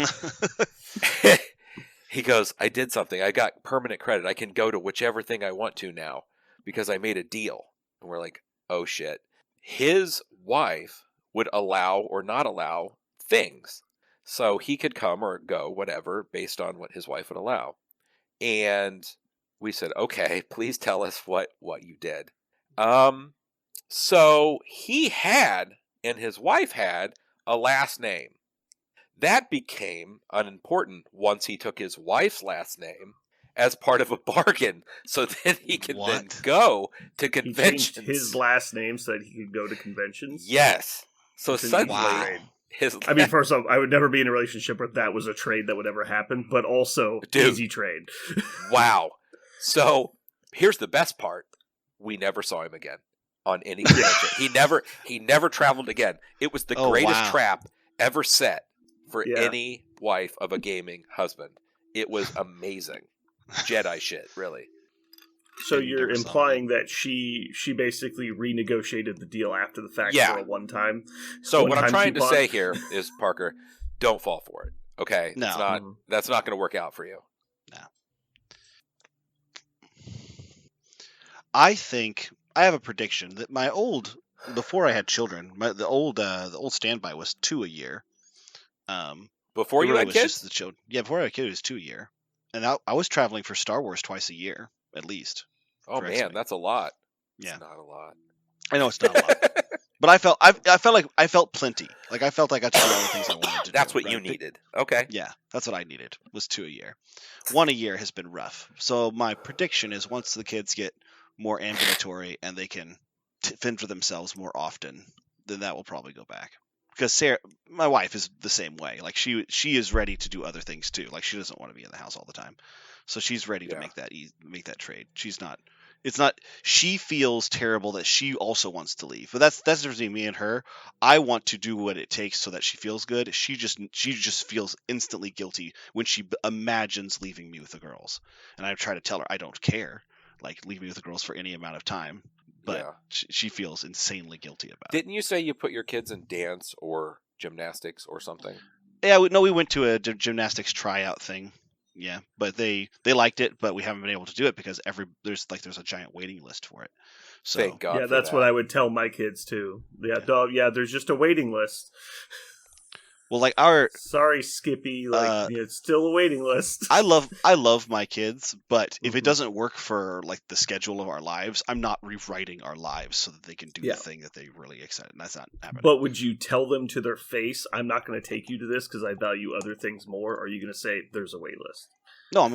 He goes, I did something. I got permanent credit. I can go to whichever thing I want to now because I made a deal. And we're like, oh shit. His wife would allow or not allow things. So he could come or go, whatever, based on what his wife would allow. And we said, okay, please tell us what you did. So he had, and his wife had, a last name. That became unimportant once he took his wife's last name as part of a bargain. So then he could then What? go to He conventions. changed his last name so that he could go to conventions. Yes. So It's an suddenly, easy trade. his I mean, first off, I would never be in a relationship where that was a trade that would ever happen, but also Dude. easy trade. wow. So here's the best part: we never saw him again on any convention. He never traveled again. It was the Oh, greatest wow. trap ever set for Yeah. any wife of a gaming husband. It was amazing. Jedi shit, really. So And you're never saw implying that she basically renegotiated the deal after the fact Yeah. for a one-time. So what I'm One-time trying to coupon? say here is, Parker, don't fall for it. Okay, No. it's not. Mhm. That's not going to work out for you. I think I have a prediction that before I had children, the old standby was 2 a year. Before It you really had was kids, just the children. Yeah, before I had a kid, it was 2 a year, and I was traveling for Star Wars twice a year at least. oh for man, X-Men. that's a lot. Yeah. It's not a lot. I know it's not a lot, but I felt plenty. Like, I felt I got to do all the things I wanted to. That's do, what you right? needed. Okay. Yeah, that's what I needed. Was 2 a year. 1 a year has been rough. So my prediction is once the kids get more ambulatory and they can fend for themselves more often, then that will probably go back. Because Sarah, my wife, is the same way. Like, she is ready to do other things too. Like, she doesn't want to be in the house all the time, so she's ready to Yeah. make that trade. She's not. It's not. She feels terrible that she also wants to leave, but that's the difference between me and her. I want to do what it takes so that she feels good. She just feels instantly guilty when she imagines leaving me with the girls, and I try to tell her I don't care. Like, leave me with the girls for any amount of time, but Yeah. she feels insanely guilty about it. Didn't you say you put your kids in dance or gymnastics or something? Yeah, we went to a gymnastics tryout thing. Yeah, but they liked it, but we haven't been able to do it because there's a giant waiting list for it. So Thank God. Yeah, for that's that. what I would tell my kids too. Yeah, Yeah. dog. Yeah, there's just a waiting list. well, like our Sorry, Skippy. Like it's still a waiting list. I love my kids, but if it Mhm. doesn't work for like the schedule of our lives, I'm not rewriting our lives so that they can do Yeah. the thing that they really excited. And that's not happening. But would you tell them to their face, "I'm not going to take you to this because I value other things more"? Or are you going to say, "There's a wait list"? No,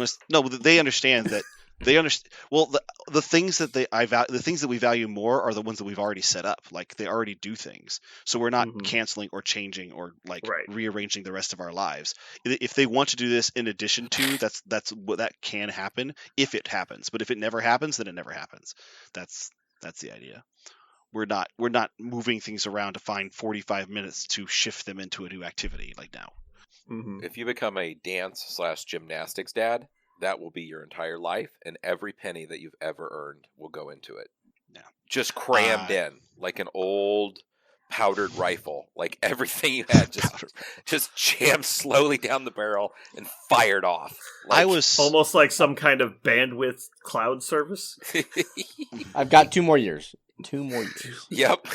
they understand that they understand. Well, the things that the things that we value more are the ones that we've already set up. Like they already do things, so we're not Mhm. canceling or changing or like Right. rearranging the rest of our lives. If they want to do this in addition to, that's what that can happen if it happens. But if it never happens, then it never happens. That's the idea. We're not moving things around to find 45 minutes to shift them into a new activity like now. Mm-hmm. If you become a dance/gymnastics dad, that will be your entire life, and every penny that you've ever earned will go into it. Yeah. Just crammed in like an old powdered rifle. Like everything you had just jammed slowly down the barrel and fired off. Like, I was Almost like some kind of bandwidth cloud service. I've got 2 more years. 2 more years. Yep.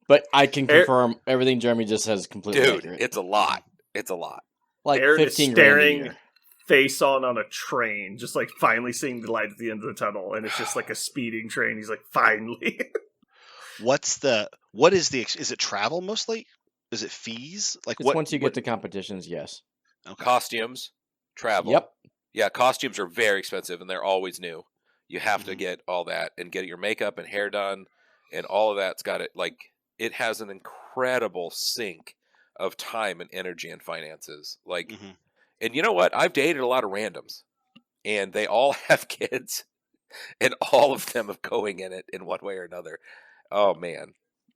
But I can Air- confirm everything Jeremy just says is completely Dude, accurate. it's a lot. It's a lot. Like Aaron is 15 grand a staring year. face on a train, just like finally seeing the light at the end of the tunnel, and it's just like a speeding train. He's like, finally. is it travel mostly? Is it fees? Like It's what? once you get to competitions, yes. Okay. Costumes, travel. Yep. Yeah, costumes are very expensive and they're always new. You have to Mhm. get all that and get your makeup and hair done, and all of that's got it. Like it has an incredible sink of time and energy and finances. Like, Mhm. and you know what? I've dated a lot of randoms, and they all have kids, and all of them are going in it in one way or another. Oh man!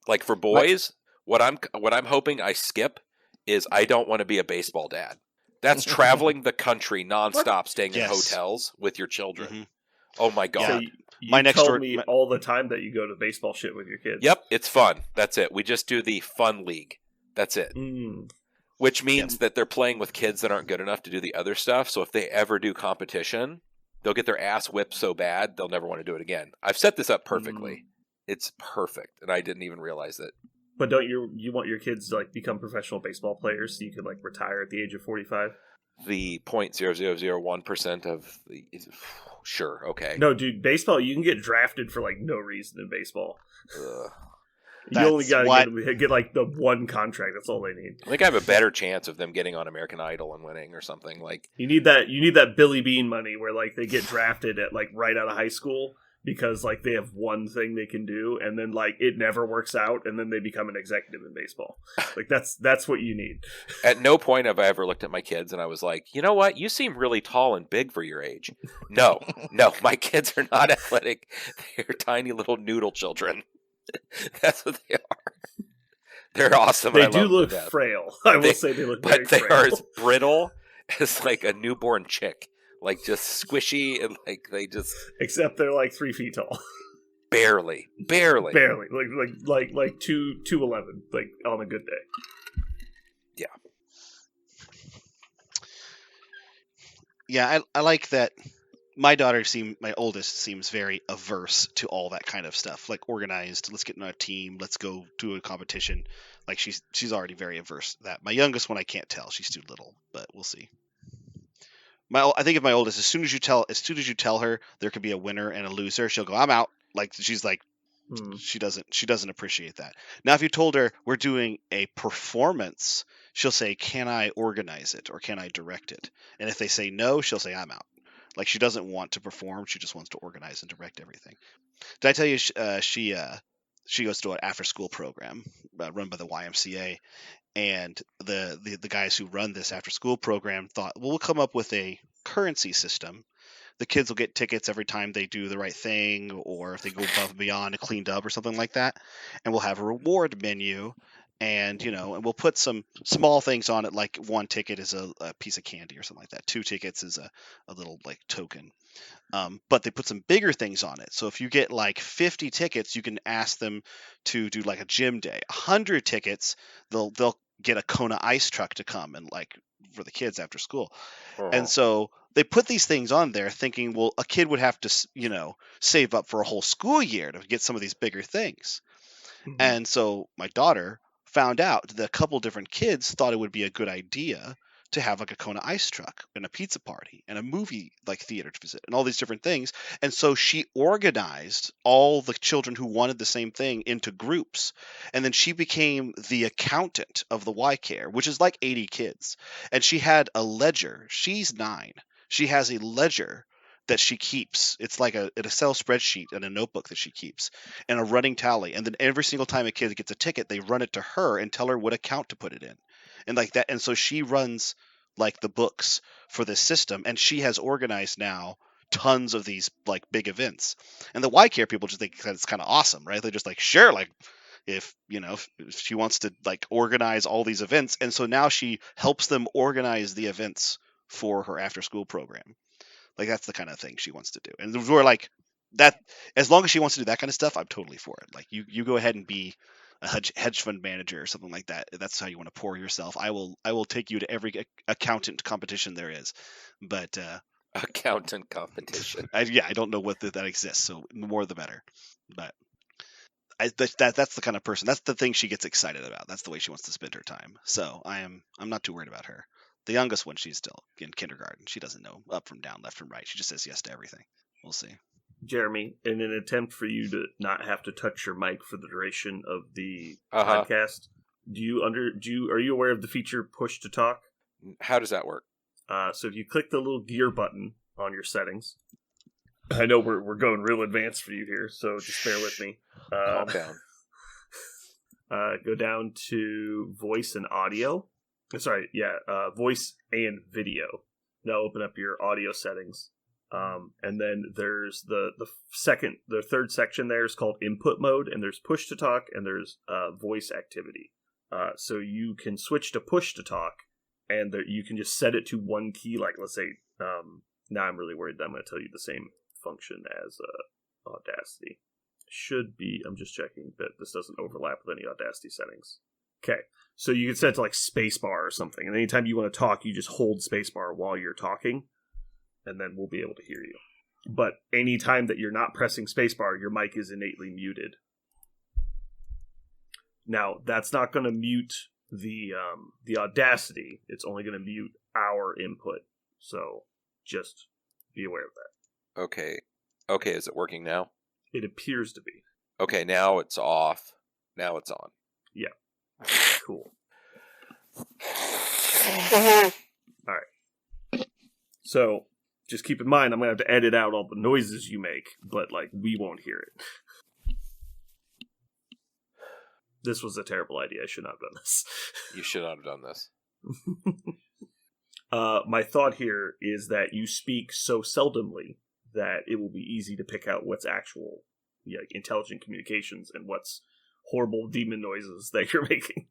Like for boys, what I'm hoping I skip is I don't want to be a baseball dad. That's traveling the country nonstop, staying in Yes. hotels with your children. Mhm. Oh my god! So you My next tell door- me my- all the time that you go to baseball shit with your kids. Yep, it's fun. That's it. We just do the fun league. That's it. Mm. Which means that they're playing with kids that aren't good enough to do the other stuff. So if they ever do competition, they'll get their ass whipped so bad they'll never want to do it again. I've set this up perfectly. It's perfect, and I didn't even realize it. But don't you want your kids to like become professional baseball players so you could like retire at the age of 45? The 0.0001% of the sure, okay. No, dude, baseball you can get drafted for like no reason in baseball. Ugh. You only That's gotta what- get like the one contract. That's all they need. I think I have a better chance of them getting on American Idol and winning or something. Like, You need that Billy Bean money where like they get drafted at like right out of high school because like they have one thing they can do and then like it never works out and then they become an executive in baseball. Like that's what you need. at no point have I ever looked at my kids and I was like, you know what? You seem really tall and big for your age. No, my kids are not athletic. They're tiny little noodle children. That's what they are. They're awesome. They and I do love them look to death. frail. I will They- say they look very But they frail. are as brittle as like a newborn chick. Like just squishy and like they just Except they're like 3 feet tall. barely. Barely. Like 2'11", like on a good day. Yeah, I like that. My oldest seems very averse to all that kind of stuff, like organized. Let's get in a team. Let's go do a competition. Like she's already very averse to that. My youngest one, I can't tell. She's too little, but we'll see. I think of my oldest. As soon as you tell her there could be a winner and a loser, she'll go, "I'm out." Like she's like, Hmm. she doesn't appreciate that. Now, if you told her we're doing a performance, she'll say, "Can I organize it or can I direct it?" And if they say no, she'll say, "I'm out." Like she doesn't want to perform; she just wants to organize and direct everything. Did I tell you she goes to an after-school program run by the YMCA, and the guys who run this after-school program thought, well, we'll come up with a currency system. The kids will get tickets every time they do the right thing, or if they go above and beyond and cleaned up or something like that. And we'll have a reward menu, and and we'll put some small things on it, like 1 ticket is a piece of candy or something like that. 2 tickets is a little like token. But they put some bigger things on it. So if you get like 50 tickets, you can ask them to do like a gym day. 100 tickets, they'll get a Kona ice truck to come and like for the kids after school. Uh-huh. And so they put these things on there thinking, well, a kid would have to, save up for a whole school year to get some of these bigger things. Mhm. And so my daughter found out that a couple different kids thought it would be a good idea to have like a Kona ice truck and a pizza party and a movie like theater to visit and all these different things. And so she organized all the children who wanted the same thing into groups. And then she became the accountant of the Y Care, which is like 80 kids. And she had a ledger. She's 9. She has a ledger that she keeps. It's like an Excel spreadsheet and a notebook that she keeps and a running tally. And then every single time a kid gets a ticket, they run it to her and tell her what account to put it in. And like that. And so she runs like the books for this system. And she has organized now tons of these like big events. And the Y Care people just think that it's kind of awesome, right? They're just like, sure, like if she wants to like organize all these events. And so now she helps them organize the events for her after school program. Like that's the kind of thing she wants to do. And we're like that, as long as she wants to do that kind of stuff, I'm totally for it. Like you go ahead and be a hedge fund manager or something like that. If that's how you want to pour yourself, I will take you to every accountant competition there is. But Accountant competition. I don't know what that exists, so the more the better. But that's the kind of person. That's the thing she gets excited about. That's the way she wants to spend her time. So I'm not too worried about her. The youngest one, she's still in kindergarten. She doesn't know up from down, left from right. She just says yes to everything. We'll see. Jeremy, in an attempt for you to not have to touch your mic for the duration of the Uh-huh. podcast, are you aware of the feature push to talk? How does that work? So if you click the little gear button on your settings, I know we're going real advanced for you here, so just bear with me. Calm down. Go down to voice and audio. Voice and video. Now open up your audio settings. And then there's the third section there is called input mode, and there's push to talk, and there's voice activity. So you can switch to push to talk, and you can just set it to one key. Like let's say, now I'm really worried that I'm going to tell you the same function as Audacity. Should be. I'm just checking that this doesn't overlap with any Audacity settings. Okay, so you can set it to like spacebar or something, and anytime you want to talk, you just hold spacebar while you're talking, and then we'll be able to hear you. But anytime that you're not pressing spacebar, your mic is innately muted. Now, that's not going to mute the Audacity. It's only going to mute our input. So just be aware of that. Okay, is it working now? It appears to be. Okay, now it's off. Now it's on. Yeah. Cool. Alright. So, just keep in mind, I'm going to have to edit out all the noises you make, but, like, we won't hear it. This was a terrible idea. I should not have done this. You should not have done this. My thought here is that you speak so seldomly that it will be easy to pick out what's actual intelligent communications and what's horrible demon noises that you're making.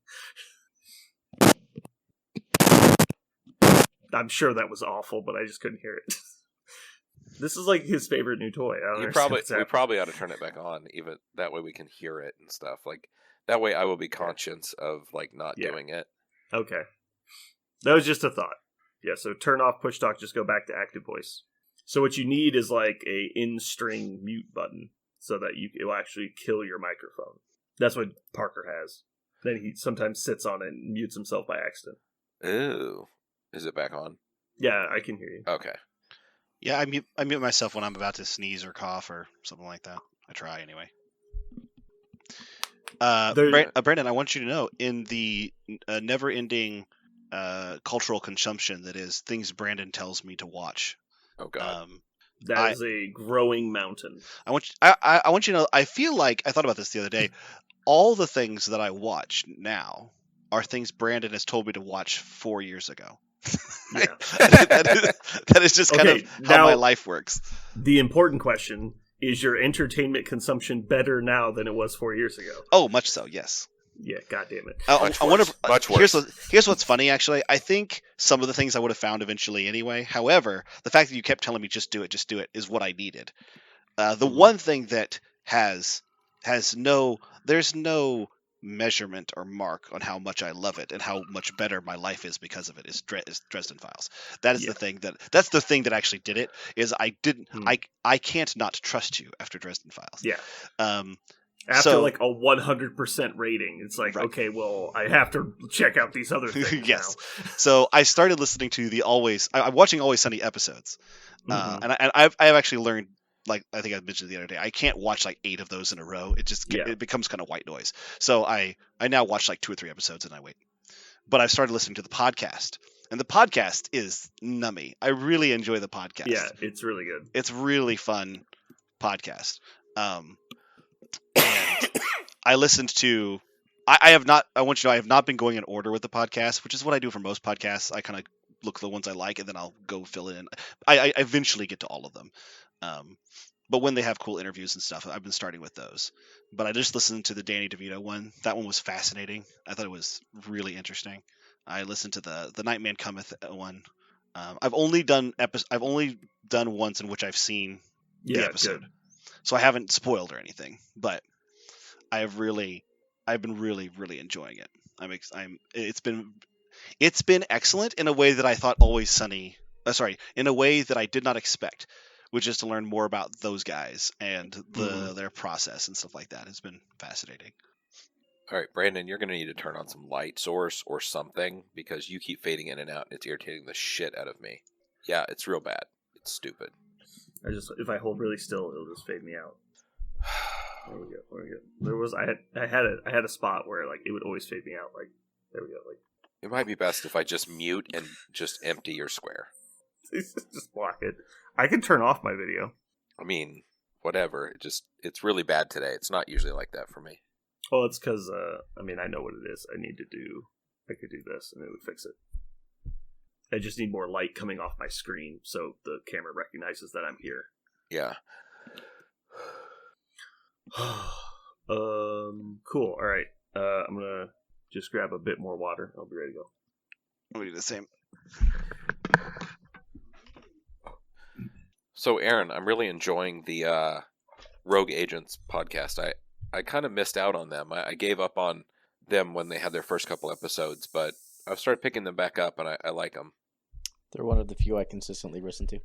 I'm sure that was awful, but I just couldn't hear it. This is like his favorite new toy. We probably ought to turn it back on, even that way we can hear it and stuff. Like that way, I will be conscious of like not doing it. Okay, that was just a thought. Yeah, so turn off push talk. Just go back to active voice. So what you need is like a in-string mute button, so that it will actually kill your microphone. That's what Parker has. Then he sometimes sits on it and mutes himself by accident. Ooh. Is it back on? Yeah, I can hear you. Okay. Yeah, I mute myself when I'm about to sneeze or cough or something like that. I try anyway. Brandon, I want you to know, in the never-ending cultural consumption that is things Brandon tells me to watch. Oh God. That is a growing mountain. I want you to know, I feel like, I thought about this the other day, all the things that I watch now are things Brandon has told me to watch 4 years ago. Yeah. that is just kind of how my life works. The important question, is your entertainment consumption better now than it was 4 years ago? Oh, much so, yes. Yeah, goddamn it. Much worse. Here's what's funny, actually. I think some of the things I would have found eventually anyway. However, the fact that you kept telling me just do it, is what I needed. The one thing that there's no measurement or mark on how much I love it and how much better my life is because of it is Dresden Files. That is Yeah. that's the thing that actually did it. Is I didn't Hmm. I can't not trust you after Dresden Files. Yeah. Um, After So- like a 100% rating, it's like, Right. okay, well, I have to check out these other things. Yes. So I started listening to I'm watching Always Sunny episodes, now. Mhm. and I've actually learned, like I think I mentioned the other day, I can't watch like 8 of those in a row. It just Yeah. it becomes kind of white noise. So I now watch like 2 or 3 episodes and I wait. But I've started listening to the podcast, and the podcast is nummy. I really enjoy the podcast. Yeah, it's really good. It's really fun podcast. And I listened to. I have not. I want you to know I have not been going in order with the podcast, which is what I do for most podcasts. I kind of look at the ones I like, and then I'll go fill it in. I eventually get to all of them, but when they have cool interviews and stuff, I've been starting with those. But I just listened to the Danny DeVito one. That one was fascinating. I thought it was really interesting. I listened to the Nightman Cometh one. I've only done once in which I've seen the Yeah, episode, good. so I haven't spoiled or anything. But I've been really enjoying it. It's been excellent in a way that I thought Always Sunny. In a way that I did not expect, which is to learn more about those guys and their process and stuff like that. It's been fascinating. All right, Brandon, you're going to need to turn on some light source or something because you keep fading in and out and it's irritating the shit out of me. Yeah, it's real bad. It's stupid. If I hold really still, it'll just fade me out. There we go. There was I had a spot where like it would always fade me out. Like there we go. Like It might be best if I just mute and just empty your square. just block it. I can turn off my video. I mean, whatever. It's really bad today. It's not usually like that for me. Well, it's because I know what it is. I could do this and it would fix it. I just need more light coming off my screen so the camera recognizes that I'm here. Yeah. Cool. All right. I'm gonna just grab a bit more water. I'll be ready to go. I'm gonna do the same. So, Aaron, I'm really enjoying the Rogue Agents podcast. I kind of missed out on them. I gave up on them when they had their first couple episodes, but I've started picking them back up, and I like them. They're one of the few I consistently listen to.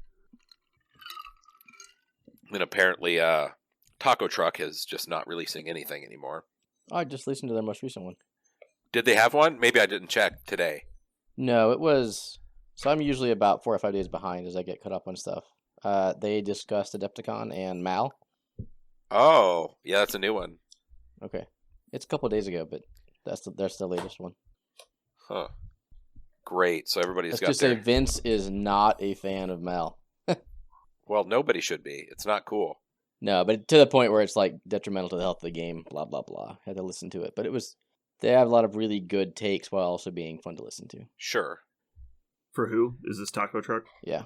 And apparently, Taco Truck is just not releasing anything anymore. I just listened to their most recent one. Did they have one? Maybe I didn't check today. No, it was... So I'm usually about 4 or 5 days behind as I get caught up on stuff. They discussed Adepticon and Mal. Oh, yeah, that's a new one. Okay. It's a couple of days ago, but that's the latest one. Huh. Great. So everybody's Let's got just say Vince is not a fan of Mal. Well, nobody should be. It's not cool. No, but to the point where it's like detrimental to the health of the game, blah, blah, blah. Had to listen to it. But they have a lot of really good takes while also being fun to listen to. Sure. For who? Is this Taco Truck? Yeah.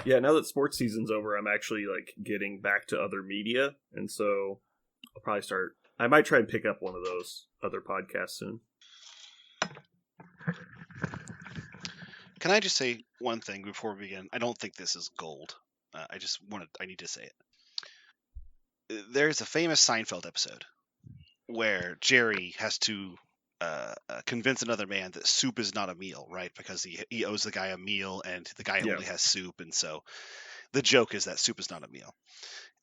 Yeah, now that sports season's over, I'm actually like getting back to other media, and so I'll probably start. I might try and pick up one of those other podcasts soon. Can I just say one thing before we begin? I don't think this is gold. I need to say it. There's a famous Seinfeld episode where Jerry has to convince another man that soup is not a meal, right? Because he owes the guy a meal and the guy only has soup. And so the joke is that soup is not a meal.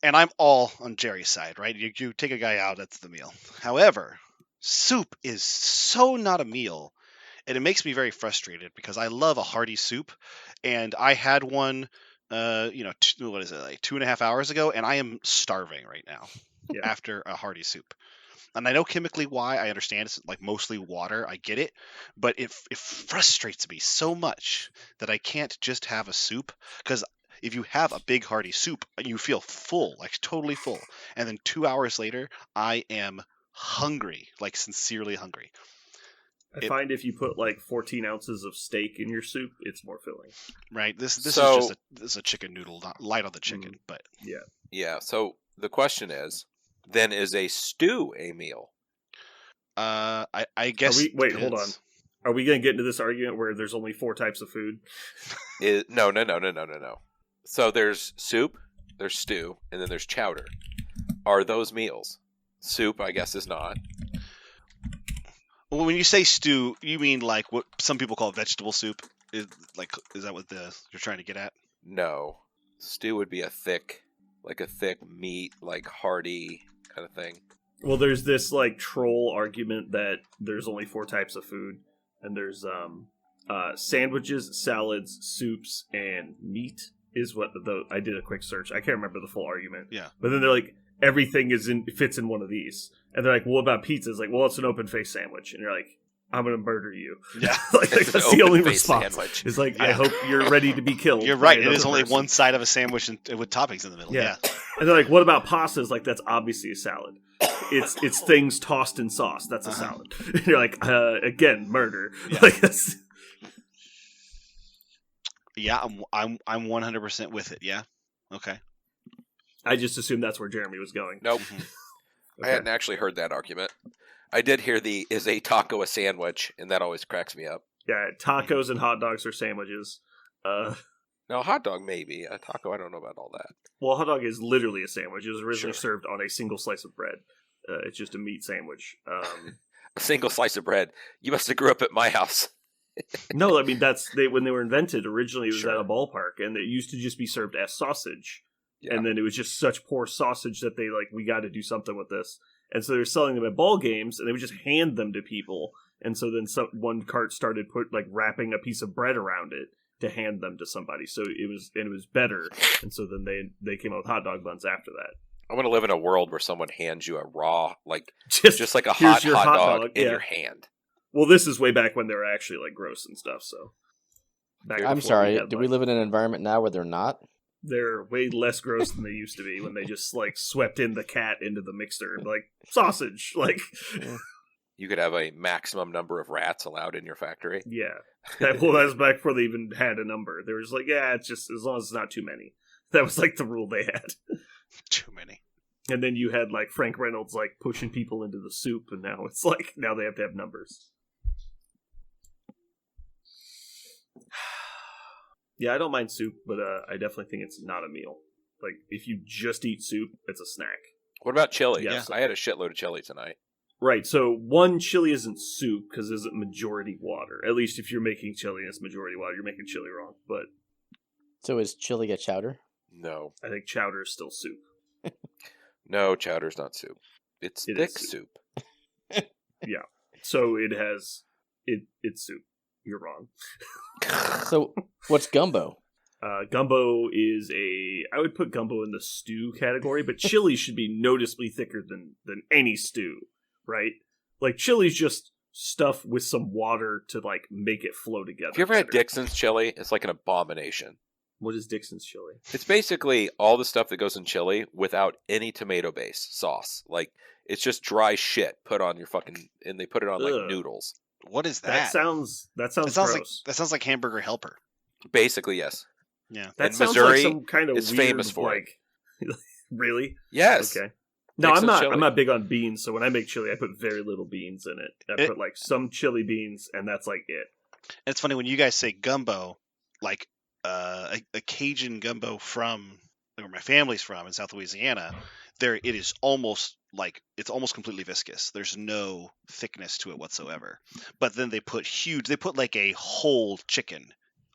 And I'm all on Jerry's side, right? You take a guy out, that's the meal. However, soup is so not a meal. And it makes me very frustrated because I love a hearty soup. And I had one, what is it, like 2.5 hours ago, and I am starving right now after a hearty soup. And I know chemically why. I understand it's like mostly water. I get it. But it frustrates me so much that I can't just have a soup. Because if you have a big hearty soup, you feel full, like totally full. And then 2 hours later, I am hungry, like sincerely hungry. I find if you put like 14 ounces of steak in your soup, it's more filling. Right. This So- is just a chicken noodle, not light on the chicken, but Yeah, so the question is, then is a stew a meal? I guess. Wait, it hold on. is. Are we going to get into this argument where there's only 4 types of food? No. So there's soup, there's stew, and then there's chowder. Are those meals? Soup, I guess, is not. Well, when you say stew, you mean like what some people call vegetable soup? Is that what you're trying to get at? No. Stew would be a thick meat, like hearty kind of thing. Well, there's this like troll argument that there's only 4 types of food, and there's sandwiches, salads, soups, and meat is what I did a quick search. I can't remember the full argument. Yeah. But then they're like, everything fits in one of these. And they're like, well, what about pizza? It's like, well, it's an open face sandwich. And you're like, I'm going to murder you. Yeah. Like, It's that's an the only open-faced response. sandwich. It's like, Yeah. I hope you're ready to be killed. You're by right. It another is only person. one side of a sandwich with toppings in the middle. Yeah. Yeah. And they're like, what about pasta? It's like, that's obviously a salad. It's things tossed in sauce. That's a salad. And you're like, again, murder. Yeah. Like, that's... Yeah, I'm 100% with it. Yeah. Okay. I just assumed that's where Jeremy was going. Nope. Mhm. I hadn't actually heard that argument. I did hear is a taco a sandwich, and that always cracks me up. Yeah, tacos and hot dogs are sandwiches. No, hot dog maybe. A taco, I don't know about all that. Well, a hot dog is literally a sandwich. It was originally Sure. served on a single slice of bread. It's just a meat sandwich. A single slice of bread. You must have grew up at my house. No, I mean when they were invented. Originally, it was Sure. at a ballpark, and it used to just be served as sausage. Yeah. And then it was just such poor sausage that they we got to do something with this. And so they were selling them at ball games, and they would just hand them to people. And so then one cart started wrapping a piece of bread around it to hand them to somebody. So it was better. And so then they came out with hot dog buns after that. I want to live in a world where someone hands you a raw, Just like a here's hot your dog in yeah. your hand. Well, this is way back when they were actually gross and stuff. So I'm sorry. Do we live in an environment now where they're not? They're way less gross than they used to be when they just swept in the cat into the mixer and sausage. You could have a maximum number of rats allowed in your factory. Yeah. That was back before they even had a number. They were just yeah, it's just as long as it's not too many. That was the rule they had. Too many. And then you had Frank Reynolds pushing people into the soup, and now it's now they have to have numbers. Yeah, I don't mind soup, but I definitely think it's not a meal. If you just eat soup, it's a snack. What about chili? Yes. I had a shitload of chili tonight. Right, so chili isn't soup because it's majority water. At least if you're making chili and it's majority water, you're making chili wrong. But So is chili a chowder? No. I think chowder is still soup. No, chowder's not soup. It's It thick is soup. Yeah, so it's soup. You're wrong. So what's gumbo? Gumbo is I would put gumbo in the stew category, but chili should be noticeably thicker than any stew, right? Chili's just stuff with some water to make it flow together. Have you ever had better. Dixon's chili? It's like an abomination. What is Dixon's chili? It's basically all the stuff that goes in chili without any tomato base sauce. It's just dry shit put on your and they put it on Ugh. noodles. What is That that? sounds gross. like hamburger helper. Basically, yes. Yeah. That in sounds Missouri, some kind of it's weird, famous for it. Really? Yes. Okay. No, Dixon's I'm not. chili. I'm not big on beans. So when I make chili, I put very little beans in it. I put some chili beans, and that's it. It's funny when you guys say gumbo, a Cajun gumbo from where my family's from in South Louisiana. It is almost it's almost completely viscous. There's no thickness to it whatsoever. But then they put a whole chicken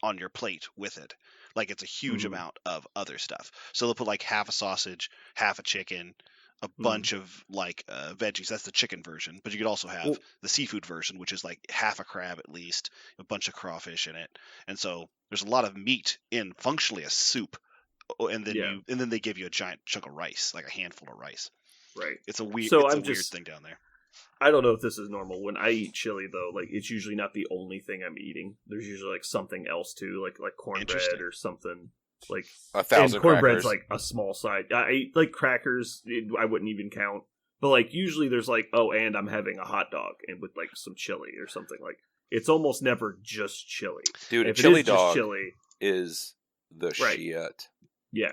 on your plate with it. It's a huge amount of other stuff. So they'll put half a sausage, half a chicken, a bunch of veggies. That's the chicken version. But you could also have the seafood version, which is half a crab at least, a bunch of crawfish in it. And so there's a lot of meat in functionally a soup. And then they give you a giant chunk of rice, a handful of rice. Right. It's a weird thing down there. I don't know if this is normal. When I eat chili, though, it's usually not the only thing I'm eating. There's usually something else too, like cornbread or something. 1,000 and cornbread's crackers. a small side. I eat crackers. I wouldn't even count. But usually there's and I'm having a hot dog and with some chili or something. It's almost never just chili. Dude, If a chili it is just dog chili, is the Right. shit. yeah.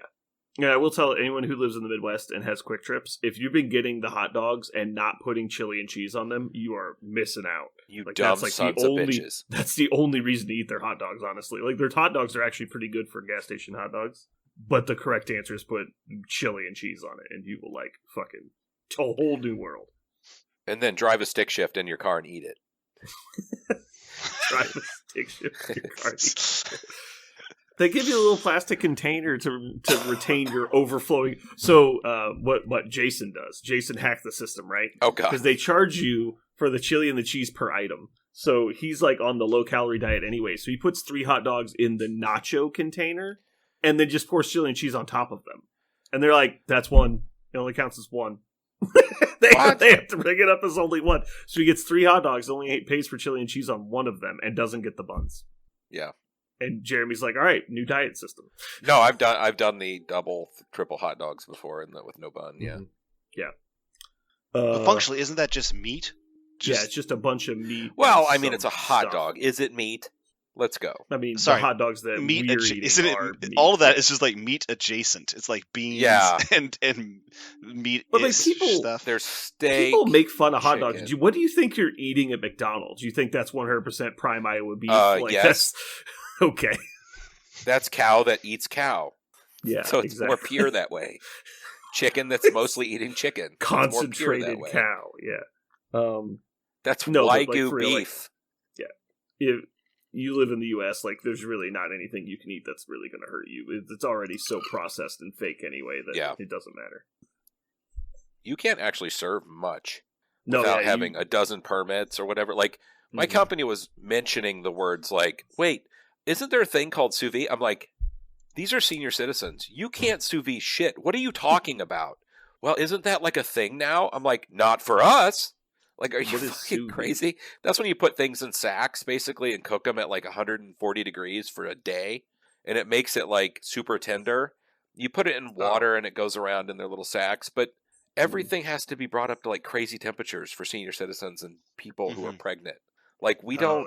And I will tell anyone who lives in the Midwest and has Quick Trips, if you've been getting the hot dogs and not putting chili and cheese on them, you are missing out. You That's dumb sons of bitches. That's the only reason to eat their hot dogs, honestly. Their hot dogs are actually pretty good for gas station hot dogs. But the correct answer is put chili and cheese on it, and you will fucking whole new world. And then drive a stick shift in your car and eat it. Drive a stick shift in your car. They give you a little plastic container to retain your overflowing. So what Jason does? Jason hacked the system, right? Oh god. Because they charge you for the chili and the cheese per item. So he's like on the low calorie diet anyway. So he puts 3 hot dogs in the nacho container and then just pours chili and cheese on top of them. And they're like, that's one. It only counts as one. they have to bring it up as only one. So he gets 3 hot dogs, only pays for chili and cheese on one of them, and doesn't get the buns. Yeah. And Jeremy's like, all right, new diet system. No, I've done the double, triple hot dogs before with no bun. Yeah. Yeah. But functionally, isn't that just meat? Yeah, it's just a bunch of meat. Well, and I mean, it's a hot stuff. dog. Is it meat? Let's go. I mean, Sorry, the hot dogs that meat we're eating isn't it? are meat. All of that is just like meat adjacent. It's like beans and meat But like people, stuff. There's steak. people make fun of hot dogs. chicken. What do you think you're eating at McDonald's? Do you think that's 100% prime Iowa beef? Yes. That's, okay. That's cow that eats cow. Yeah, So it's exactly. more pure that way. Chicken that's mostly eating chicken. It's more pure that Concentrated way. cow. Yeah. That's No, but, like, Wagyu for real, like, beef. If you live in the U.S., like, there's really not anything you can eat that's really going to hurt you. It's already so processed and fake anyway that it doesn't matter. You can't actually serve much No, without yeah, having a dozen permits or whatever. Like, my Mhm. company was mentioning the words like, wait, isn't there a thing called sous vide? I'm like, these are senior citizens. You can't sous vide shit. What are you talking about? Well, isn't that like a thing now? I'm like, not for us. Like, are you What is fucking sous vide? crazy? That's when you put things in sacks, basically, and cook them at like 140 degrees for a day, and it makes it like super tender. You put it in water, and it goes around in their little sacks, but everything has to be brought up to like crazy temperatures for senior citizens and people who are pregnant. Like, we don't,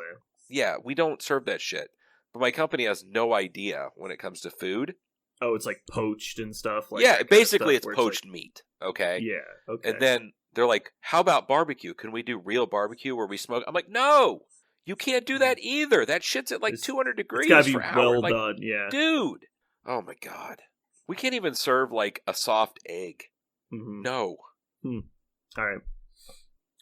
we don't serve that shit. But my company has no idea when it comes to food. Oh, it's like poached and stuff. Like Yeah, that kind of basically stuff it's where poached like- meat. Okay. Yeah. Okay. And then they're like, how about barbecue? Can we do real barbecue where we smoke? I'm like, no, you can't do that either. That shit's at like It's- 200 degrees it's got to be for hours. well Like, done. Yeah. dude. Oh my God. We can't even serve like a soft egg. Mhm. No. All right.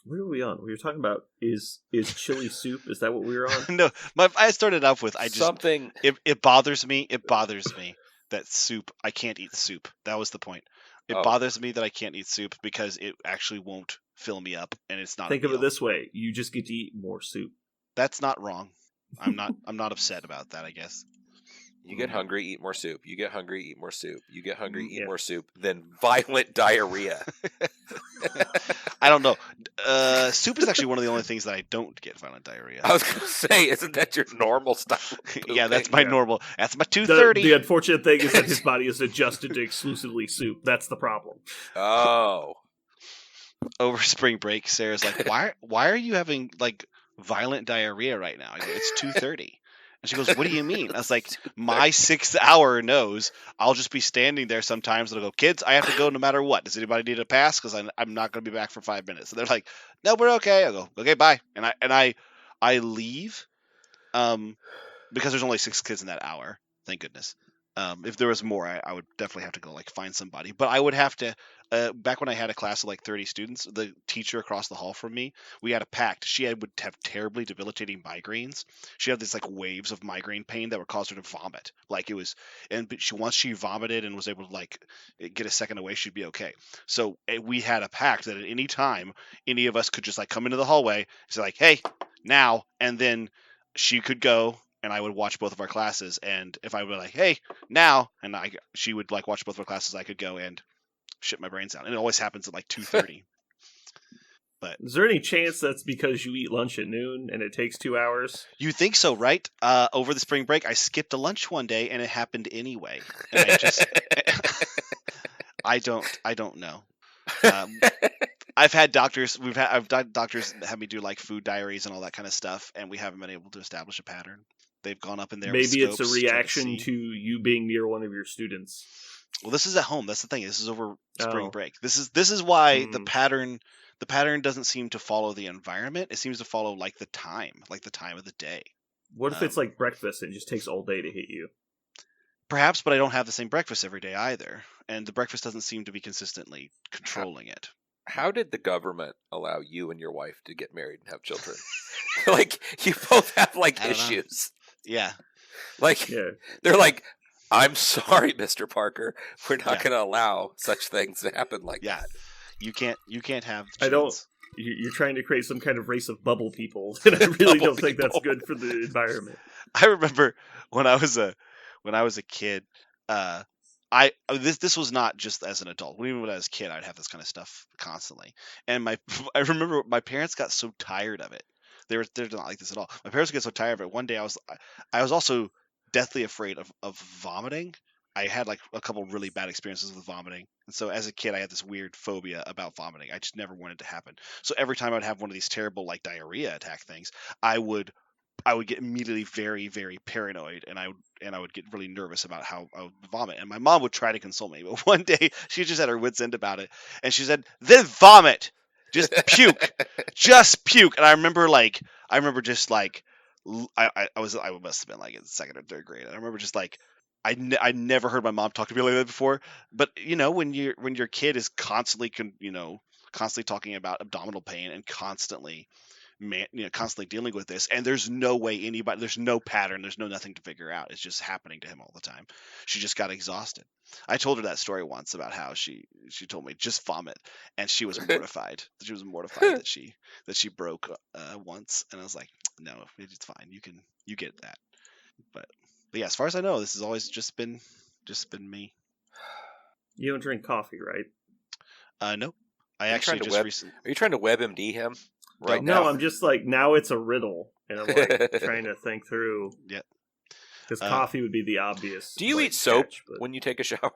Where were we on? We were talking about is chili soup. Is that what we were on? No, I started off with Something. It bothers me. It bothers me that soup. I can't eat soup. That was the point. It Oh. bothers me that I can't eat soup because it actually won't fill me up, and it's not. Think a of it meal. this way: you just get to eat more soup. That's not wrong. I'm not upset about that. I guess. You get hungry, eat more soup. You get hungry, eat more soup. You get hungry, eat Yeah. more soup. Then violent diarrhea. I don't know. Soup is actually one of the only things that I don't get violent diarrhea. I was going to say, isn't that your normal style? of Yeah, that's pooping? my normal. That's my The 230. unfortunate thing is that his body is adjusted to exclusively soup. That's the problem. Oh. Over spring break, Sarah's like, "Why are you having like violent diarrhea right now?" I go, "It's 2:30." And she goes, "What do you mean?" I was like, "My 6 hour knows. I'll just be standing there sometimes, and I'll go, kids, I have to go no matter what. Does anybody need a pass? Because I'm not going to be back for 5 minutes." And they're like, "No, we're okay." I go, "Okay, bye." And I leave, because there's only 6 kids in that hour. Thank goodness. If there was more, I would definitely have to go like find somebody. But I would have to. Back when I had a class of like 30 students, the teacher across the hall from me, we had a pact. She would have terribly debilitating migraines. She had these like waves of migraine pain that would cause her to vomit. Like it was, but once she vomited and was able to like get a second away, she'd be okay. So we had a pact that at any time, any of us could just like come into the hallway and say like, "Hey, now," and then she could go. And I would watch both of our classes, and if I were like, "Hey, now," and she would like watch both of our classes, I could go and shit my brains out. And it always happens at like 2:30. Is there any chance that's because you eat lunch at noon and it takes 2 hours? You think so, right? Over the spring break, I skipped a lunch one day, and it happened anyway. And I just, I don't know. I've had doctors. I've had doctors have me do like food diaries and all that kind of stuff, and we haven't been able to establish a pattern. They've gone up in there. Maybe with it's a scopes, trying to reaction see. to you being near one of your students. Well, this is at home. That's the thing. This is over spring Oh. break. This is why the Hmm. pattern doesn't seem to follow the environment. It seems to follow like the time of the day. What if it's like breakfast and it just takes all day to hit you? Perhaps, but I don't have the same breakfast every day either, and the breakfast doesn't seem to be consistently controlling it. How did the government allow you and your wife to get married and have children? Like, you both have like I don't know. issues. Yeah. Like, Yeah. they're like, I'm sorry, Mr. Parker, we're not Yeah. going to allow such things to happen like Yeah. that. You can't have. I don't- kids. You're trying to create some kind of race of bubble people, and I really Bubble don't think that's people. good for the environment. I remember when I was a kid. This was not just as an adult. Even when I was a kid, I'd have this kind of stuff constantly. And I remember my parents got so tired of it. They're not like this at all. My parents got so tired of it. One day I was also deathly afraid of vomiting. I had like a couple really bad experiences with vomiting. And so as a kid, I had this weird phobia about vomiting. I just never wanted it to happen. So every time I'd have one of these terrible like diarrhea attack things, I would get immediately very, very paranoid, and I would get really nervous about how I would vomit. And my mom would try to console me, but one day she just had her wits end about it, and she said, "Then vomit, just puke, just puke." And I remember just like I must have been like in second or third grade. And I remember just like I never heard my mom talk to me like that before. But when your kid is constantly constantly talking about abdominal pain and constantly dealing with this, and there's no way there's no pattern, there's no nothing to figure out. It's just happening to him all the time. She just got exhausted. I told her that story once about how she told me just vomit, and she was mortified. She was mortified that she broke once, and I was like, no, it's fine. You get that. But yeah, as far as I know, this has always just been me. You don't drink coffee, right? No, I Are you actually trying to just web- recently. Are you trying to WebMD him right No, now? I'm just like, now it's a riddle, and I'm like trying to think through. Yep. Because Uh, coffee would be the obvious. Do you like, eat soap catch, but- when you take a shower?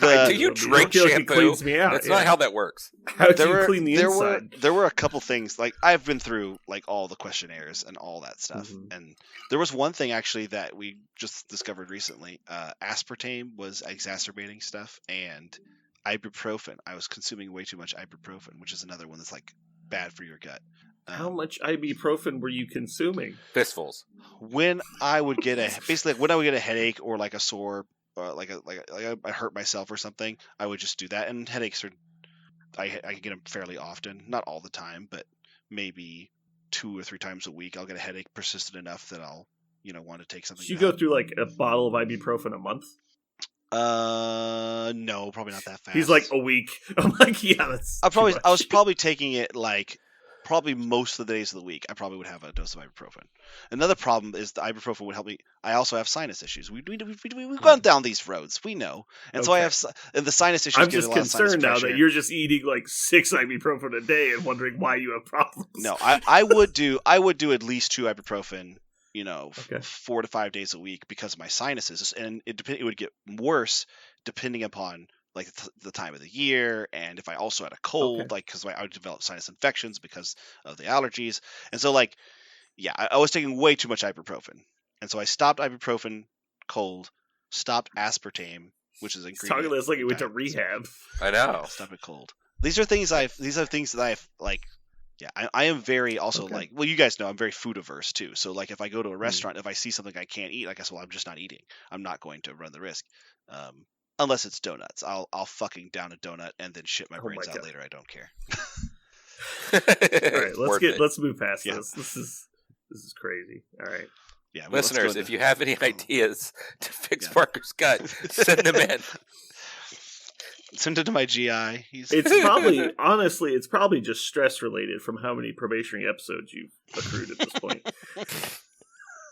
The- Do you I drink feel like it shampoo? cleans me out. That's yeah. not how that works. How do you clean the inside? There were a couple things, like I've been through like all the questionnaires and all that stuff, Mhm. and there was one thing actually that we just discovered recently. Aspartame was exacerbating stuff, and ibuprofen. I was consuming way too much ibuprofen, which is another one that's like bad for your gut. How much ibuprofen were you consuming? Fistfuls. When I would get a headache or like a sore, like I hurt myself or something, I would just do that. And headaches I get them fairly often, not all the time, but maybe 2 or 3 times a week. I'll get a headache persistent enough that I'll want to take something. Did you go through like a bottle of ibuprofen a month? No, probably not that fast. He's like a week. I'm like, yeah, that's. I too was much. probably taking it like probably most of the days of the week. I probably would have a dose of ibuprofen. Another problem is the ibuprofen would help me. I also have sinus issues. We've gone down these roads. We know, and so I Okay. have and the sinus issues. I'm give me just a lot of sinus concerned now that pressure. you're just eating like 6 ibuprofen a day and wondering why you have problems. No, I would do at least 2 ibuprofen. Okay. 4 to 5 days a week because of my sinuses, and it would get worse depending upon like the time of the year, and if I also had a cold, Okay. like because I would develop sinus infections because of the allergies, and so like, yeah, I was taking way too much ibuprofen, and so I stopped ibuprofen cold, stopped aspartame, which is He's talking ingredient. to us like he went to diet, rehab. I know. Stop it cold. These are things that I've like. Yeah, I am very also Okay. like, well, you guys know I'm very food averse too. So like if I go to a restaurant, if I see something I can't eat, I guess, well, I'm just not eating. I'm not going to run the risk. Unless it's donuts. I'll fucking down a donut and then shit my Oh my brains out God. later. I don't care. All right, Worth it. let's move past Yeah. this. This is crazy. All right. Yeah, well, let's go Listeners, into- if you have any ideas to fix Yeah. Parker's gut, send them in. send it to my GI. He's It's probably honestly, it's probably just stress related from how many probationary episodes you've accrued at this point.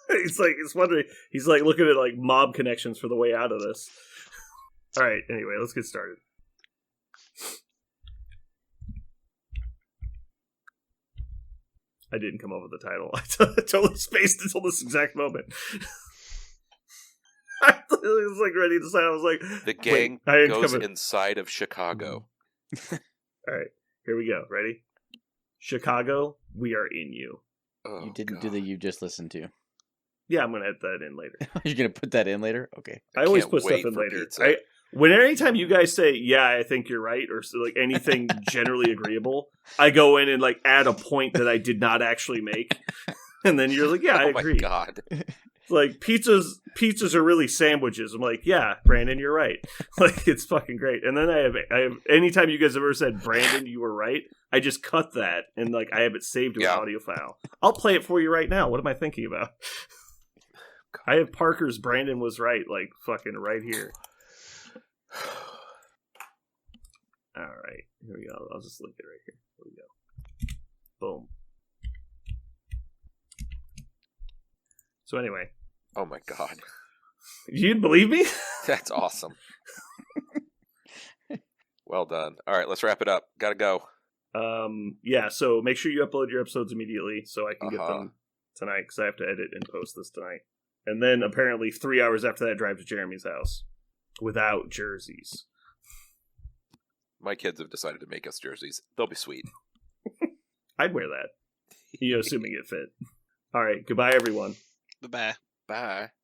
He's wondering. He's like looking at like mob connections for the way out of this. All right. Anyway, let's get started. I didn't come up with the title. I totally spaced until this exact moment. I was like ready to sign. I was like, The gang I didn't goes come inside of Chicago. All right, here we go. Ready? Chicago, we are in you. Oh, You didn't do God. the you just listened to. Yeah, I'm gonna add that in later. You're gonna put that in later? Okay. I always can't put stuff wait in for later. pizza. Anytime you guys say, "Yeah, I think you're right," or so, like anything generally agreeable, I go in and like add a point that I did not actually make, and then you're like, "Yeah, I Oh my agree." God. like pizzas are really sandwiches. I'm like, yeah, Brandon, you're right. Like, it's fucking great. And then I have anytime you guys ever said Brandon, you were right, I just cut that and like I have it saved to an audio file. I'll play it for you right now. What am I thinking about? I have Parker's Brandon was right, like fucking right here. All right, here we go. I'll just link it right here. Here we go. Boom. So anyway. Oh my god. You didn't believe me? That's awesome. Well done. All right, let's wrap it up. Gotta go. Yeah, so make sure you upload your episodes immediately so I can get them tonight, because I have to edit and post this tonight. And then apparently 3 hours after that, drive to Jeremy's house without jerseys. My kids have decided to make us jerseys. They'll be sweet. I'd wear that. Assuming it fit. All right, goodbye, everyone. Bye-bye. Bye.